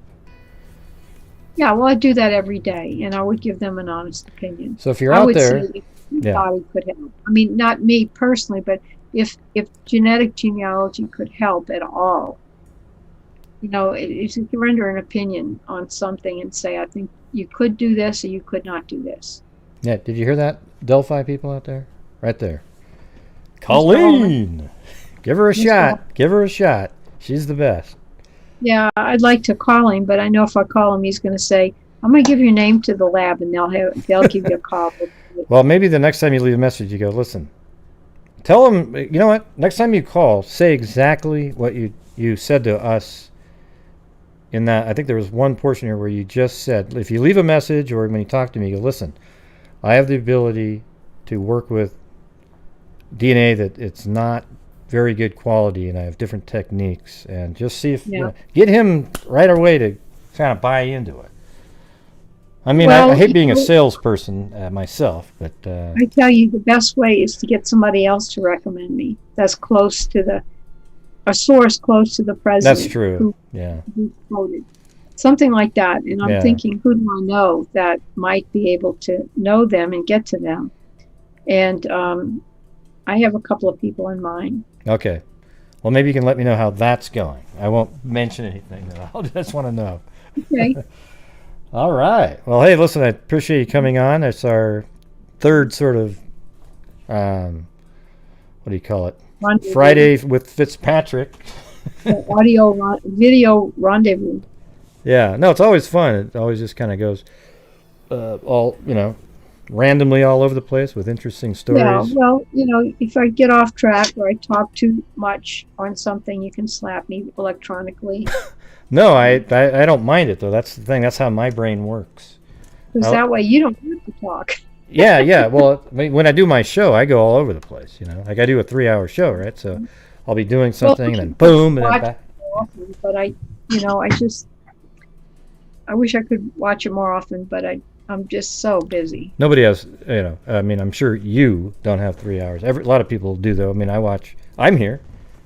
B: Yeah, well, I do that every day, and I would give them an honest opinion.
A: So if you're out there,
B: I would say anybody could help. I mean, not me personally, but if genetic genealogy could help at all, if you can render an opinion on something and say, I think you could do this or you could not do this.
A: Yeah, did you hear that, Delphi people out there? Right there. Colleen! Give her a shot. Give her a shot. She's the best.
B: Yeah, I'd like to call him, but I know if I call him, he's going to say, I'm going to give your name to the lab, and they'll give you a call.
A: Well, maybe the next time you leave a message, you go, listen, tell them, you know what, next time you call, say exactly what you said to us in that. I think there was one portion here where you just said, if you leave a message or when you talk to me, you go, listen, I have the ability to work with DNA that it's not very good quality, and I have different techniques, and just see if get him right away to kind of buy into it. I mean, I hate being a salesperson myself, but
B: I tell you, the best way is to get somebody else to recommend me. That's close to a source close to the president.
A: That's true.
B: Who quoted something like that, and I'm thinking, who do I know that might be able to know them and get to them? And I have a couple of people in mind.
A: Okay. Well, maybe you can let me know how that's going. I won't mention anything, though. I'll just want to know.
B: Okay.
A: All right. Well, hey, listen, I appreciate you coming on. It's our third sort of, what do you call it? Rendezvous. Friday with Fitzpatrick.
B: Video rendezvous.
A: Yeah. No, it's always fun. It always just kind of goes all, randomly all over the place with interesting stories.
B: Yeah, well, if I get off track or I talk too much on something, you can slap me electronically.
A: No, I don't mind it, though. That's the thing. That's how my brain works.
B: Because that way you don't have to talk.
A: Yeah. Well, when I do my show, I go all over the place, Like I do a 3-hour show, right? So I'll be doing something and then boom, and then back.
B: Often, but I wish I could watch it more often, but I'm just so busy.
A: Nobody has, I mean, I'm sure you don't have 3 hours. A lot of people do, though. I mean, I'm here,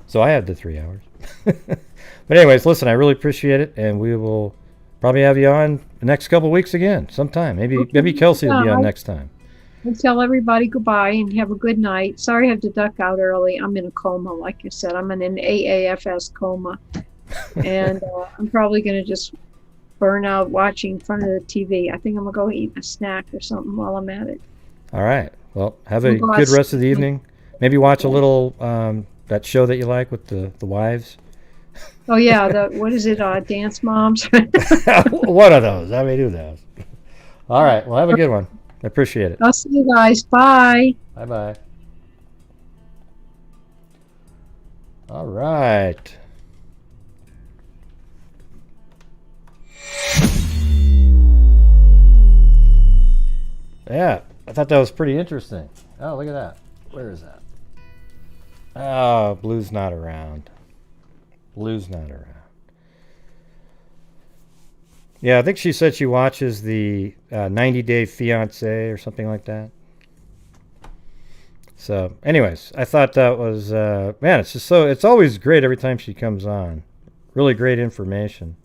A: so I have the 3 hours. But anyways, listen, I really appreciate it, and we will probably have you on the next couple of weeks again, sometime. Maybe Kelsey will be on next time.
B: I'll tell everybody goodbye and have a good night. Sorry I have to duck out early. I'm in a coma, like I said. I'm in an AAFS coma, and I'm probably going to just burn out watching in front of the TV. I think I'm going to go eat a snack or something while I'm at it.
A: All right. Well, have a good rest of the evening. Maybe watch a little, that show that you like with the wives.
B: Oh, yeah. What is it? Dance Moms?
A: One of those. I may do those. All right. Well, have a good one. I appreciate it.
B: I'll see you guys. Bye.
A: Bye-bye. All right. Yeah, I thought that was pretty interesting. Oh, look at that. Where is that? Oh, Blue's not around. Yeah, I think she said she watches the 90 Day Fiancé or something like that. So, anyways, I thought that was, man, it's just so, it's always great every time she comes on. Really great information.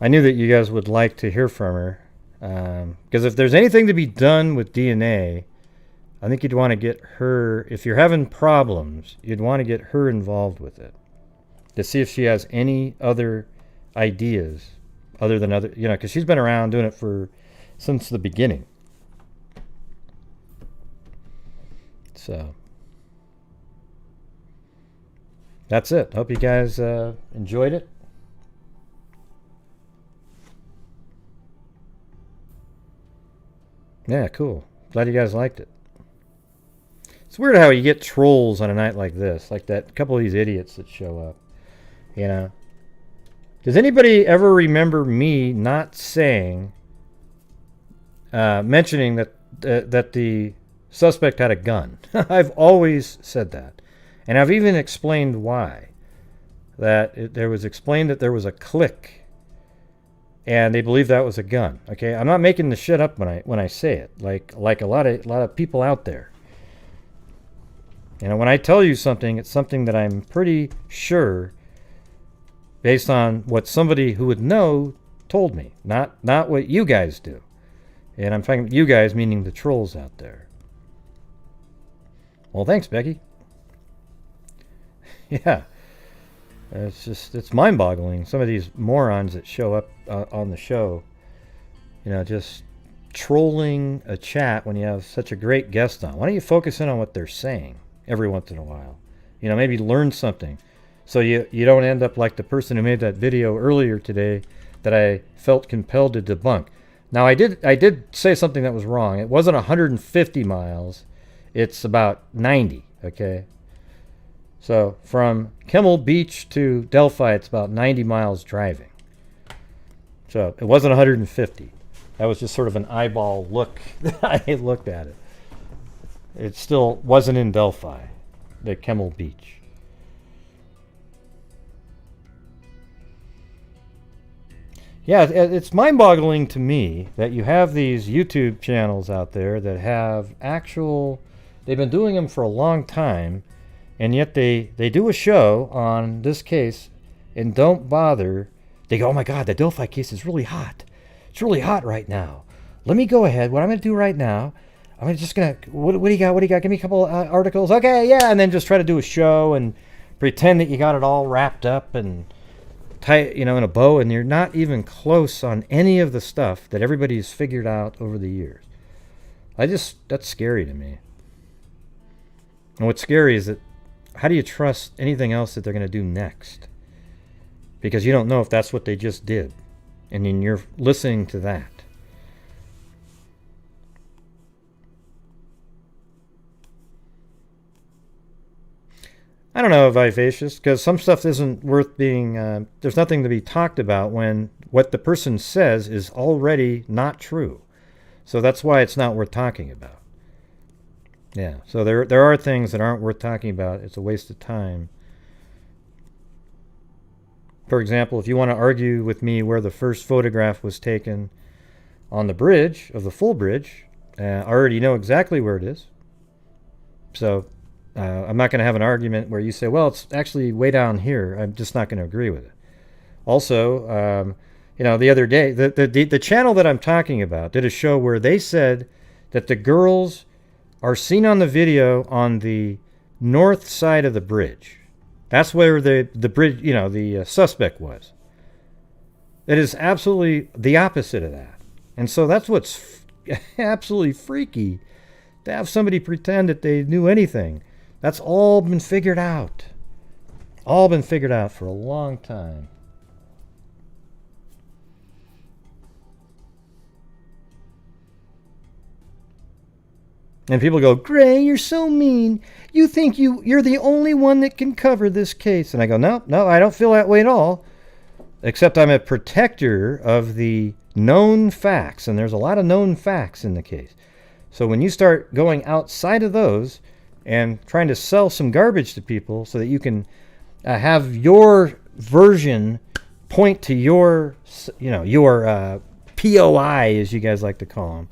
A: I knew that you guys would like to hear from her. Because if there's anything to be done with DNA, I think you'd want to get her, if you're having problems, you'd want to get her involved with it. To see if she has any other ideas other than other, you know, because she's been around doing it since the beginning. So that's it. Hope you guys enjoyed it. Yeah, cool. Glad you guys liked it. It's weird how you get trolls on a night like this, like that couple of these idiots that show up. You know, does anybody ever remember me not saying, mentioning that the suspect had a gun? I've always said that, and I've even explained why. There was explained that there was a click, and they believe that was a gun. Okay, I'm not making the shit up when I say it. Like a lot of people out there. You know, when I tell you something, it's something that I'm pretty sure, based on what somebody who would know told me, not what you guys do. And I'm talking you guys, meaning the trolls out there. Well, thanks, Becky. Yeah. It's mind-boggling. Some of these morons that show up on the show, you know, just trolling a chat when you have such a great guest on. Why don't you focus in on what they're saying every once in a while? You know, maybe learn something. So you don't end up like the person who made that video earlier today that I felt compelled to debunk. Now, I did say something that was wrong. It wasn't 150 miles. It's about 90, okay? So from Kimmel Beach to Delphi, it's about 90 miles driving. So it wasn't 150. That was just sort of an eyeball look that I looked at it. It still wasn't in Delphi, the Kimmel Beach. Yeah, it's mind-boggling to me that you have these YouTube channels out there that have they've been doing them for a long time, and yet they do a show on this case and don't bother. They go, oh my God, the Delphi case is really hot. It's really hot right now. Let me go ahead. What I'm going to do right now, what do you got? What do you got? Give me a couple articles. Okay, yeah. And then just try to do a show and pretend that you got it all wrapped up and tight, you know, in a bow, and you're not even close on any of the stuff that everybody's figured out over the years. That's scary to me. And what's scary is that how do you trust anything else that they're going to do next? Because you don't know if that's what they just did. And then you're listening to that. I don't know, Vivacious, because some stuff isn't worth being, there's nothing to be talked about when what the person says is already not true. So that's why it's not worth talking about. Yeah, so there are things that aren't worth talking about. It's a waste of time. For example, if you want to argue with me where the first photograph was taken on the bridge, of the full bridge, I already know exactly where it is. So I'm not going to have an argument where you say, well, it's actually way down here. I'm just not going to agree with it. Also, you know, the other day, the channel that I'm talking about did a show where they said that the girls are seen on the video on the north side of the bridge. That's where the bridge, you know, the suspect was. It is absolutely the opposite of that. And so that's what's absolutely freaky, to have somebody pretend that they knew anything. That's all been figured out. All been figured out for a long time. And people go, Gray, you're so mean. You think you're the only one that can cover this case. And I go, no, I don't feel that way at all. Except I'm a protector of the known facts. And there's a lot of known facts in the case. So when you start going outside of those and trying to sell some garbage to people so that you can have your version point to your, you know, your POI, as you guys like to call them,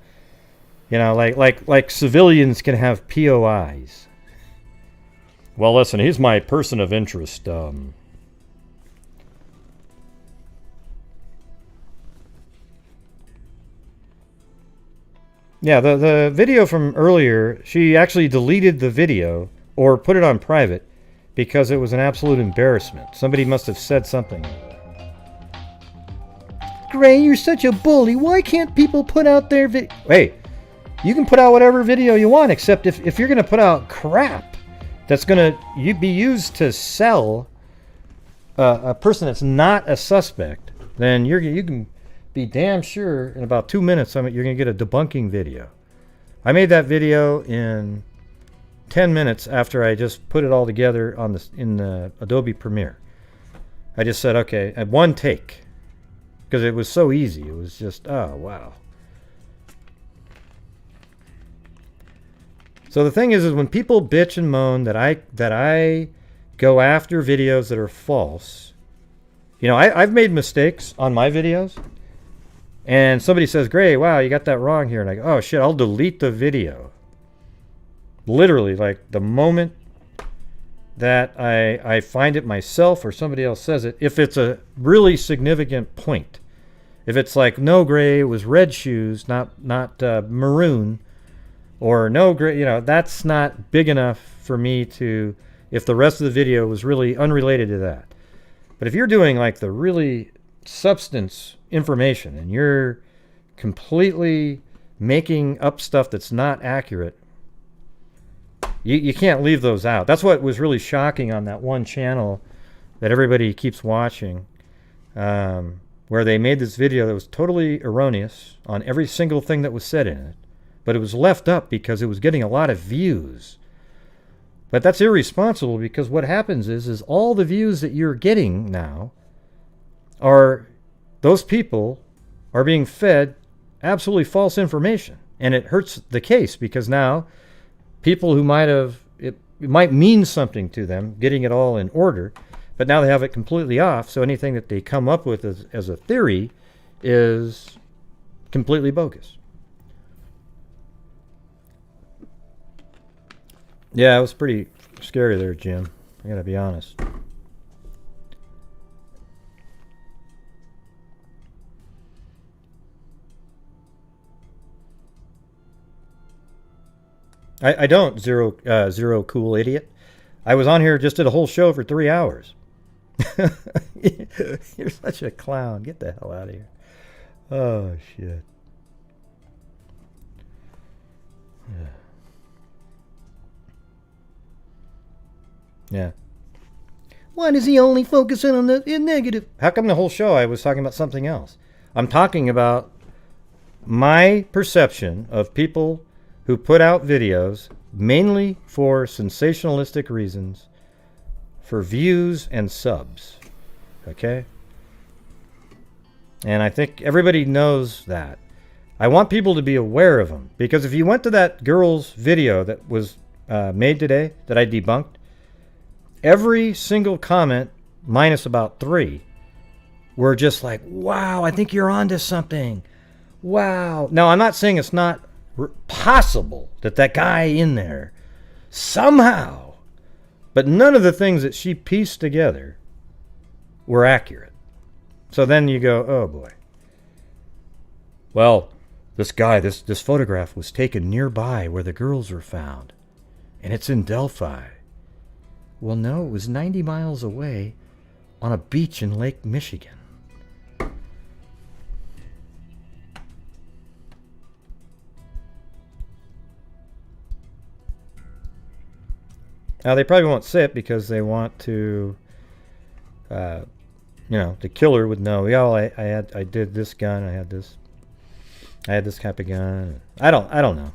A: You know, like civilians can have POIs. Well, listen, he's my person of interest. Yeah, the video from earlier, she actually deleted the video or put it on private because it was an absolute embarrassment. Somebody must have said something. Gray, you're such a bully. Why can't people put out their video? Hey, you can put out whatever video you want, except if you're going to put out crap that's going to be used to sell a person that's not a suspect, then you can be damn sure in about 2 minutes you're going to get a debunking video. I made that video in 10 minutes after I just put it all together in the Adobe Premiere. I just said, okay, at one take, because it was so easy. It was just, oh, wow. So the thing is when people bitch and moan that I go after videos that are false, you know, I've made mistakes on my videos, and somebody says, Gray, wow, you got that wrong here. And I go, oh, shit, I'll delete the video. Literally, like the moment that I find it myself or somebody else says it, if it's a really significant point. If it's like, no, Gray, it was red shoes, not maroon, or no, Gray, you know, that's not big enough for me to, if the rest of the video was really unrelated to that. But if you're doing like the really substance information and you're completely making up stuff that's not accurate, you can't leave those out. That's what was really shocking on that one channel that everybody keeps watching, where they made this video that was totally erroneous on every single thing that was said in it, but it was left up because it was getting a lot of views. But that's irresponsible, because what happens is all the views that you're getting now are, those people are being fed absolutely false information. And it hurts the case, because now people who it might mean something to them, getting it all in order, but now they have it completely off. So anything that they come up with as a theory is completely bogus. Yeah, it was pretty scary there, Jim. I gotta be honest. I don't, zero cool idiot. I was on here, just did a whole show for 3 hours. You're such a clown. Get the hell out of here. Oh, shit. Yeah. Why does he only focus in on the negative? How come the whole show I was talking about something else? I'm talking about my perception of people who put out videos mainly for sensationalistic reasons, for views and subs. Okay? And I think everybody knows that. I want people to be aware of them, because if you went to that girl's video that was made today, that I debunked, every single comment, minus about 3, were just like, wow, I think you're onto something. Wow. Now, I'm not saying it's not possible that guy in there somehow, but none of the things that she pieced together were accurate. So then you go, oh boy. Well, this guy, this photograph was taken nearby where the girls were found, and it's in Delphi. Well, no, it was 90 miles away on a beach in Lake Michigan. Now, they probably won't say it because they want to, the killer would know. Yeah, I did this gun. I had this type of gun. I don't know.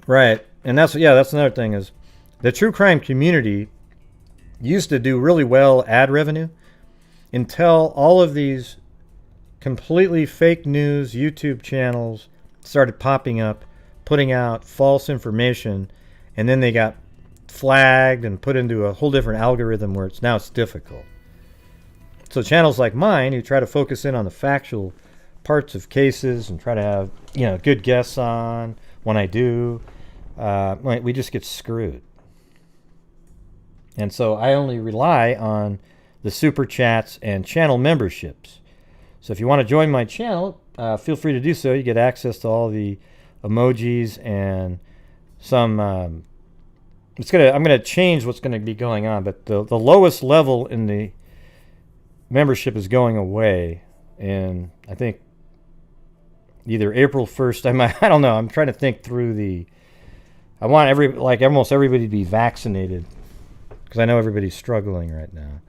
A: Right, and that's another thing, is the true crime community used to do really well ad revenue until all of these completely fake news YouTube channels started popping up, putting out false information, and then they got flagged and put into a whole different algorithm where it's difficult. So channels like mine, who try to focus in on the factual parts of cases and try to have, good guests on when I do, we just get screwed. And so I only rely on the super chats and channel memberships. So if you want to join my channel, feel free to do so. You get access to all the emojis and some. I'm gonna change what's going to be going on, but the lowest level in the membership is going away, and I think either April 1st. I don't know. I'm trying to think through I want almost everybody to be vaccinated, because I know everybody's struggling right now.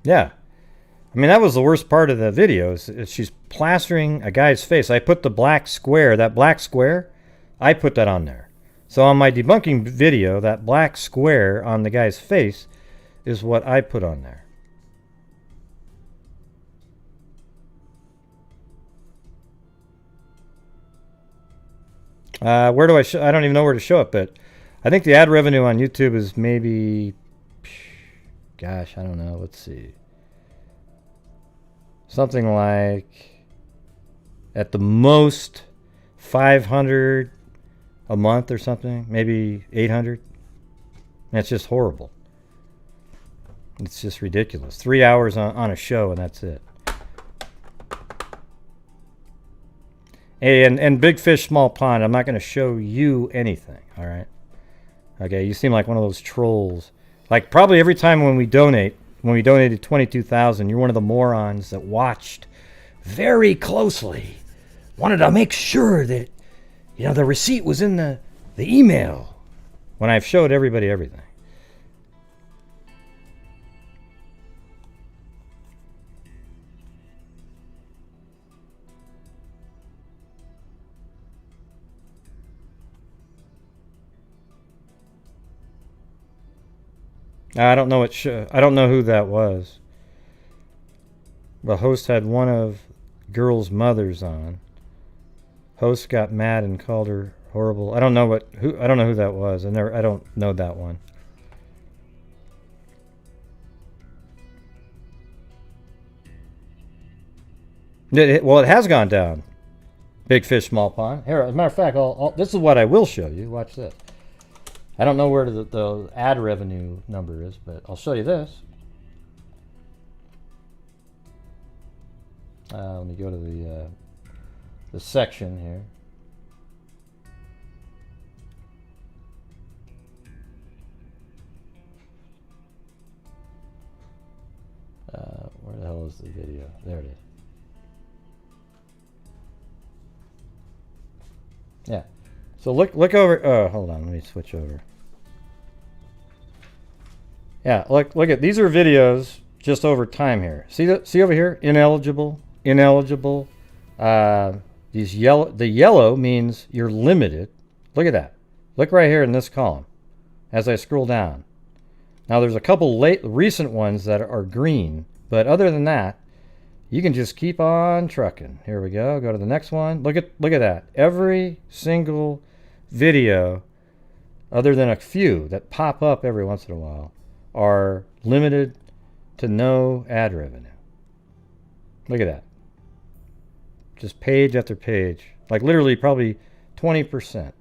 A: Yeah. I mean, that was the worst part of the video. Is she's plastering a guy's face. I put the black square, I put that on there. So on my debunking video, that black square on the guy's face is what I put on there. Where do I don't even know where to show it, but I think the ad revenue on YouTube is maybe, gosh, I don't know. Let's see. Something like, at the most, 500 a month or something. Maybe 800. That's just horrible. It's just ridiculous. 3 hours on a show, and that's it. Hey, and big fish, small pond, I'm not going to show you anything, all right? Okay, you seem like one of those trolls. Like, probably every time when we donated $22,000, you're one of the morons that watched very closely. Wanted to make sure that, the receipt was in the email when I've showed everybody everything. I don't know I don't know who that was. The host had one of girl's mothers on. Host got mad and called her horrible. I don't know who that was. I don't know that one. It has gone down. Big fish, small pond. Here, as a matter of fact, this is what I will show you. Watch this. I don't know where the ad revenue number is, but I'll show you this. Let me go to the section here. Where the hell is the video? There it is. Yeah. So look over. Oh, hold on. Let me switch over. Yeah, look at these are videos just over time here. See over here, ineligible. The yellow means you're limited. Look at that. Look right here in this column as I scroll down. Now there's a couple recent ones that are green, but other than that, you can just keep on trucking. Here we go. Go to the next one. Look at that. Every single video, other than a few that pop up every once in a while, are limited to no ad revenue. Look at that. Just page after page. Like literally probably 20%.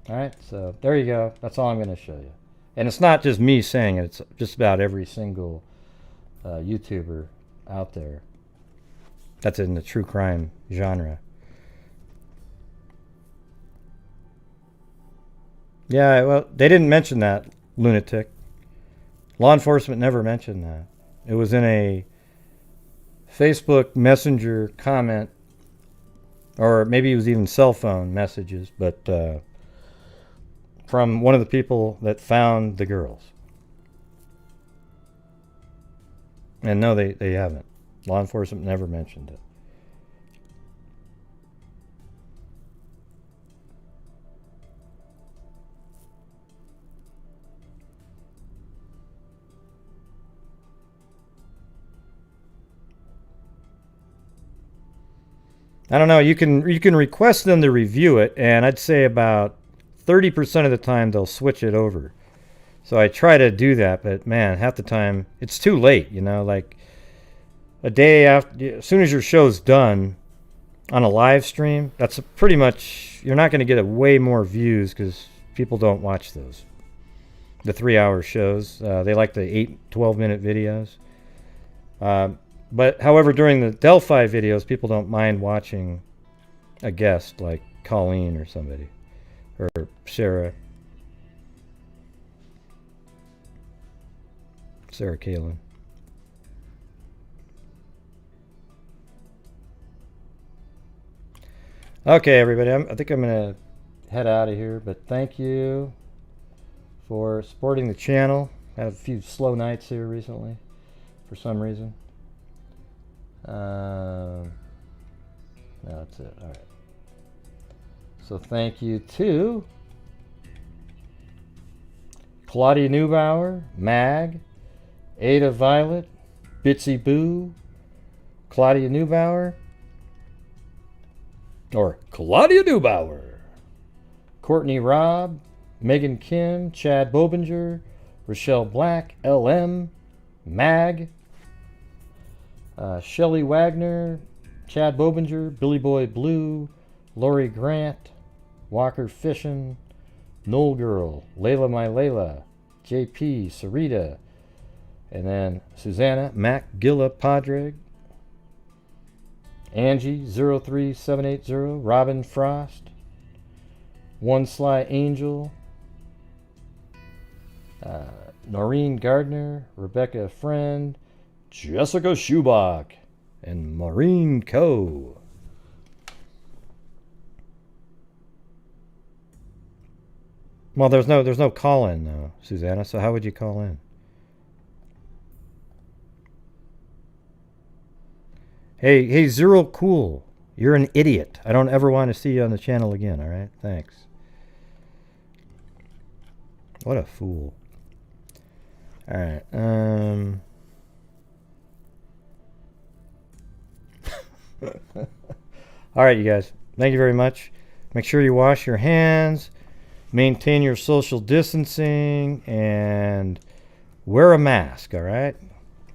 A: All right, so there you go. That's all I'm going to show you. And it's not just me saying it. It's just about every single YouTuber out there that's in the true crime genre. Yeah, well, they didn't mention that, lunatic. Law enforcement never mentioned that. It was in a Facebook Messenger comment, or maybe it was even cell phone messages, but from one of the people that found the girls. And no, they haven't. Law enforcement never mentioned it. I don't know. You can request them to review it, and I'd say about 30% of the time they'll switch it over So I try to do that, but man, half the time it's too late, you know, like a day after, as soon as your show's done on a live stream, that's pretty much, you're not going to get way more views because people don't watch those. The 3-hour shows, they like the 12-minute videos. But however, during the Delphi videos, people don't mind watching a guest like Colleen or somebody, or Sarah Kalin. Okay, everybody, I think I'm going to head out of here, but thank you for supporting the channel. I had a few slow nights here recently for some reason. No, that's it. All right. So thank you to Claudia Neubauer, Mag, Ada Violet, Bitsy Boo, Claudia Neubauer, or Claudia Neubauer, Courtney Robb, Megan Kim, Chad Bobinger, Rochelle Black, LM, Mag, Shelley Wagner, Chad Bobinger, Billy Boy Blue, Lori Grant, Walker Fishin, Noel Girl, Layla My Layla, JP, Sarita, and then Susanna, Mac Gilla Padre, Angie 03780, Robin Frost, One Sly Angel, Noreen Gardner, Rebecca Friend, Jessica Schubach, and Maureen Coe. Well, there's no call-in though, Susanna, so how would you call in? Hey, Zero Cool, you're an idiot. I don't ever want to see you on the channel again, all right? Thanks. What a fool. All right. All right, you guys. Thank you very much. Make sure you wash your hands, maintain your social distancing, and wear a mask, all right?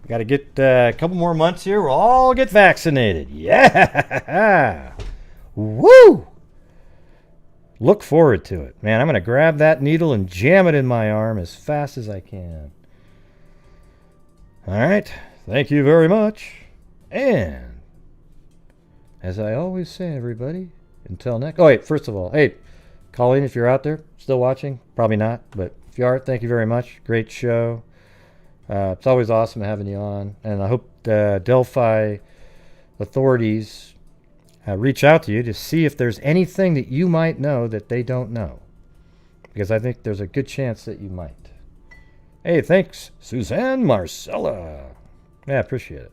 A: We got to get a couple more months here. We'll all get vaccinated. Yeah! Woo! Look forward to it. Man, I'm going to grab that needle and jam it in my arm as fast as I can. All right. Thank you very much. And as I always say, everybody, until next... Oh, wait, first of all, hey, Colleen, if you're out there still watching, probably not, but if you are, thank you very much. Great show. It's always awesome having you on, and I hope Delphi authorities reach out to you to see if there's anything that you might know that they don't know, because I think there's a good chance that you might. Hey, thanks, Suzanne Marcella. Yeah, appreciate it.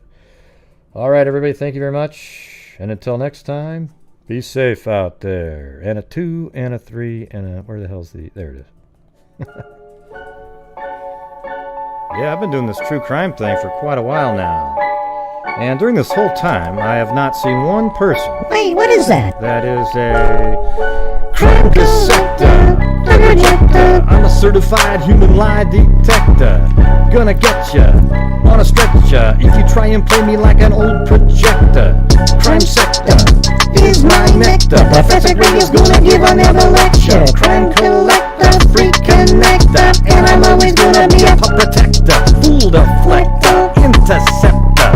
A: All right, everybody, thank you very much, and until next time, be safe out there. And a 2 and a 3 and a... Where the hell's the... There it is. Yeah, I've been doing this true crime thing for quite a while now. And during this whole time, I have not seen one person.
H: Wait, what is that?
A: That is a crime cassette. I'm a certified human lie detector. Gonna get ya on a stretcher if you try and play me like an old projector. Crime sector is my nectar. Professor Greg is gonna give another lecture. Crime collector, freak connector, and I'm always gonna be a pop protector. Fool deflector, interceptor,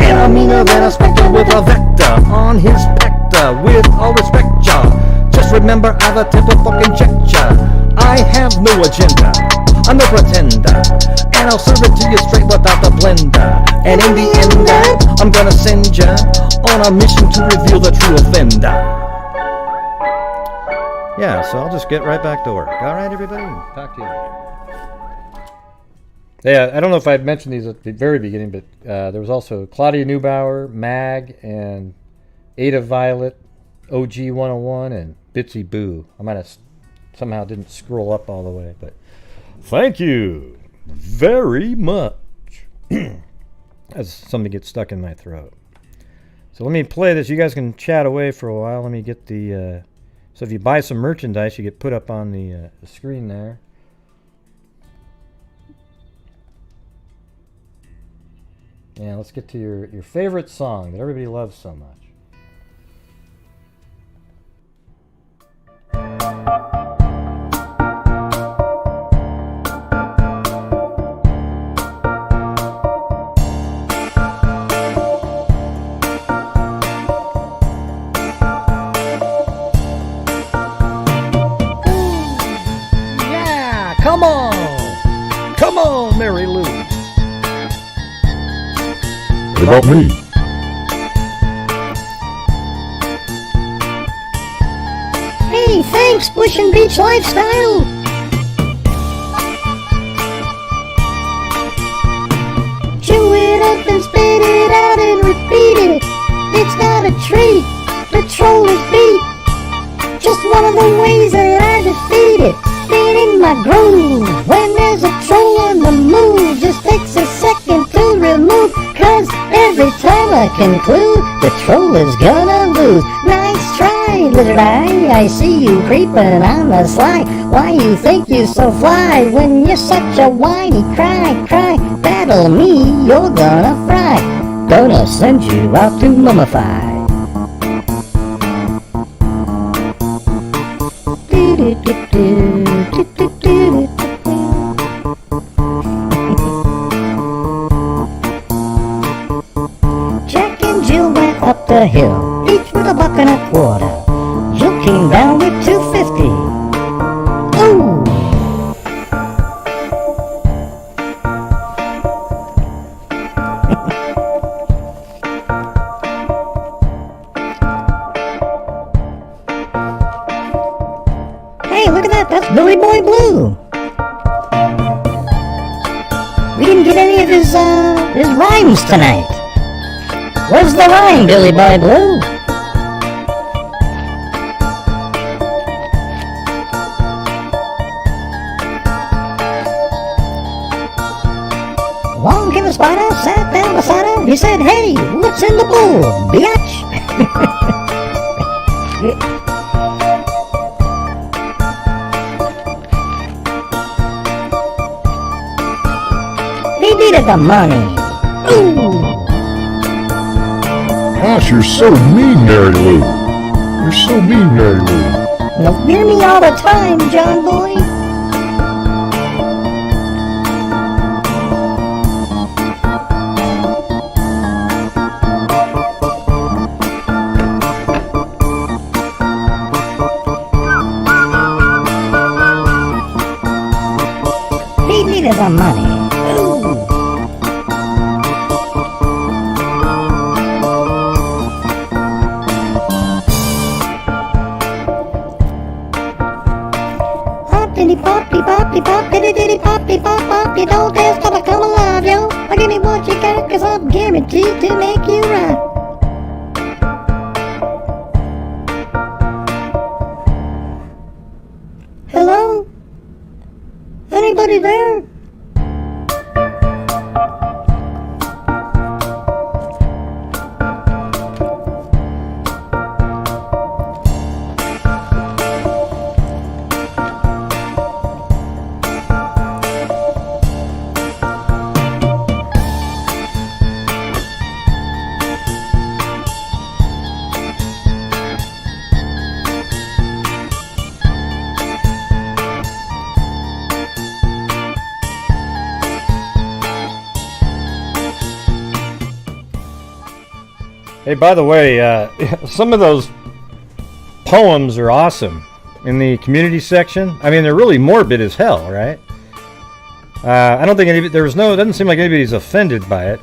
A: and I'm meaner than a spectre with a vector on his spectre. With all respect, y'all, just remember I've a temper fucking check ya. I have no agenda, I'm no pretender, and I'll serve it to you straight without the blender. And in the end, I'm gonna send ya on a mission to reveal the true offender. Yeah, so I'll just get right back to work. All right, everybody, talk to you later. Yeah, I don't know if I had mentioned these at the very beginning, but there was also Claudia Neubauer, Mag, and Ada Violet, OG 101, and Bitsy Boo. I might have somehow didn't scroll up all the way, but thank you very much. As something gets stuck in my throat. So let me play this. You guys can chat away for a while. Let me get the... so if you buy some merchandise, you get put up on the screen there. And let's get to your favorite song that everybody loves so much. Come on! Come on, Mary Lou!
H: What about me?
I: Hey, thanks, Bush and Beach Lifestyle! Chew it up and spit it out and repeat it. It's not a treat, the troll is beat. Just one of the ways that I defeat it. Been in my groove. When there's a troll on the move, just takes a second to remove. Cause every time I conclude, the troll is gonna lose. Nice try, lizard eye. I see you creeping on the sly. Why you think you so fly when you're such a whiny cry? Battle me, you're gonna fry. Gonna send you out to mummify. Jack and Jill went up the hill, each with $1.25. Jill came down with $2.50. Ooh! Hey, look at that! That's Billy Boy Blue. We didn't get any of his rhymes tonight. Where's the rhyme, Billy Boy Blue? Long came a spider, sat down beside her. He said, hey, what's in the bowl, biatch? He needed the money. Ooh!
H: Gosh, you're so mean, Mary Lou. You're so mean, Mary Lou.
I: You'll hear me all the time, John Boy. He needed the money. Ooh. Hoppity poppy poppy pop, diddy diddy poppy pop pop. You don't dance till I come alive, yo. Give me what you got, cause I'm guaranteed to make you right. Hello? Anybody there?
A: Hey, by the way, some of those poems are awesome in the community section. I mean, they're really morbid as hell, right? I don't think it doesn't seem like anybody's offended by it.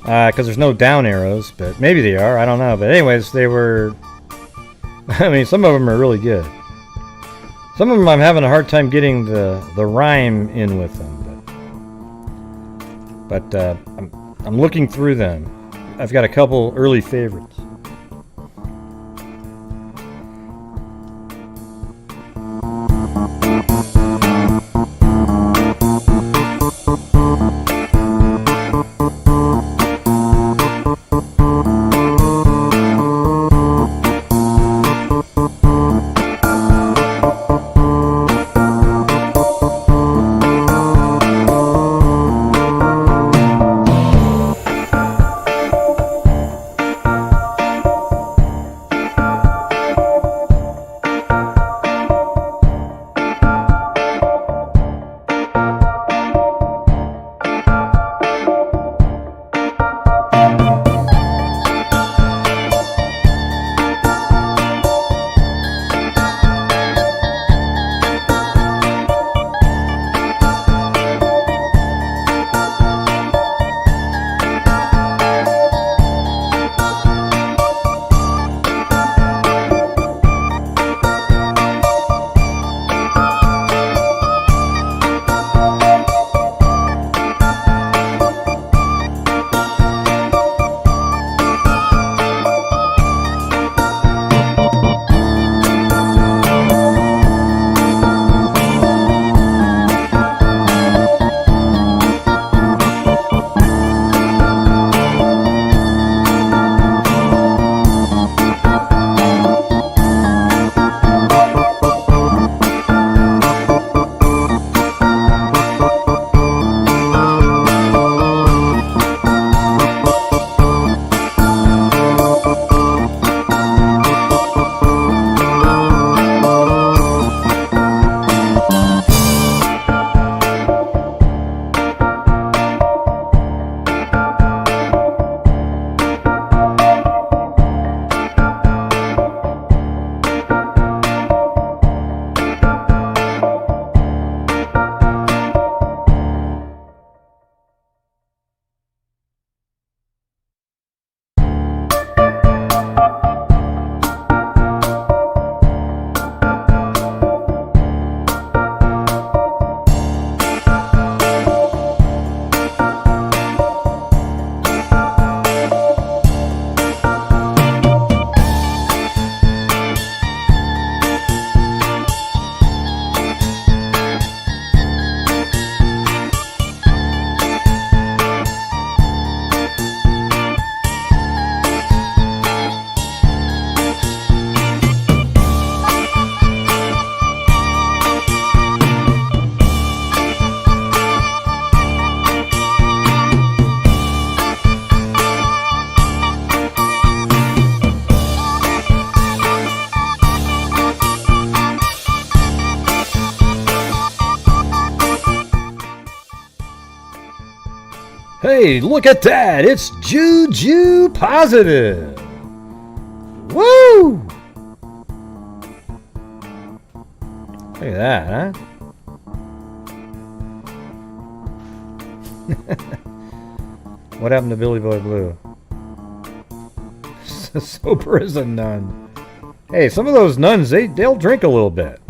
A: Because there's no down arrows, but maybe they are, I don't know. But anyways, they were, I mean, some of them are really good. Some of them I'm having a hard time getting the rhyme in with them. But I'm looking through them. I've got a couple early favorites. Hey, look at that! It's Juju Positive! Woo! Look at that, huh? What happened to Billy Boy Blue? Sober as a nun. Hey, some of those nuns, they'll drink a little bit.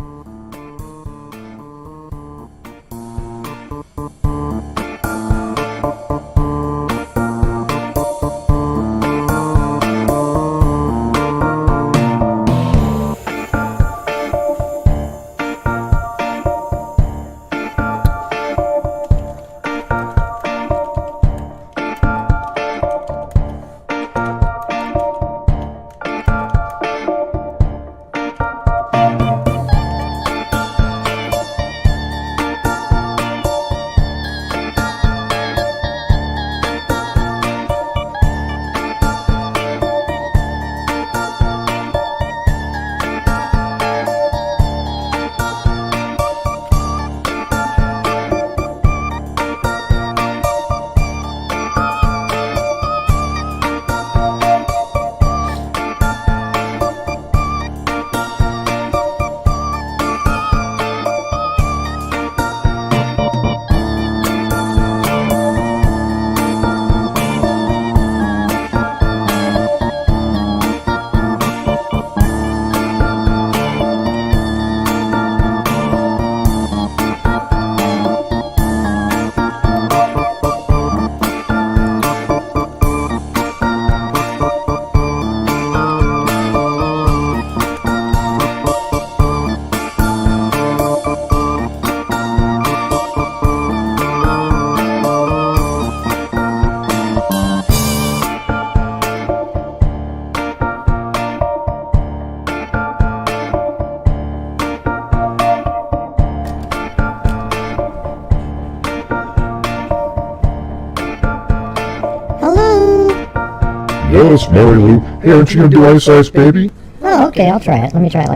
H: Yes, Mary Lou. Hey, aren't you gonna do Ice Ice Baby?
I: Oh, okay, I'll try it. Let me try it.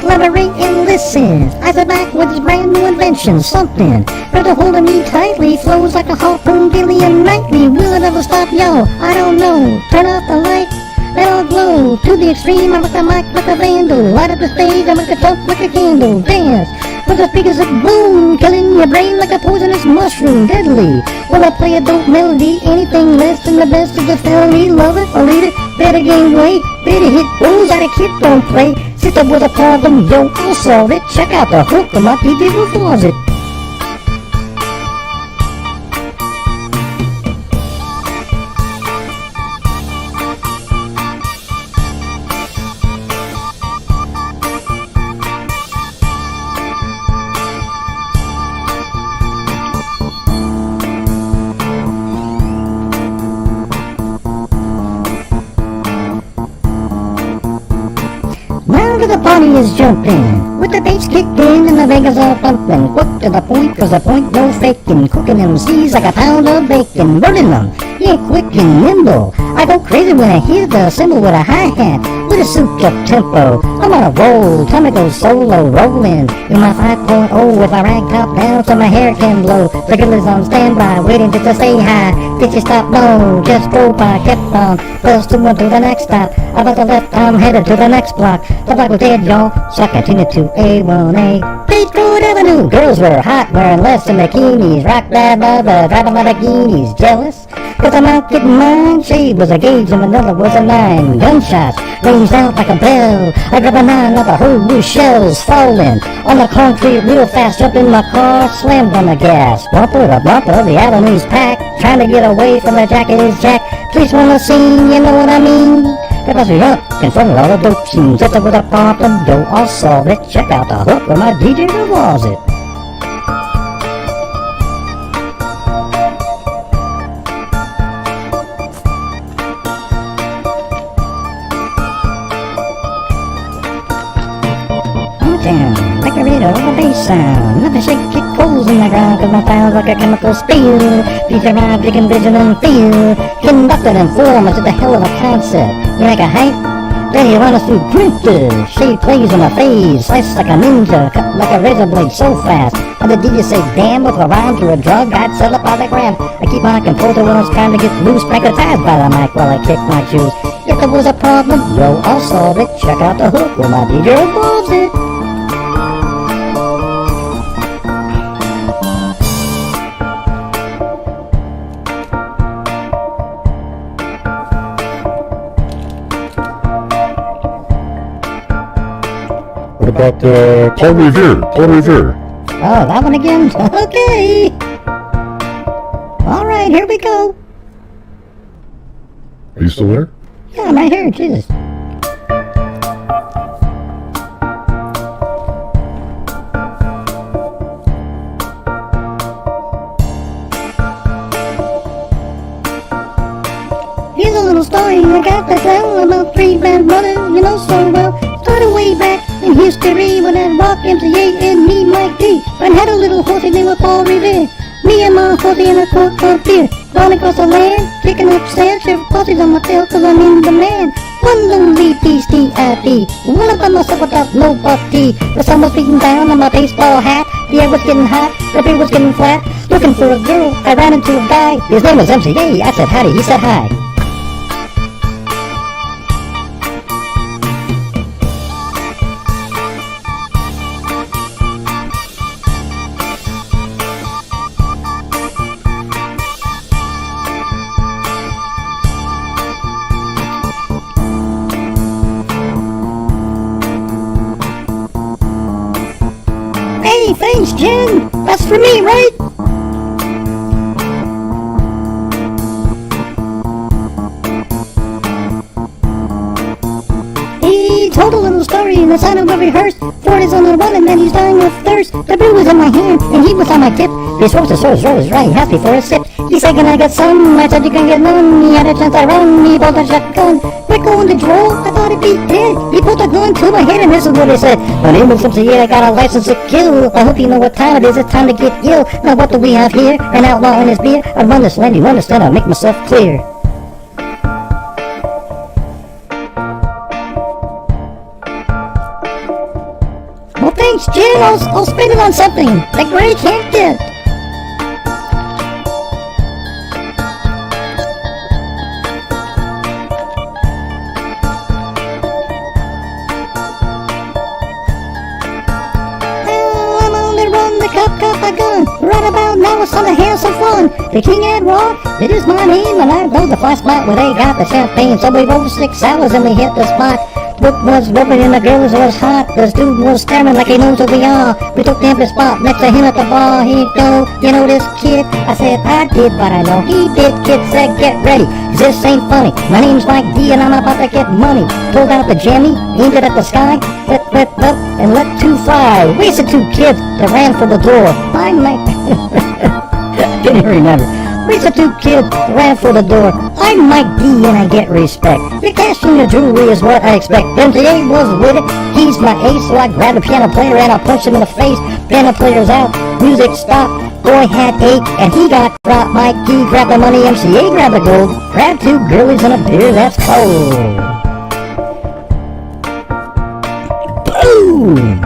I: Collaborate and listen. I feel back with this brand new invention. Something rather holding me tightly. Flows like a harpoon daily and nightly. Will it ever stop, yo? I don't know. Turn off the light. They all glow to the extreme. I rock the mic like a vandal. Light up the stage, I make a jump like a candle. Dance with the speakers that boom, killing your brain like a poisonous mushroom. Deadly. When I play a dope melody, anything less than the best of the felony. Love it or leave it. Better gain weight. Better hit those out of kid don't play. Sister with a problem, yo, I'll solve it. Check out the hook on my DJ closet. The party is jumping, with the bass kicked in and the Vegas all pumping. Quick to the point, cause the point no faking. Cooking them seeds like a pound of bacon. Burning them, yeah, quick and nimble. I go crazy when I hear the cymbal with a hi-hat, with a souped up tempo. I'm on a roll, time to go solo, rolling in my 5.0 with my rag top down so my hair can blow. The girl is on standby, waiting just to say hi. Did you stop? No, just go by, kept on. First to one to the next stop. About the left, I'm headed to the next block. The block was dead, y'all, so I continued to A1A. Beach Road Avenue, girls were hot, wearing less than bikinis. Rock that mother, driving Lamborghinis. Jealous? Cause I'm out getting mine. Shade was a gauge and another was a 9. Gunshots ranged out like a bell. I grab a 9, another whole new shells falling on the concrete real fast. Jumped in my car, slammed on the gas. Bumper to bumper, the avenue's packed. Trying to get away from the jacket is jacked. Police wanna sing, you know what I mean? Because we up, confronted all the dope scenes. Just with a problem, yo, I'll solve it. Check out the hook where my DJ was it. Down, like a radar on the bass sound. Never shake, kick holes in the ground, cause my style's like a chemical spill. Piece of rhyme, you can vision and feel. Conducted and form is a hell of a concept. You make a hype, Then he runs through printers, shade plays in my face, slices like a ninja, cut like a razor blade so fast. And the DJ say, damn, with a rhyme to a drug, I'd sell it by the gram. I keep my composure when it's time to get loose, magnetized by the mic while I kick my shoes. If there was a problem, yo, I'll solve it. Check out the hook where my DJ involves it.
H: What about Paul Revere? Paul Revere.
I: Oh, that one again? Okay. All right, here we go.
H: Are you still there?
I: Yeah, I'm right here. Jesus. Here's a little story I got to tell about three bad brothers you know so well. Started way back in history when I rock MCA and me, Mike D. And had a little horsey named Paul Revere. Me and my horsey in a quart of beer. Running across the land, kicking up sand, shivering pussies on my tail cause I'm in demand. One lonely beastie I be, one up by myself without no buc-ee. The sun was beating down on my baseball hat, the air was getting hot, the beer was getting flat. Looking for a girl, I ran into a guy, his name was MCA, I said howdy, he said hi. Hey, thanks, Jen. That's for me, right? He told a little story in the sound of a rehearse. Ford is on the run and then he's dying of thirst. The brew was in my hand and he was on my tip. He smoked his rose right, happy for a sip. He said, can I get some? I said, you can get none. He had a chance I run, he pulled a shotgun. Quick on the draw, I thought he'd be dead. He pulled a gun to my head and this is what he said. My name is MCA, I got a license to kill. I hope you know what time it is, it's time to get ill. Now what do we have here? An outlaw and his beer. I run this land, you understand, I'll make myself clear. Well, thanks, Jen. I'll spend it on something like Ray can't get. I'm on the run, the cop got my gun. Right about now, it's time to have some fun. The King had Raw, it is my name, and I know the fly spot where they got the champagne. So we rolled 6 hours and we hit the spot. Book was rubbing and the girls was hot. This dude was staring like he knows who we are. We took the empty spot next to him at the bar. He'd go, you know this kid? I said, I did, but I know he did. Kid said, get ready, 'cause this ain't funny. My name's Mike D and I'm about to get money. Pulled out the jammy, aimed it at the sky. Flip, flip, up, and let 2 fly. Wasted 2 kids that ran for the door. I might... Didn't remember. Wasted 2 kids ran for the door. I'm Mike D and I get respect. Your cash and your jewelry is what I expect. MCA was with it, he's my ace. So I grabbed a piano player and I punched him in the face. Piano player's out, music stopped. Boy had 8 and he got dropped. Mike D grabbed the money, MCA grabbed the gold. Grabbed 2 girlies and a beer that's cold. Boom!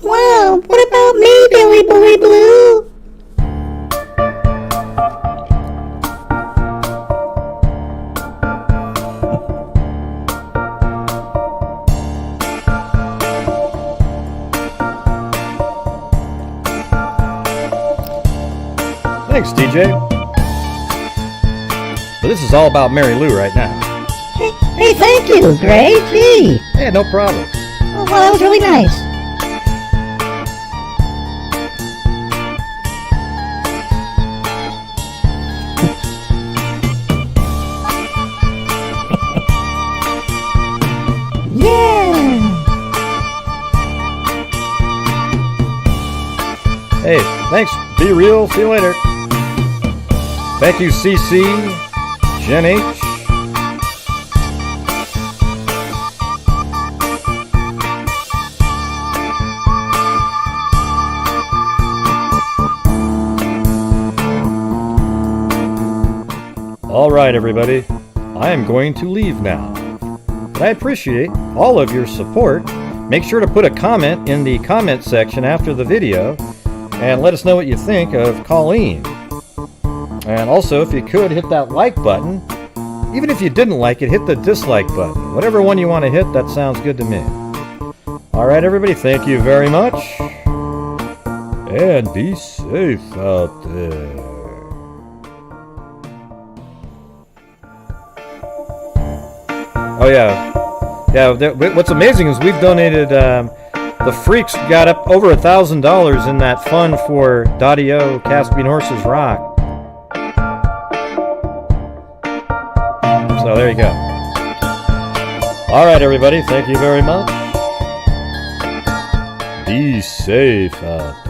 I: Wow, what about me, Billy Boy Blue?
A: Thanks, DJ. But this is all about Mary Lou right now.
I: Hey, thank you, Gray. Gee.
A: Yeah, no problem.
I: Oh, well, that was really nice. Yeah.
A: Hey, thanks. Be real. See you later. Thank you, CC, Jen H. All right, everybody. I am going to leave now. But I appreciate all of your support. Make sure to put a comment in the comment section after the video and let us know what you think of Colleen. And also, if you could, hit that like button. Even if you didn't like it, hit the dislike button. Whatever one you want to hit, that sounds good to me. All right, everybody, thank you very much. And be safe out there. Oh, yeah. Yeah, what's amazing is we've donated, the freaks got up over $1,000 in that fund for Dotio Caspian Horses Rock. So there you go. All right, everybody. Thank you very much. Be safe out there.